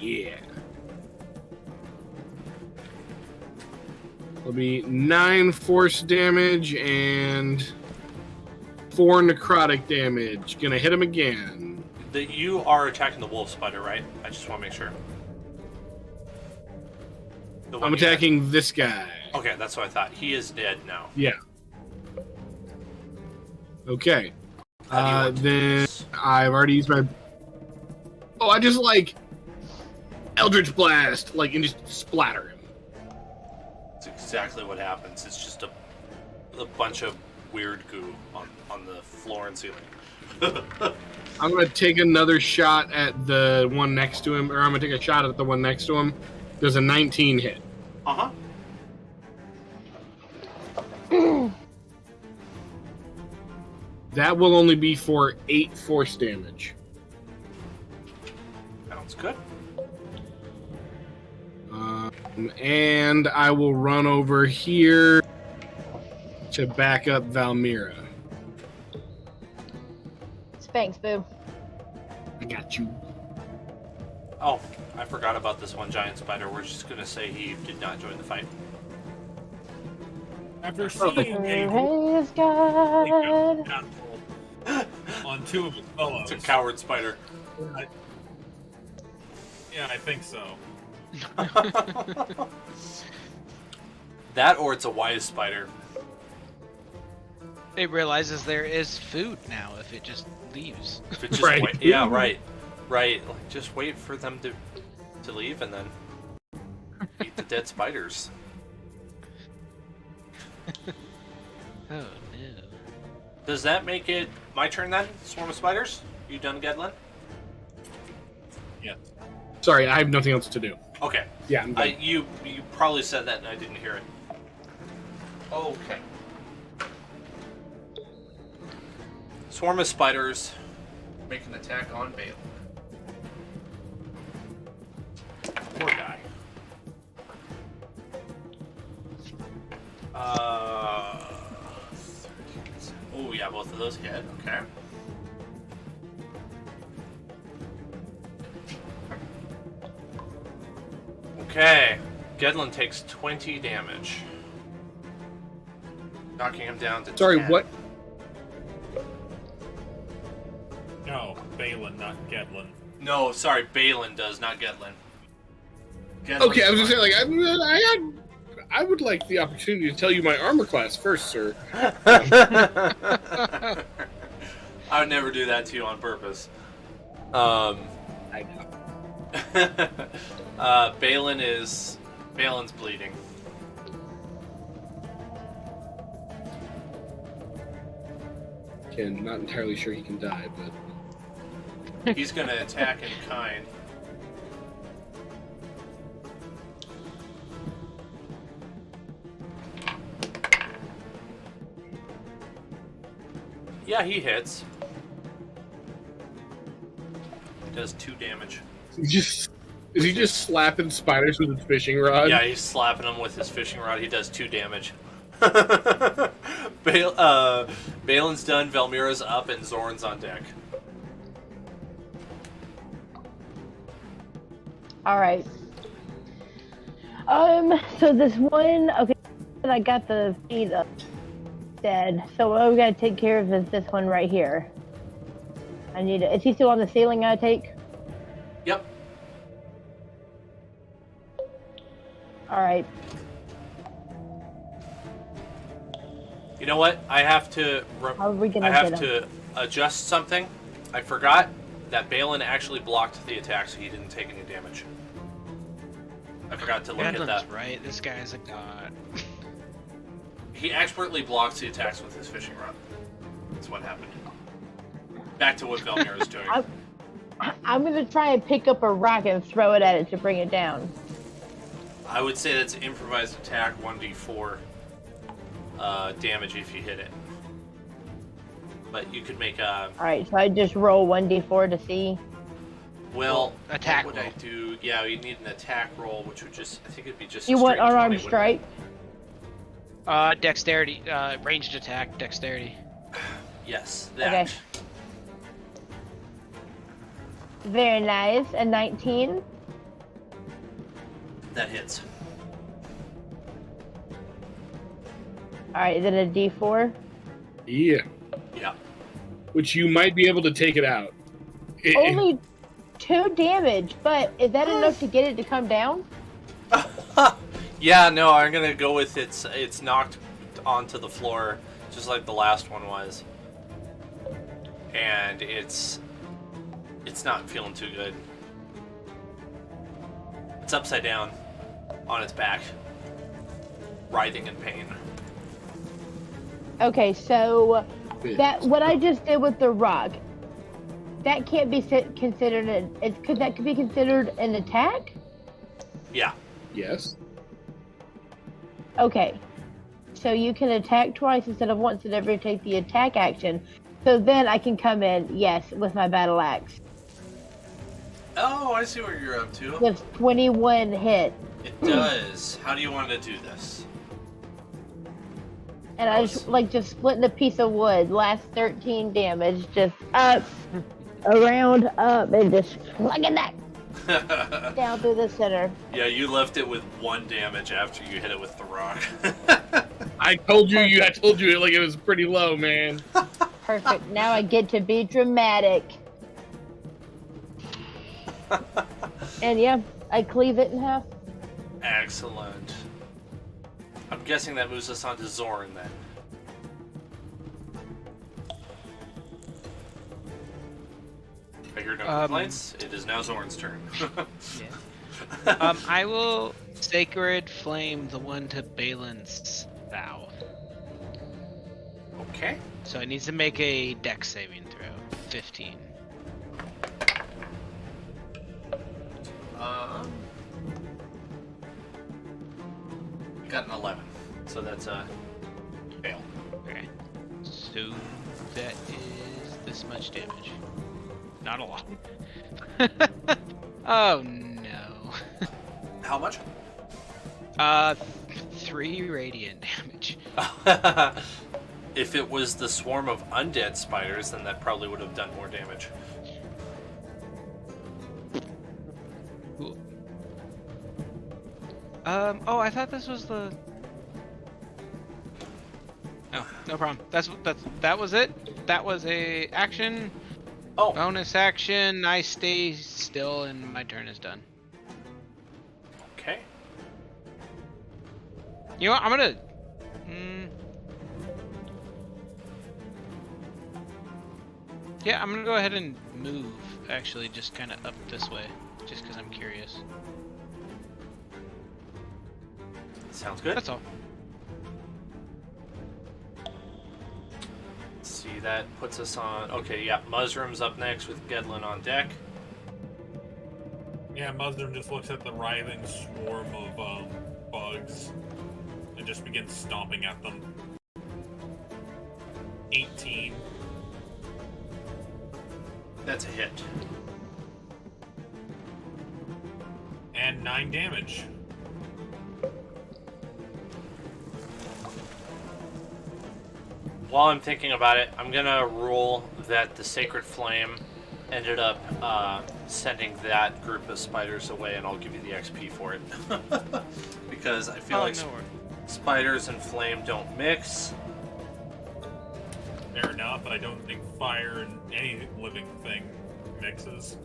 Yeah. It'll be 9 force damage and 4 necrotic damage. Gonna hit him again. You are attacking the Wolf Spider, right? I just want to make sure. The one I'm you had. attacking this guy. Okay, that's what I thought. He is dead now. Yeah. Okay. How do you want to do Then this? I've already used my. Oh, I just like Eldritch Blast, like, and just splatter him. It's exactly what happens. It's just a bunch of weird goo on the floor and ceiling. I'm gonna take another shot at the one next to him, or I'm gonna take a shot at the one next to him. There's a 19 hit. Uh-huh. That will only be for 8 force damage. Sounds good. And I will run over here to back up Valmira. Thanks, boo. I got you. Oh, I forgot about this one giant spider. We're just gonna say he did not join the fight. After seeing a Praise God. on 2 of his fellows. It's a coward spider. Yeah, I think so. That or it's a wise spider. It realizes there is food now if it just leaves. If it just Right. yeah, right. Right. Like, just wait for them to leave and then eat the dead spiders. Oh no. Does that make it my turn then? Swarm of spiders? You done, Gedlin? Yes. Sorry, I have nothing else to do. Okay. Yeah, I'm done. You probably said that and I didn't hear it. Okay. Swarm of spiders make an attack on Bale. Poor guy. Oh yeah, both of those hit. Okay. Okay. Gedlin takes 20 damage. Knocking him down to Sorry, 10. what? No, Balin, not Gedlin. No, sorry, Balin does, not Gedlin. Okay, I was just saying, like, I would like the opportunity to tell you my armor class first, sir. I would never do that to you on purpose. I know. Balin's bleeding. Ken, not entirely sure he can die, but He's gonna attack in kind. Yeah, he hits. He does 2 damage. is he just slapping spiders with his fishing rod? Yeah, he's slapping him with his fishing rod. He does 2 damage. Balin's done, Valmira's up, and Zorn's on deck. All right. So this one, okay, I got the feet up dead. So what we gotta take care of is this one right here. I need it. Is he still on the ceiling? I take. Yep. All right. You know what? I have to. How are we gonna I have get him? to adjust something. I forgot that Balin actually blocked the attack, so he didn't take any damage. I forgot to look at Gedlin's that. right. This guy's a god. He expertly blocks the attacks with his fishing rod. That's what happened. Back to what Valmir is doing. I'm gonna try and pick up a rock and throw it at it to bring it down. I would say that's improvised attack 1d4 damage if you hit it. But you could make a. All right, so I just roll 1d4 to see. Well, attack what would I roll. do? Yeah, you need an attack roll, which would just. I think it'd be just. You a want straight 20, unarmed wouldn't it? strike? Dexterity, ranged attack, dexterity. Yes, that. Okay. Very nice. A 19. That hits. All right, is it a d4? Yeah. Yeah. Which you might be able to take it out. Only 2 damage, but is that enough to get it to come down? Yeah, no, I'm gonna go with it's knocked onto the floor, just like the last one was. And it's not feeling too good. It's upside down on its back, writhing in pain. Okay, so that what I just did with the rock, that can't be considered that could be considered an attack? Yeah. Yes. Okay. So you can attack twice instead of once and never take the attack action. So then I can come in, yes, with my battle axe. Oh, I see what you're up to. Gives 21 hit. It does. How do you want to do this? And I just just splitting a piece of wood. Last 13 damage, just up, around, up, and just like a neck down through the center. Yeah, you left it with 1 damage after you hit it with the rock. I told you it like it was pretty low, man. Perfect. Now I get to be dramatic. And yeah, I cleave it in half. Excellent. I'm guessing that moves us on to Zorn then. I hear no complaints. It is now Zorn's turn. Yeah. I will Sacred Flame the one to Balin's Vow. Okay. So it needs to make a dex saving throw. 15. Got an 11. So that's a fail. Okay. So that is this much damage. Not a lot. Oh no. How much? 3 radiant damage. If it was the swarm of undead spiders, then that probably would have done more damage. Cool. Oh, I thought this was the... Oh, no problem. That was it? That was a action. Oh. Bonus action. I stay still and my turn is done. Okay. You know what? I'm gonna... Yeah, I'm gonna go ahead and move, actually, just kind of up this way, just because I'm curious. Sounds good. That's all. Let's see, that puts us on... Okay, yeah, Mushroom's up next with Gedlin on deck. Yeah, Mushroom just looks at the writhing swarm of bugs and just begins stomping at them. 18. That's a hit. And 9 damage. While I'm thinking about it, I'm gonna rule that the Sacred Flame ended up sending that group of spiders away, and I'll give you the XP for it. Because I feel like spiders and flame don't mix. Fair enough, but I don't think fire and any living thing mixes.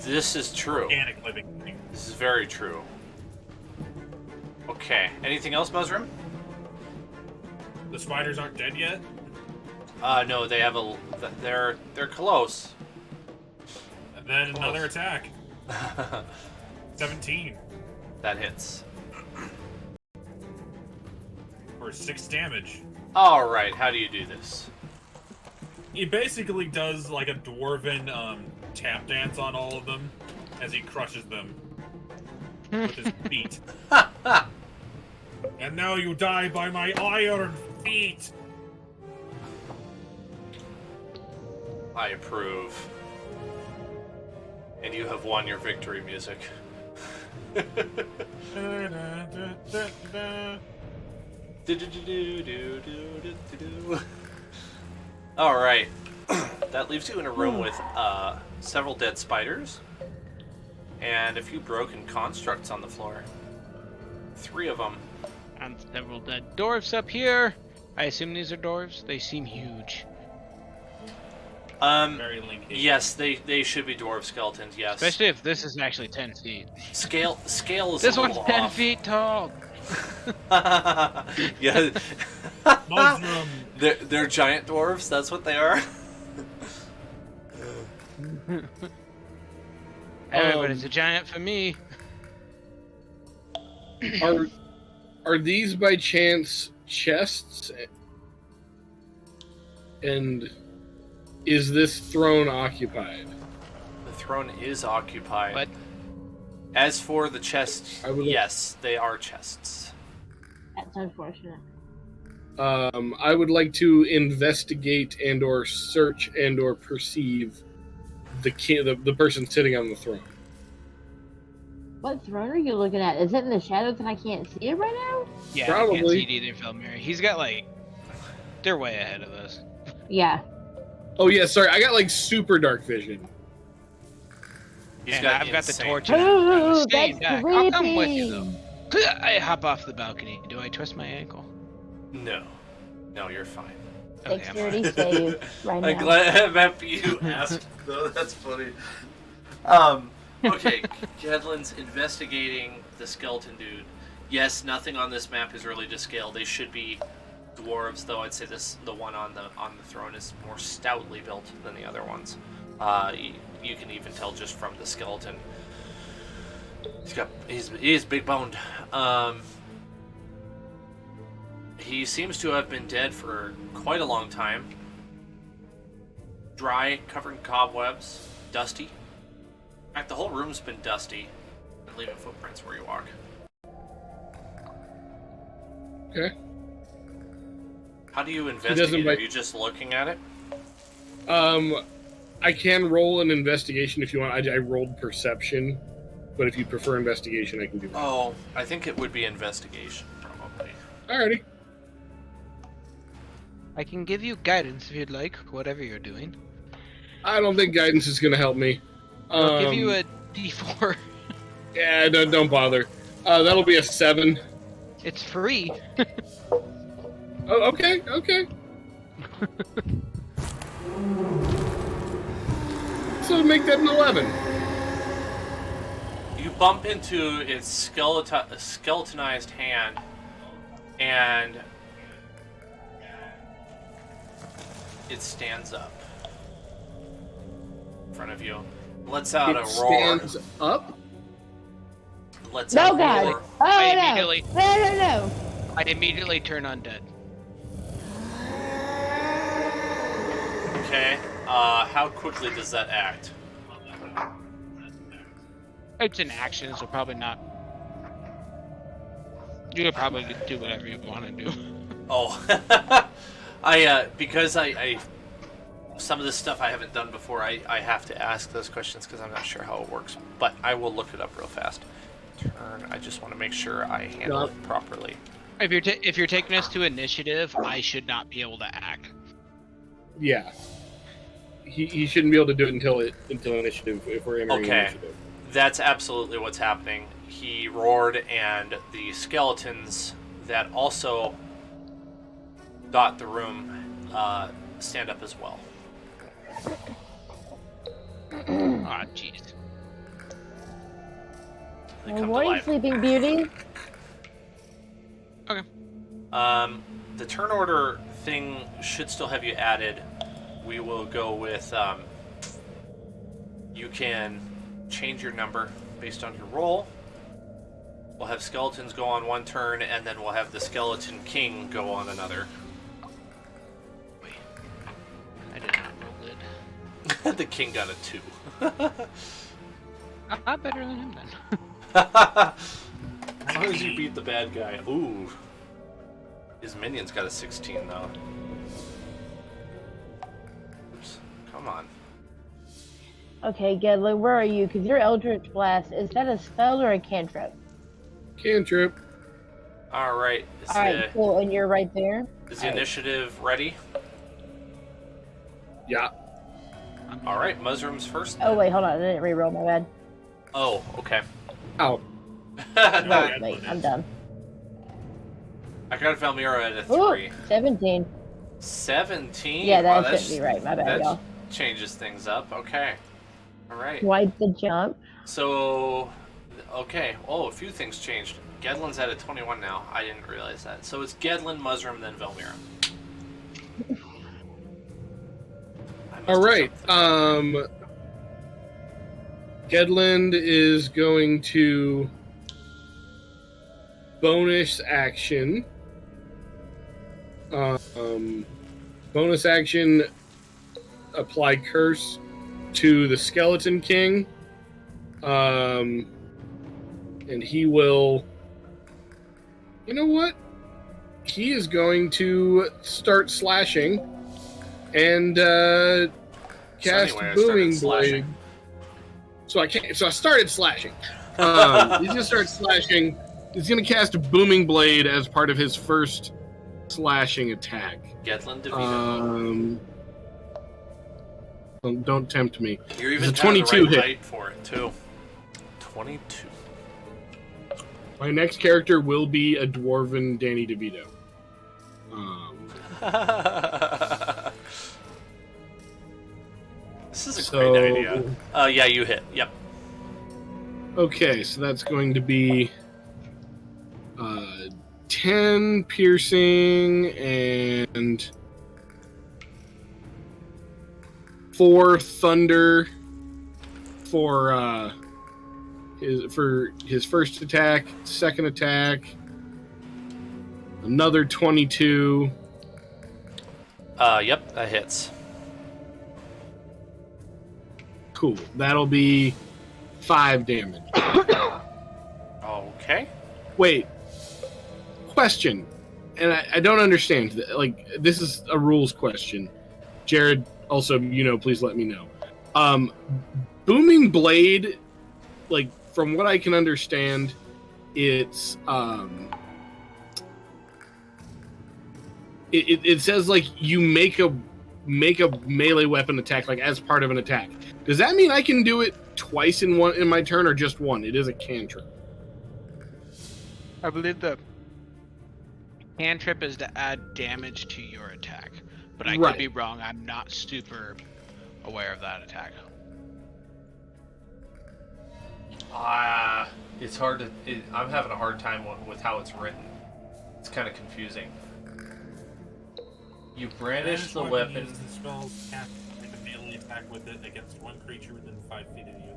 This is true. Organic living thing. This is very true. Okay. Anything else, Mushroom? The spiders aren't dead yet? No, they have a... They're close. And then another attack. 17. That hits. For 6 damage. Alright, how do you do this? He basically does like a dwarven tap dance on all of them as he crushes them with his feet. And now you die by my iron feet! I approve. And you have won your victory music. Alright. That leaves you in a room with several dead spiders and a few broken constructs on the floor. 3 of them. And several dead dwarves up here. I assume these are dwarves. They seem huge. Very linky. Yes, they should be dwarf skeletons, yes. Especially if this is actually 10 feet. Scale is This a one's little 10 off. feet tall. Yeah. Mushroom. They're giant dwarves, that's what they are. Everybody's a giant for me. Are these by chance chests? And is this throne occupied? The throne is occupied. But As for the chest, I would yes, they are chests. That's unfortunate. I would like to investigate and or search and or perceive the person sitting on the throne. What throne are you looking at? Is it in the shadows and I can't see it right now? Yeah, I can't Probably. see it either, Felmir. He's got like, they're way ahead of us. Yeah. Oh yeah, sorry, I got like super dark vision. And I've got the insane- torch and I'm Ooh, staying that's back. I'll come with you creepy. though. I hop off the balcony. Do I twist my ankle? No. No, you're fine. Okay, I'm Dexterity fine. save right I'm now. glad I'm happy you asked, though. That's funny. Okay, Gedlin's investigating the skeleton dude. Yes, nothing on this map is really to scale. They should be dwarves, though I'd say the one on the throne is more stoutly built than the other ones. You can even tell just from the skeleton. He's big boned. He seems to have been dead for quite a long time. Dry, covered in cobwebs, dusty. In fact, the whole room's been dusty, and leaving footprints where you walk. Okay. How do you investigate? bite- Are you just looking at it? I can roll an investigation if you want. I rolled perception, but if you prefer investigation, I can do that. Oh, I think it would be investigation, probably. Alrighty. I can give you guidance if you'd like, whatever you're doing. I don't think guidance is going to help me. I'll give you a D4. Yeah, don't bother. That'll be a 7. It's free. Oh, okay. So make that an 11. You bump into its skeletonized hand, and it stands up in front of you. Lets out It a roar. stands up. Lets No, out a God. roar. Oh, I no. immediately- No. I immediately turn undead. Okay. How quickly does that act? It's an action, so probably not. You could probably do whatever you want to do. Oh, because I some of this stuff I haven't done before. I have to ask those questions because I'm not sure how it works. But I will look it up real fast. Turn. I just want to make sure I handle it properly. If you're taking us to initiative, I should not be able to act. Yeah. He shouldn't be able to do it until initiative if we're entering initiative. That's absolutely what's happening. He roared, and the skeletons that also dot the room stand up as well. Ah, jeez. They Good come to morning, life. Sleeping Beauty. Okay. The turn order thing should still have you added. We will go with you can change your number based on your roll. We'll have skeletons go on one turn, and then we'll have the skeleton king go on another. Wait. I did not roll it. The king got a 2. I'm better than him then. As long as you beat the bad guy. Ooh. His minion's got a 16, though. Oops. Come on. Okay, Gedlin, where are you? Because your Eldritch Blast, is that a spell or a cantrip? Cantrip. Alright. Alright, cool. And you're right there? Is the initiative ready? Yeah. Alright, Mushroom's first. Oh, wait, hold on. I didn't reroll, my bad. Oh, okay. Ow. Wait, I'm done. I got Valmira at a 3. Ooh, 17. 17? Yeah, that Wow, shouldn't be right. My bad, that y'all. changes things up. Okay. Alright. Wipe the jump. So, okay. Oh, a few things changed. Gedlin's at a 21 now. I didn't realize that. So it's Gedlin, Mushroom, then Velmira. All right. Gedland is going to bonus action. Bonus action. Apply curse to the Skeleton King. And he will. You know what? he is going to start slashing and cast anyway, I started Booming slashing. Blade. So I started slashing. He's gonna start slashing. He's gonna cast Booming Blade as part of his first slashing attack. Getland DeVito. Don't tempt me. You're even It's a kind of the 22 right hit. height for it too. 22. My next character will be a dwarven Danny DeVito. This is a great idea. Yeah, you hit. Yep. Okay, so that's going to be 10 piercing and 4 thunder for his first attack, second attack, another 22. Yep, that hits. Cool. That'll be 5 damage. Okay. Wait. Question. And I don't understand. Like, this is a rules question. Jared, also, please let me know. Booming Blade, like, from what I can understand, it's it says like you make a melee weapon attack like as part of an attack. Does that mean I can do it twice in my turn or just one? It is a cantrip. I believe the cantrip is to add damage to your attack, but I could be wrong. I'm not super aware of that attack. It's hard to. I'm having a hard time with how it's written. It's kind of confusing. You brandish the weapon. The spell cast make a melee attack with it against one creature within 5 feet of you.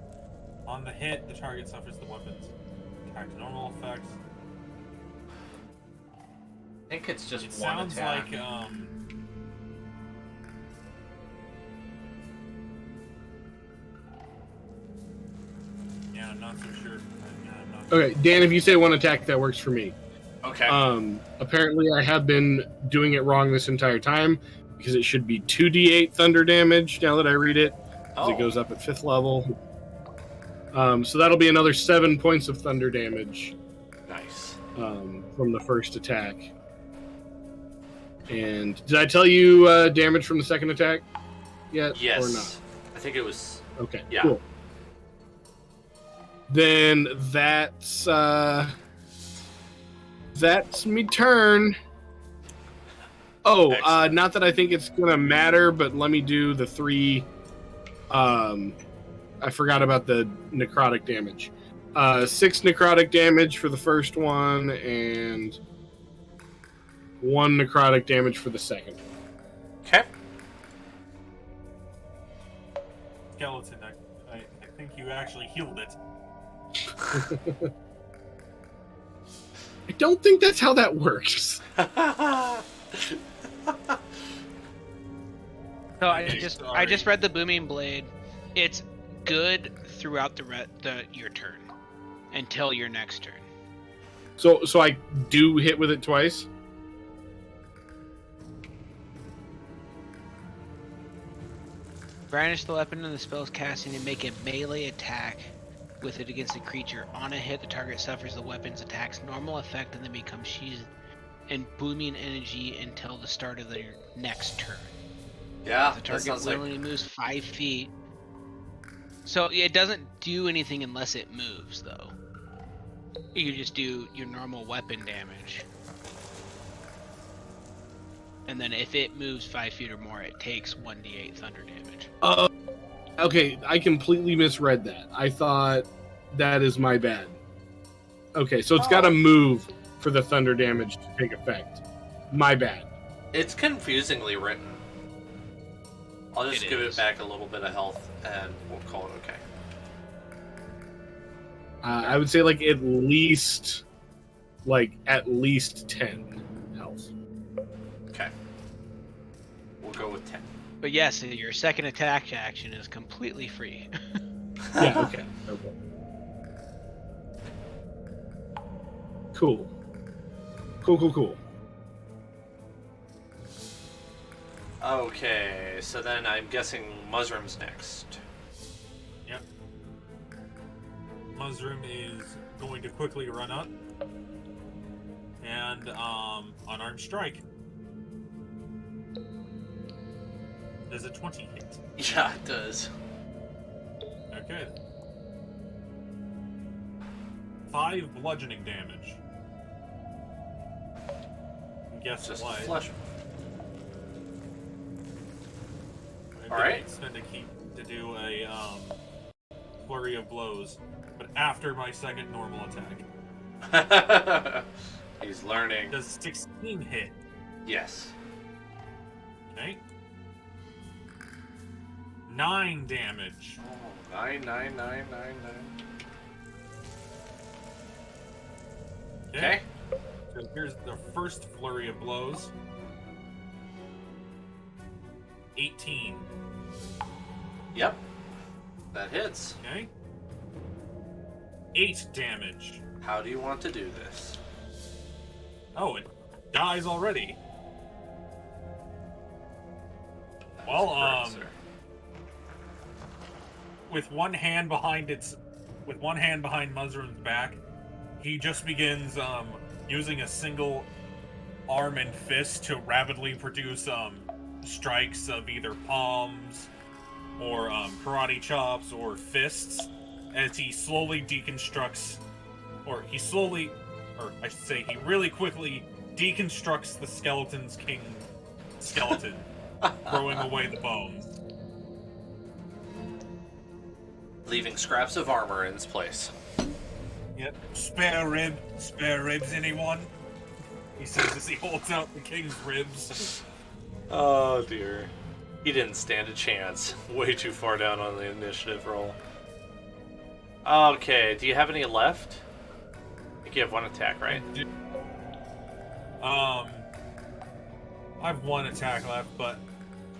On the hit, the target suffers the weapon's attack's normal effects. I think it's just It one sounds attack. like yeah, I'm not so sure. I'm not Okay, Dan, if you say one attack, that works for me. Okay. Apparently I have been doing it wrong this entire time because it should be 2d8 thunder damage now that I read it. Because it goes up at 5th level. So that'll be another 7 points of thunder damage. Nice. From the first attack. And did I tell you damage from the second attack yet? Yes. Or not? I think it was. Okay, Yeah. cool. Then that's me turn. Oh, Excellent. not that I think it's gonna matter, but let me do the 3. I forgot about the necrotic damage. 6 necrotic damage for the first one, and 1 necrotic damage for the second one. Okay. skeleton. I think you actually healed it. I don't think that's how that works. So I just read the Booming Blade. It's good throughout your turn until your next turn. So I do hit with it twice? Brandish the weapon and the spell's casting and make a melee attack with it against a creature. On a hit, the target suffers the weapon's attack's normal effect and then becomes sheathed in booming energy until the start of their next turn. Yeah, The target willingly moves 5 feet. So it doesn't do anything unless it moves, though. You just do your normal weapon damage. And then if it moves 5 feet or more, it takes 1d8 thunder damage. Okay, I completely misread that. I thought that is my bad. Okay, so it's got to move for the thunder damage to take effect. My bad. It's confusingly written. I'll just give it back a little bit of health, and we'll call it okay. I would say at least 10 health. Okay. We'll go with 10. But yes, your second attack action is completely free. Yeah, okay. Cool. Okay, so then I'm guessing Mushroom's next. Yep. Mushroom is going to quickly run up and unarmed strike. Does a 20 hit? Yeah, it does. Okay. 5 bludgeoning damage. Guess Just what? flesh. I'm All gonna right. Extend a key to do a flurry of blows, but after my second normal attack. He's learning. Does 16 hit? Yes. Okay. 9 damage. Oh, 9, 9, 9, 9, 9. Okay. So here's the first flurry of blows. 18. Yep. That hits. Okay. 8 damage. How do you want to do this? Oh, it dies already. Well, Correct, sir. with one hand behind Mushroom's back, he just begins using a single arm and fist to rapidly produce strikes of either palms or karate chops or fists as he slowly deconstructs, he really quickly deconstructs the skeleton's king skeleton, throwing away the bones. Leaving scraps of armor in its place. Yep. Spare ribs, anyone? He says as he holds out the king's ribs. Oh dear. He didn't stand a chance. Way too far down on the initiative roll. Okay, do you have any left? I think you have one attack, right? I have one attack left, but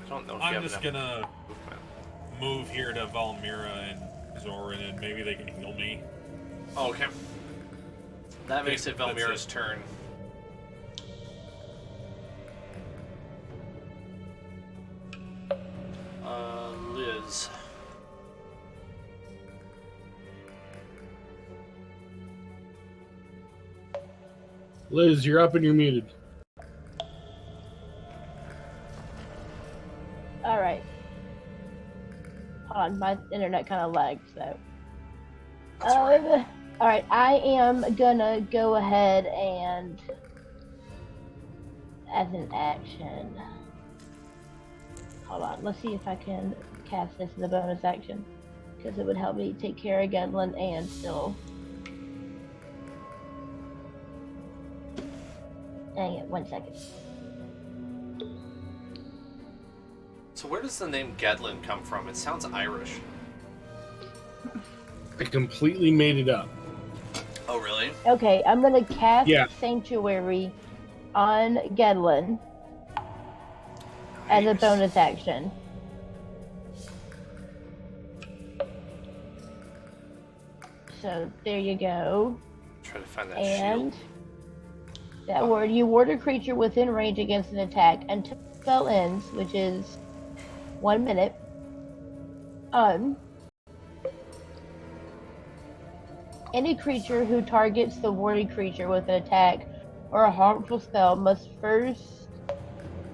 I don't know if you I'm have just enough gonna movement. move here to Valmira and Zoran, and maybe they can heal me. Oh, okay. That makes it That's Valmira's it. turn. Liz. Liz, you're up and you're muted. All right. Hold on, my internet kind of lagged, so. That's right. All right, I am gonna go ahead and, as an action, hold on. Let's see if I can cast this as a bonus action, because it would help me take care of Gunlin and still. Dang it! 1 second. So where does the name Gedlin come from? It sounds Irish. I completely made it up. Oh, really? Okay, I'm gonna cast Yeah. Sanctuary on Gedlin as a Nice. bonus action. So there you go. Try to find that And shield. that word, you ward a creature within range against an attack until the spell ends, which is 1 minute. Any creature who targets the warded creature with an attack or a harmful spell must first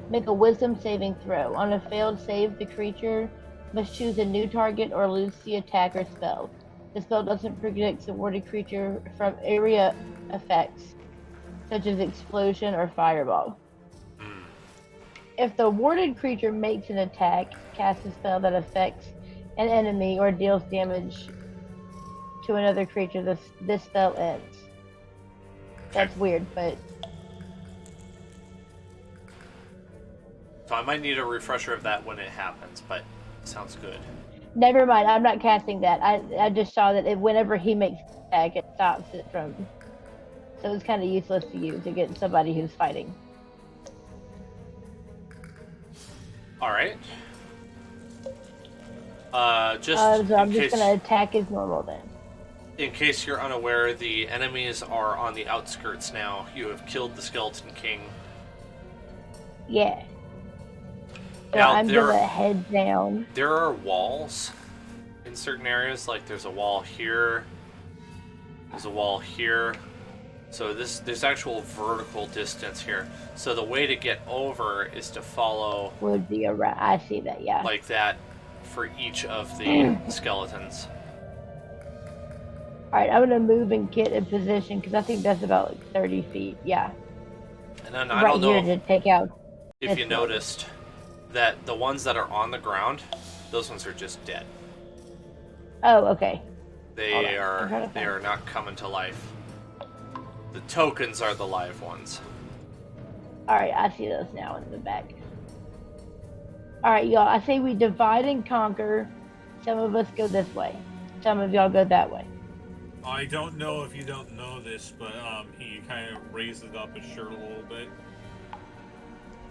make a wisdom saving throw. On a failed save, the creature must choose a new target or lose the attack or spell. The spell doesn't protect the warded creature from area effects, such as explosion or fireball. If the warded creature makes an attack, casts a spell that affects an enemy, or deals damage to another creature, this spell ends. That's weird, but So I might need a refresher of that when it happens, but sounds good. never mind. I'm not casting that. I just saw that whenever he makes an attack, it stops it from. So it's kind of useless to use against somebody who's fighting. All right. Just So I'm in just case, gonna attack as normal then. in case you're unaware, the enemies are on the outskirts now. You have killed the Skeleton King. Yeah. So Now, I'm there- gonna head down. There are walls in certain areas, like there's a wall here, there's a wall here. So there's actual vertical distance here. So the way to get over is to follow Would be around. I see that. Yeah. like that for each of the skeletons. All right, I'm gonna move and get in position because I think that's about like 30 feet. Yeah. And then I Right don't know here to take out. if this you one. noticed that the ones that are on the ground, those ones are just dead. Oh, okay. They Hold on, I'm are trying to they find- are not coming to life. The tokens are the live ones. All right, I see those now in the back. All right, y'all. I say we divide and conquer. Some of us go this way. Some of y'all go that way. I don't know if you don't know this, but he kind of raises up his shirt a little bit.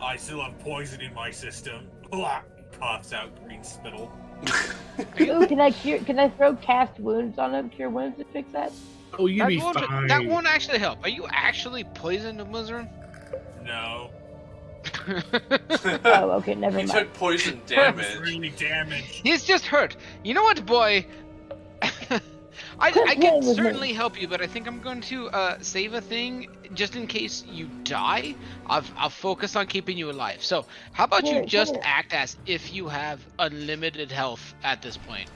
I still have poison in my system. He coughs out green spittle. Ooh, can I throw cast wounds on him? Cure wounds to fix that? Oh, you'd be That fine. won't actually help. Are you actually poisoned, Muzzrin? No. Oh, okay, never He mind. took poison It's damage. really damaged. He's just hurt. You know what, boy? I Quit can playing with me. certainly help you, but I think I'm going to save a thing just in case you die. I'll focus on keeping you alive. So how about you Here, just here. act as if you have unlimited health at this point?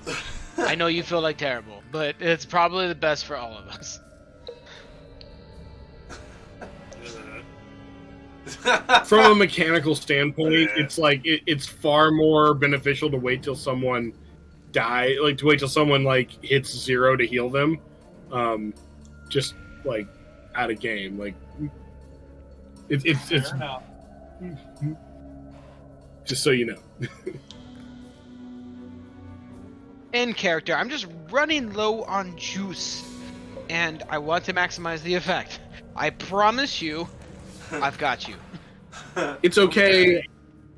I know you feel like terrible, but it's probably the best for all of us. From a mechanical standpoint, it's like it's far more beneficial to wait till someone to wait till someone like hits 0 to heal them, just like out of game. Like it's Fair enough. just so you know. In character, I'm just running low on juice, and I want to maximize the effect. I promise you, I've got you. It's okay.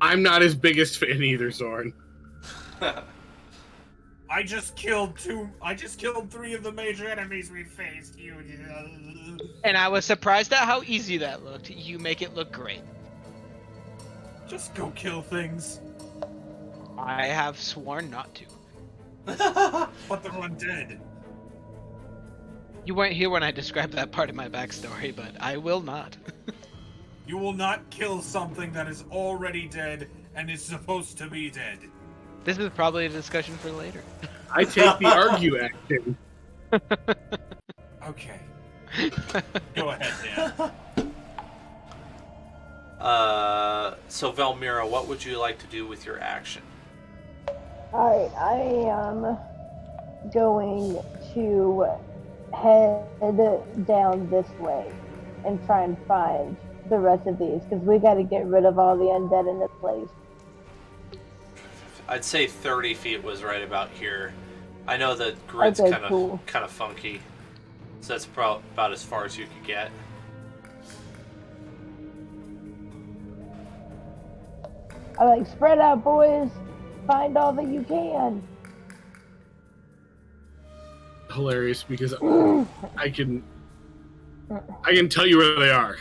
I'm not his biggest fan either, Zorn. I just killed 3 of the major enemies we faced. You. And I was surprised at how easy that looked. You make it look great. Just go kill things. I have sworn not to. But they're undead. You weren't here when I described that part of my backstory, but I will not. You will not kill something that is already dead and is supposed to be dead. This is probably a discussion for later. I take the argue action. Okay. Go ahead, Dan. So Velmira, what would you like to do with your action? Alright, I am going to head down this way and try and find the rest of these, because we got to get rid of all the undead in this place. I'd say 30 feet was right about here. I know the grid's Okay, kind cool. of funky, so that's about as far as you could get. I'm like, spread out, boys. Find all that you can. Hilarious because I can tell you where they are.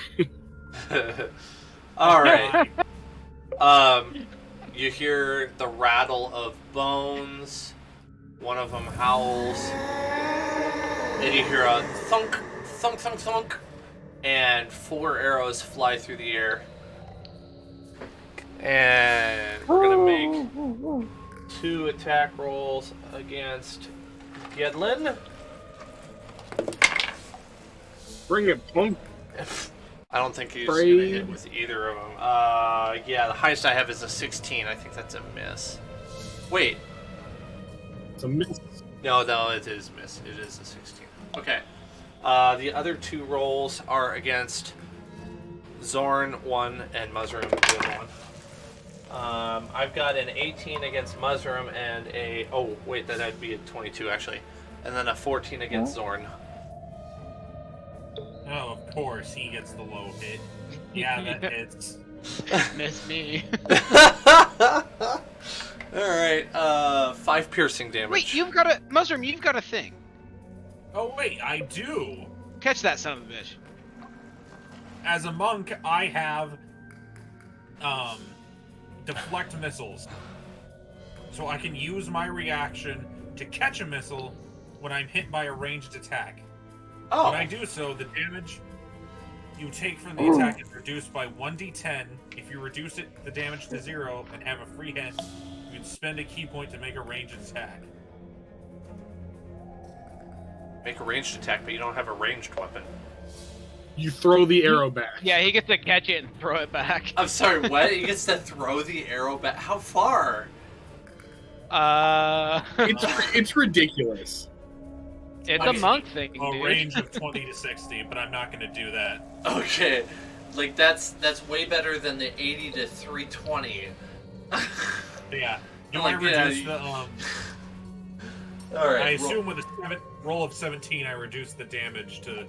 All right. You hear the rattle of bones. One of them howls. Then you hear a thunk, thunk, thunk, thunk, and 4 arrows fly through the air. And we're gonna make 2 attack rolls against Gedlin. Bring it, punk. I don't think he's gonna Brave. hit with either of them. Yeah, the highest I have is a 16. I think that's a miss. Wait, It's a miss. no, it is a miss. It is a 16. Okay. The other 2 rolls are against Zorn 1 and Muzzrum the other one. I've got an 18 against Muzzrum and that'd be a 22 actually, and then a 14 against Zorn. Oh, of course, he gets the low hit. Yeah, that hits. Miss me. Alright, 5 piercing damage. Wait, you've got a thing. Oh, wait, I do. Catch that son of a bitch. As a monk, I have deflect missiles. So I can use my reaction to catch a missile when I'm hit by a ranged attack. Oh. When I do so, the damage you take from the attack is reduced by 1d10. If you reduce the damage to 0 and have a free hit, you can spend a key point to make a ranged attack. Make a ranged attack, but you don't have a ranged weapon. You throw the arrow back. Yeah, he gets to catch it and throw it back. I'm sorry, what? He gets to throw the arrow back? How far? It's ridiculous. It's a monk thing, A dude. range of 20 to 60, but I'm not going to do that. Okay. Like, that's way better than the 80 to 320. Yeah. You Like, want to yeah, reduce you- the... Alright. I assume with a roll of 17, I reduce the damage to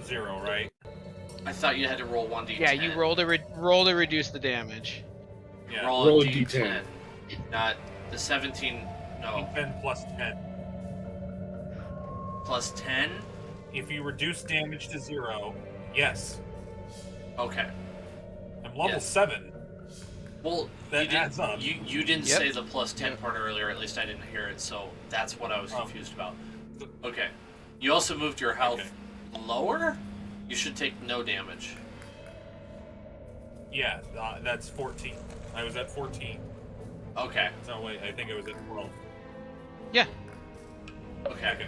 0, right? I thought you had to roll 1d10. Yeah, you roll to reduce the damage. Yeah. Roll a a d10. d10. Not the 17. No. 10 plus 10. Plus 10? If you reduce damage to 0, yes. Okay. I'm level Yes. 7. Well, That you didn't, adds up. You didn't Yep. say the plus 10 part earlier, at least I didn't hear it, so that's what I was Oh. confused about. Okay. You also moved your health Okay. lower? You should take no damage. Yeah, that's 14. I was at 14. Okay. No, wait, I think I was at 12. Yeah. Okay. Okay.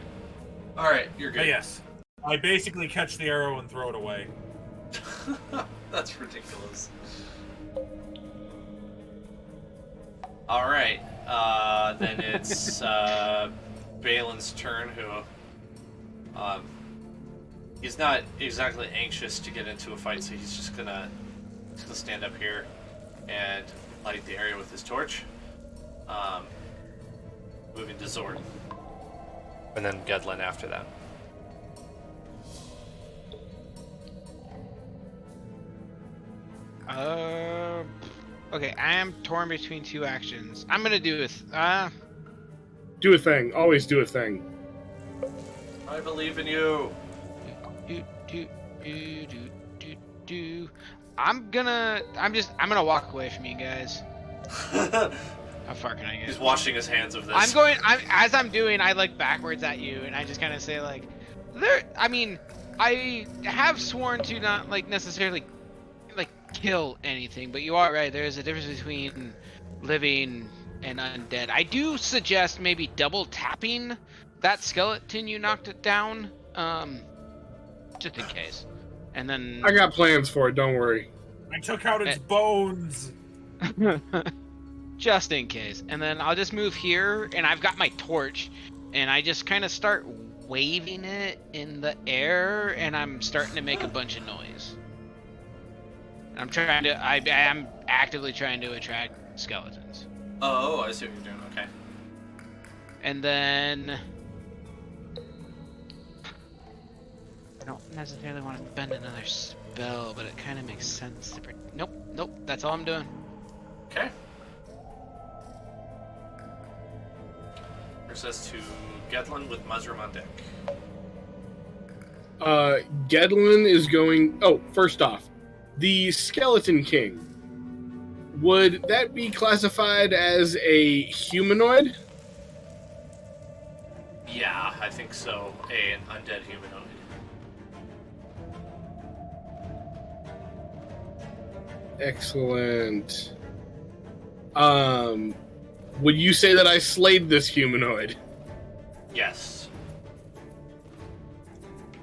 Alright, you're But good. yes, I basically catch the arrow and throw it away. That's ridiculous. Alright, then it's Balin's turn, who he's not exactly anxious to get into a fight, so he's just gonna stand up here and light the area with his torch. Moving to Zord. And then Gedlin after that. Okay, I am torn between two actions. I'm gonna do this. Do a thing. Always do a thing. I believe in you. I'm gonna walk away from you guys. How far can I get? He's washing his hands of this. As I'm doing, I look backwards at you and I just kind of say like, I have sworn to not like necessarily like kill anything, but you are right. There is a difference between living and undead. I do suggest maybe double tapping that skeleton you knocked it down, just in case. And then I got plans for it. Don't worry. I took out its bones! just in case. And then I'll just move here, and I've got my torch, and I just kind of start waving it in the air, and I'm starting to make a bunch of noise. I'm trying to. I am actively trying to attract skeletons. Oh, I see what you're doing. Okay. And then I don't necessarily want to spend another spell, but it kind of makes sense to. Nope. That's all I'm doing. Okay. Brings us to Gedlin with Muzzrum on deck. Gedlin is going. Oh, first off, the Skeleton King. Would that be classified as a humanoid? Yeah, I think so. An undead humanoid. Excellent. Would you say that I slayed this humanoid? Yes.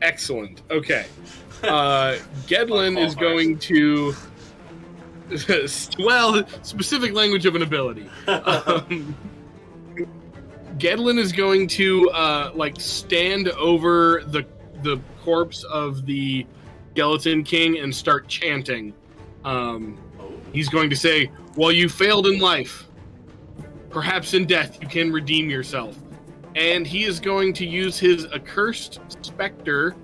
Excellent. Okay. Gedlin is Qualifiers. going to. Well, specific language of an ability. Gedlin is going to stand over the corpse of the Skeleton King and start chanting. He's going to say, "While you failed in life, perhaps in death you can redeem yourself." And he is going to use his Accursed Spectre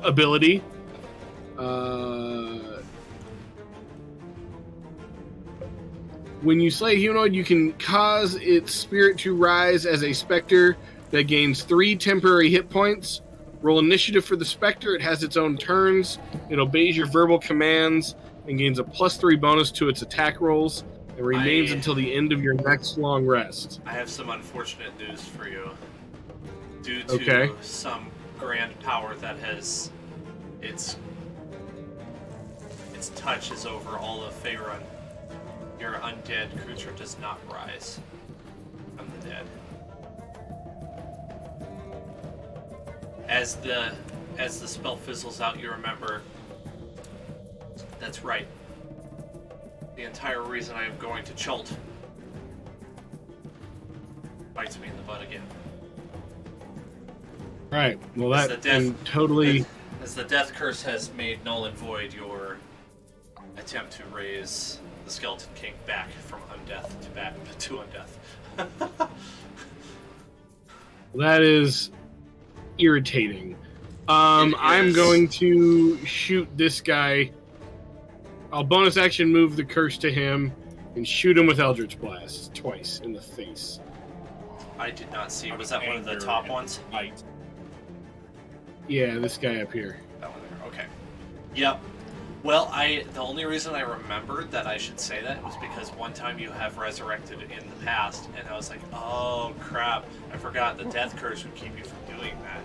ability. When you slay a humanoid, you can cause its spirit to rise as a specter that gains 3 temporary hit points. Roll initiative for the specter. It has its own turns. It obeys your verbal commands and gains a +3 bonus to its attack rolls and remains until the end of your next long rest. I have some unfortunate news for you. Due to some grand power that has its touch is over all of Faerun, your undead creature does not rise from the dead. As the spell fizzles out, you remember, that's right. The entire reason I am going to Chult bites me in the butt again. Right. Well, that totally. As the death curse has made null and void your attempt to raise the Skeleton King back from undeath to undeath. That is irritating. I'm going to shoot this guy. I'll bonus action move the curse to him and shoot him with Eldritch Blast twice in the face. I did not see. Was that one of the top ones? Right. Yeah, this guy up here. That one there. Okay. Yep. Well, the only reason I remembered that I should say that was because one time you have resurrected in the past, and I was like, oh crap, I forgot the death curse would keep you from doing that.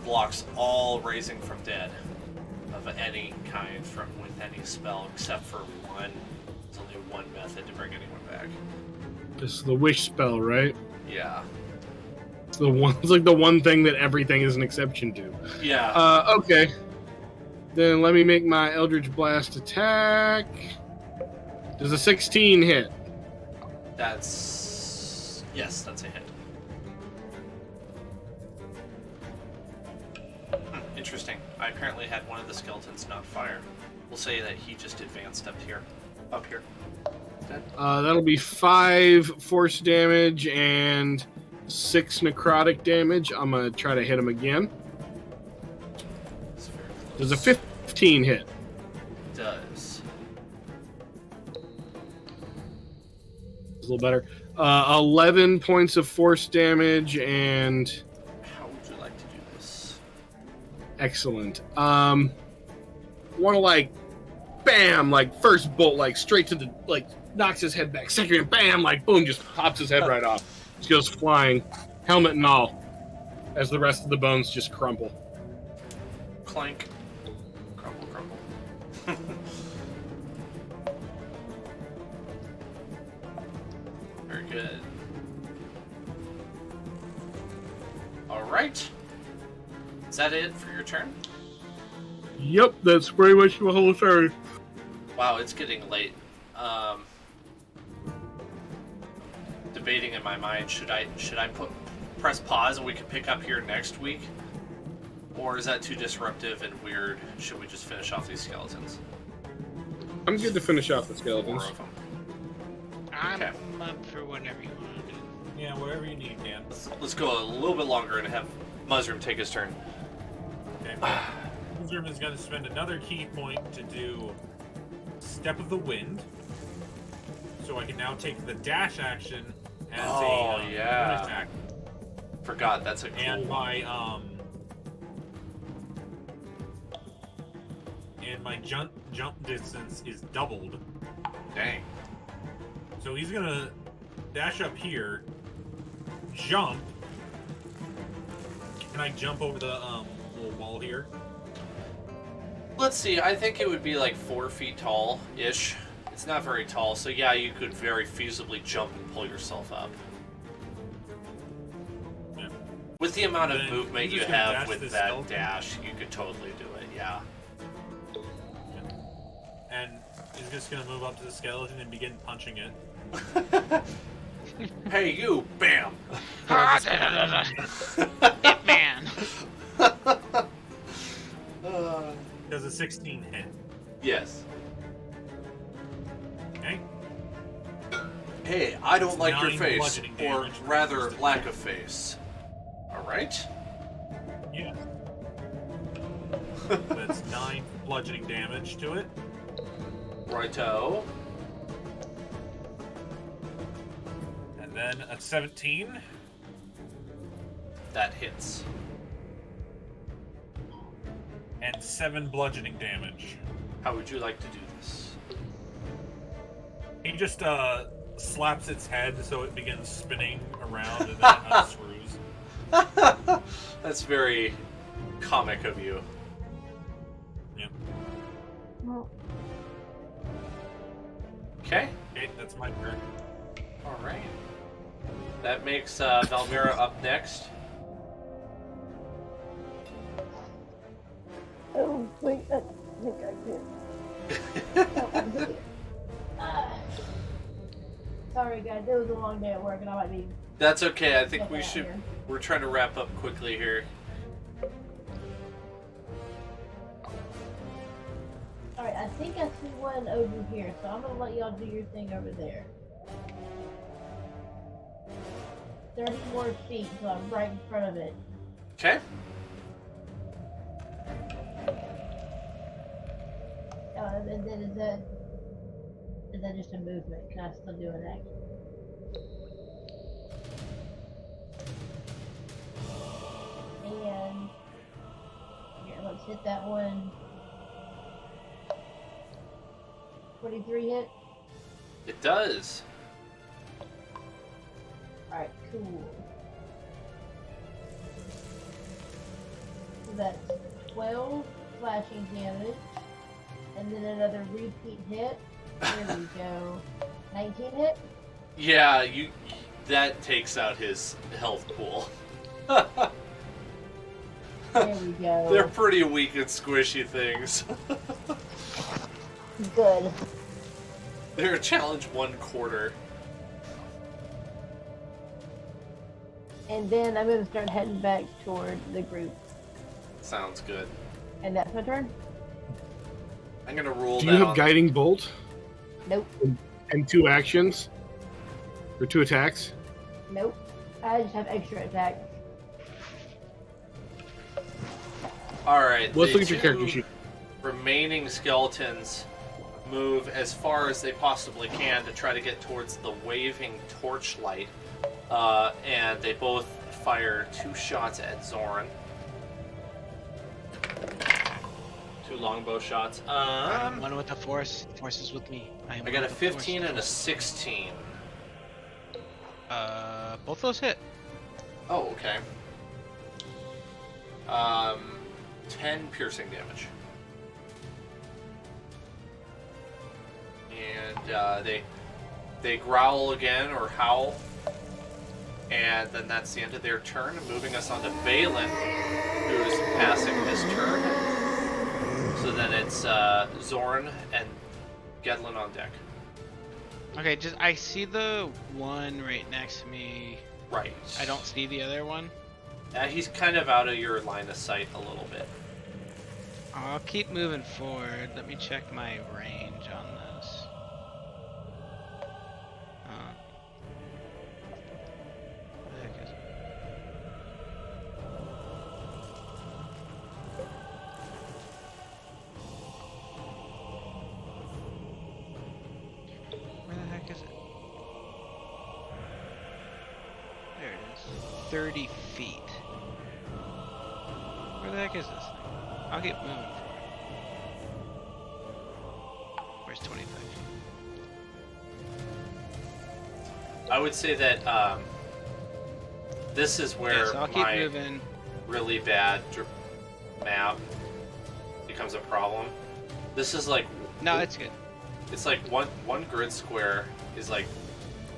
Blocks all raising from dead of any kind with any spell except for one. There's only one method to bring anyone back. This is the wish spell, right? Yeah. It's like the one thing that everything is an exception to. Yeah. Okay. Then let me make my Eldritch Blast attack. Does a 16 hit? Yes, that's a hit. Interesting. I apparently had one of the skeletons not fire. We'll say that he just advanced up here. That'll be 5 force damage and 6 necrotic damage. I'm gonna try to hit him again. Does a 15 hit? Does. It's a little better. 11 points of force damage and... How would you like to do this? Excellent. Want to bam, first bolt, straight to the, knocks his head back. Second, bam, boom, just pops his head right off. Just goes flying, helmet and all, as the rest of the bones just crumple. Clank. Crumble, crumble. Very good. Alright. Is that it for your turn? Yep, that's pretty much the whole turn. Wow, it's getting late. Debating in my mind, should I press pause and we can pick up here next week? Or is that too disruptive and weird? Should we just finish off these skeletons? I'm good to finish off the skeletons. 4 of them. I'm Okay. up for whatever you want to do. Yeah, whatever you need, Dan. Let's go a little bit longer and have Mushroom take his turn. Okay. Mushroom is going to spend another key point to do Step of the Wind. So I can now take the dash action as a yeah. attack. Forgot, that's a cool And one. my jump distance is doubled. Dang. So he's gonna dash up here, jump. Can I jump over the little wall here? Let's see, I think it would be 4 feet tall-ish. It's not very tall, so yeah, you could very feasibly jump and pull yourself up. Yeah. With the amount of Then movement he's you just gonna have dash with this that skeleton. dash, you could totally do it, yeah. And he's just gonna move up to the skeleton and begin punching it. Hey, you! Bam! Hitman! Does a 16 hit? Yes. Okay. Hey, I don't It's like your 9 face, bludgeoning or damage. rather, lack of face. Alright? Yeah. That's 9 bludgeoning damage to it. Righto. And then a 17. That hits. and 7 bludgeoning damage. How would you like to do this? He just slaps its head so it begins spinning around and then unscrews. That's very comic of you. Yep. Well, Okay. Okay, that's my turn. All right. That makes Valmira up next. oh, wait, I think I did. Sorry, guys. It was a long day at work, and I might be. That's okay. I think Get we out should. here. We're trying to wrap up quickly here. Alright, I think I see one over here, so I'm gonna let y'all do your thing over there. 30 more feet, so I'm right in front of it. Okay. And then is that just a movement? Can I still do an action? And here, let's hit that one. 23 hit. It does. Alright, cool. So that's 12 slashing damage. And then another repeat hit. There we go. 19 hit? Yeah, you. That takes out his health pool. There we go. They're pretty weak and squishy things. Good. They're a challenge 1/4. And then I'm gonna start heading back toward the group. Sounds good. And that's my turn? I'm gonna rule Do that you have on- Guiding Bolt Nope. and 2 actions? Or 2 attacks? Nope. I just have extra attack. Alright, Let's the look at your character sheet. remaining skeletons move as far as they possibly can to try to get towards the waving torchlight. And they both fire 2 shots at Zoran. 2 longbow shots. I'm one with the Force. The Force is with me. I I got a 15 and a 16. Both those hit. Oh, okay. 10 piercing damage. And they growl again or howl. And then that's the end of their turn. Moving us on to Balin, who's passing his turn. So then it's Zorn and Gedlin on deck. Okay, just I see the one right next to me. Right. I don't see the other one. He's kind of out of your line of sight a little bit. I'll keep moving forward. Let me check my range on this. What the heck is it? Where the heck is it? There it is. 30 feet. Where the heck is this thing? I'll keep moving forward. Where's 25 feet? I would say that this is where Okay, so I'll keep my moving. really bad map becomes a problem. This is like No, it's good. it's like one grid square is like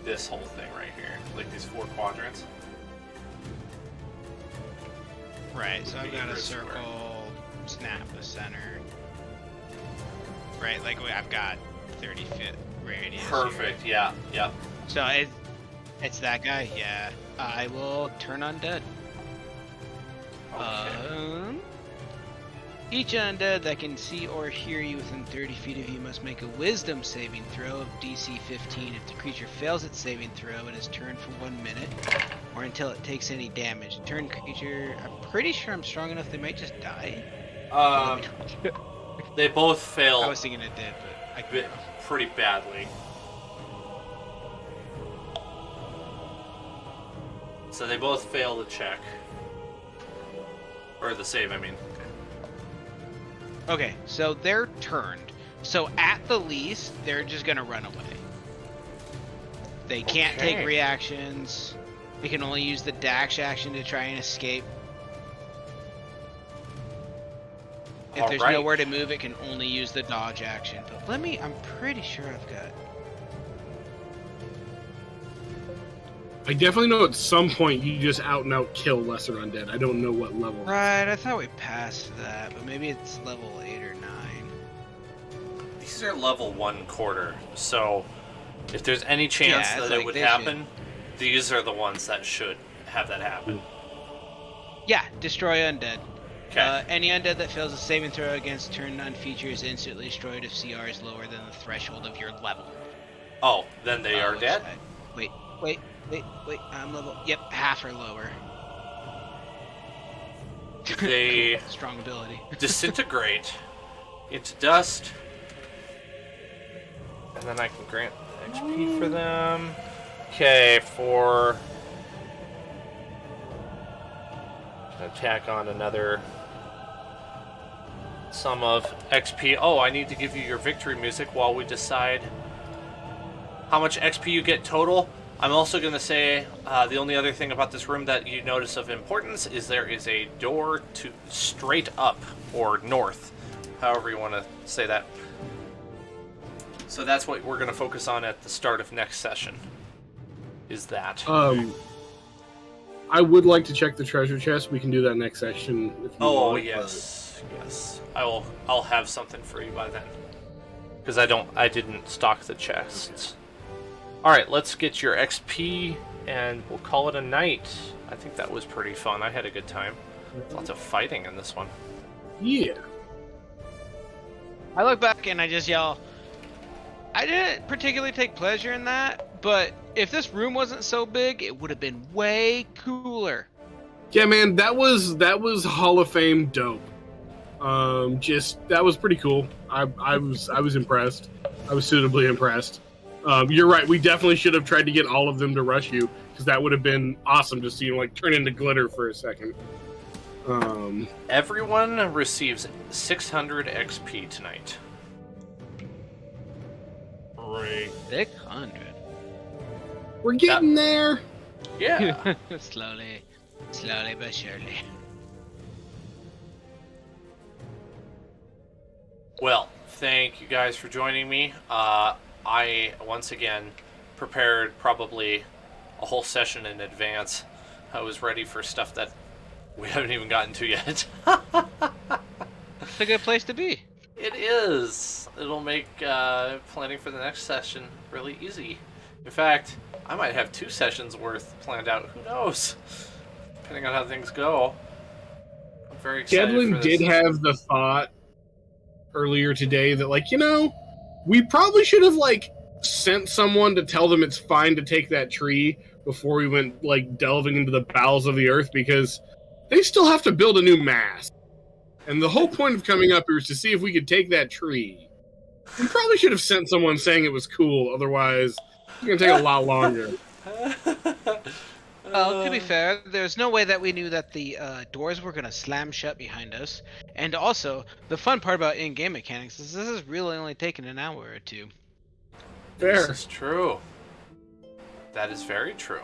this whole thing right here, like these 4 quadrants. Right, so I've got a Grid square. circle, snap the center. Right, like I've got 30 foot radius. here. Perfect. Yeah. Yep. So it's that guy. Yeah, I will turn undead. Okay. Each undead that can see or hear you within 30 feet of you must make a Wisdom saving throw of DC 15. If the creature fails its saving throw, it is turned for 1 minute, or until it takes any damage. Turn creature. I'm pretty sure I'm strong enough. They might just die. They both fail I was thinking it did, but I could. pretty badly. So they both fail the check. Or the save, I mean. Okay, so they're turned. So at the least, they're just gonna run away. They can't Okay. take reactions. They can only use the dash action to try and escape. If there's Alright. nowhere to move, it can only use the dodge action. But I'm pretty sure I've got... I definitely know at some point you just out and out kill lesser undead. I don't know what level. Right, I thought we passed that, but maybe it's level 8 or 9. These are level 1 quarter, so if there's any chance Yeah, it's that it like would they happen, these are the ones that should have that happen. Yeah, destroy undead. Okay. Any undead that fails a saving throw against turn none feature is instantly destroyed if CR is lower than the threshold of your level. Oh, then they are Which dead? Wait, I'm level... Yep, half or lower. They Strong ability. disintegrate into dust, and then I can grant XP for them. Okay, for... Attack on another sum of XP. Oh, I need to give you your victory music while we decide how much XP you get total. I'm also going to say the only other thing about this room that you notice of importance is there is a door to straight up, or north, however you want to say that. So that's what we're going to focus on at the start of next session, is that. I would like to check the treasure chest. We can do that next session. If you Oh, want, yes. Yes. I'll have something for you by then. Because I didn't stock the chests. Alright, let's get your XP, and we'll call it a night. I think that was pretty fun. I had a good time. Lots of fighting in this one. Yeah. I look back and I just yell, I didn't particularly take pleasure in that, but if this room wasn't so big, it would have been way cooler. Yeah, man, that was Hall of Fame dope. That was pretty cool. I was impressed. I was suitably impressed. You're right. We definitely should have tried to get all of them to rush you, because that would have been awesome to see you like turn into glitter for a second. Everyone receives 600 XP tonight. Great. 600. We're getting there. Yeah. slowly but surely. Well, thank you guys for joining me. I, once again, prepared probably a whole session in advance. I was ready for stuff that we haven't even gotten to yet. It's a good place to be. It is. It'll make planning for the next session really easy. In fact, I might have 2 sessions worth planned out. Who knows? Depending on how things go. I'm very excited for Gedlin this. did have the thought earlier today that, like, we probably should have, like, sent someone to tell them it's fine to take that tree before we went, like, delving into the bowels of the earth, because they still have to build a new mast. And the whole point of coming up here is to see if we could take that tree. We probably should have sent someone saying it was cool, otherwise it's going to take a lot longer. Well, to be fair, there's no way that we knew that the doors were going to slam shut behind us. And also, the fun part about in-game mechanics is this is really only taking an hour or two. Fair. This is true. That is very true.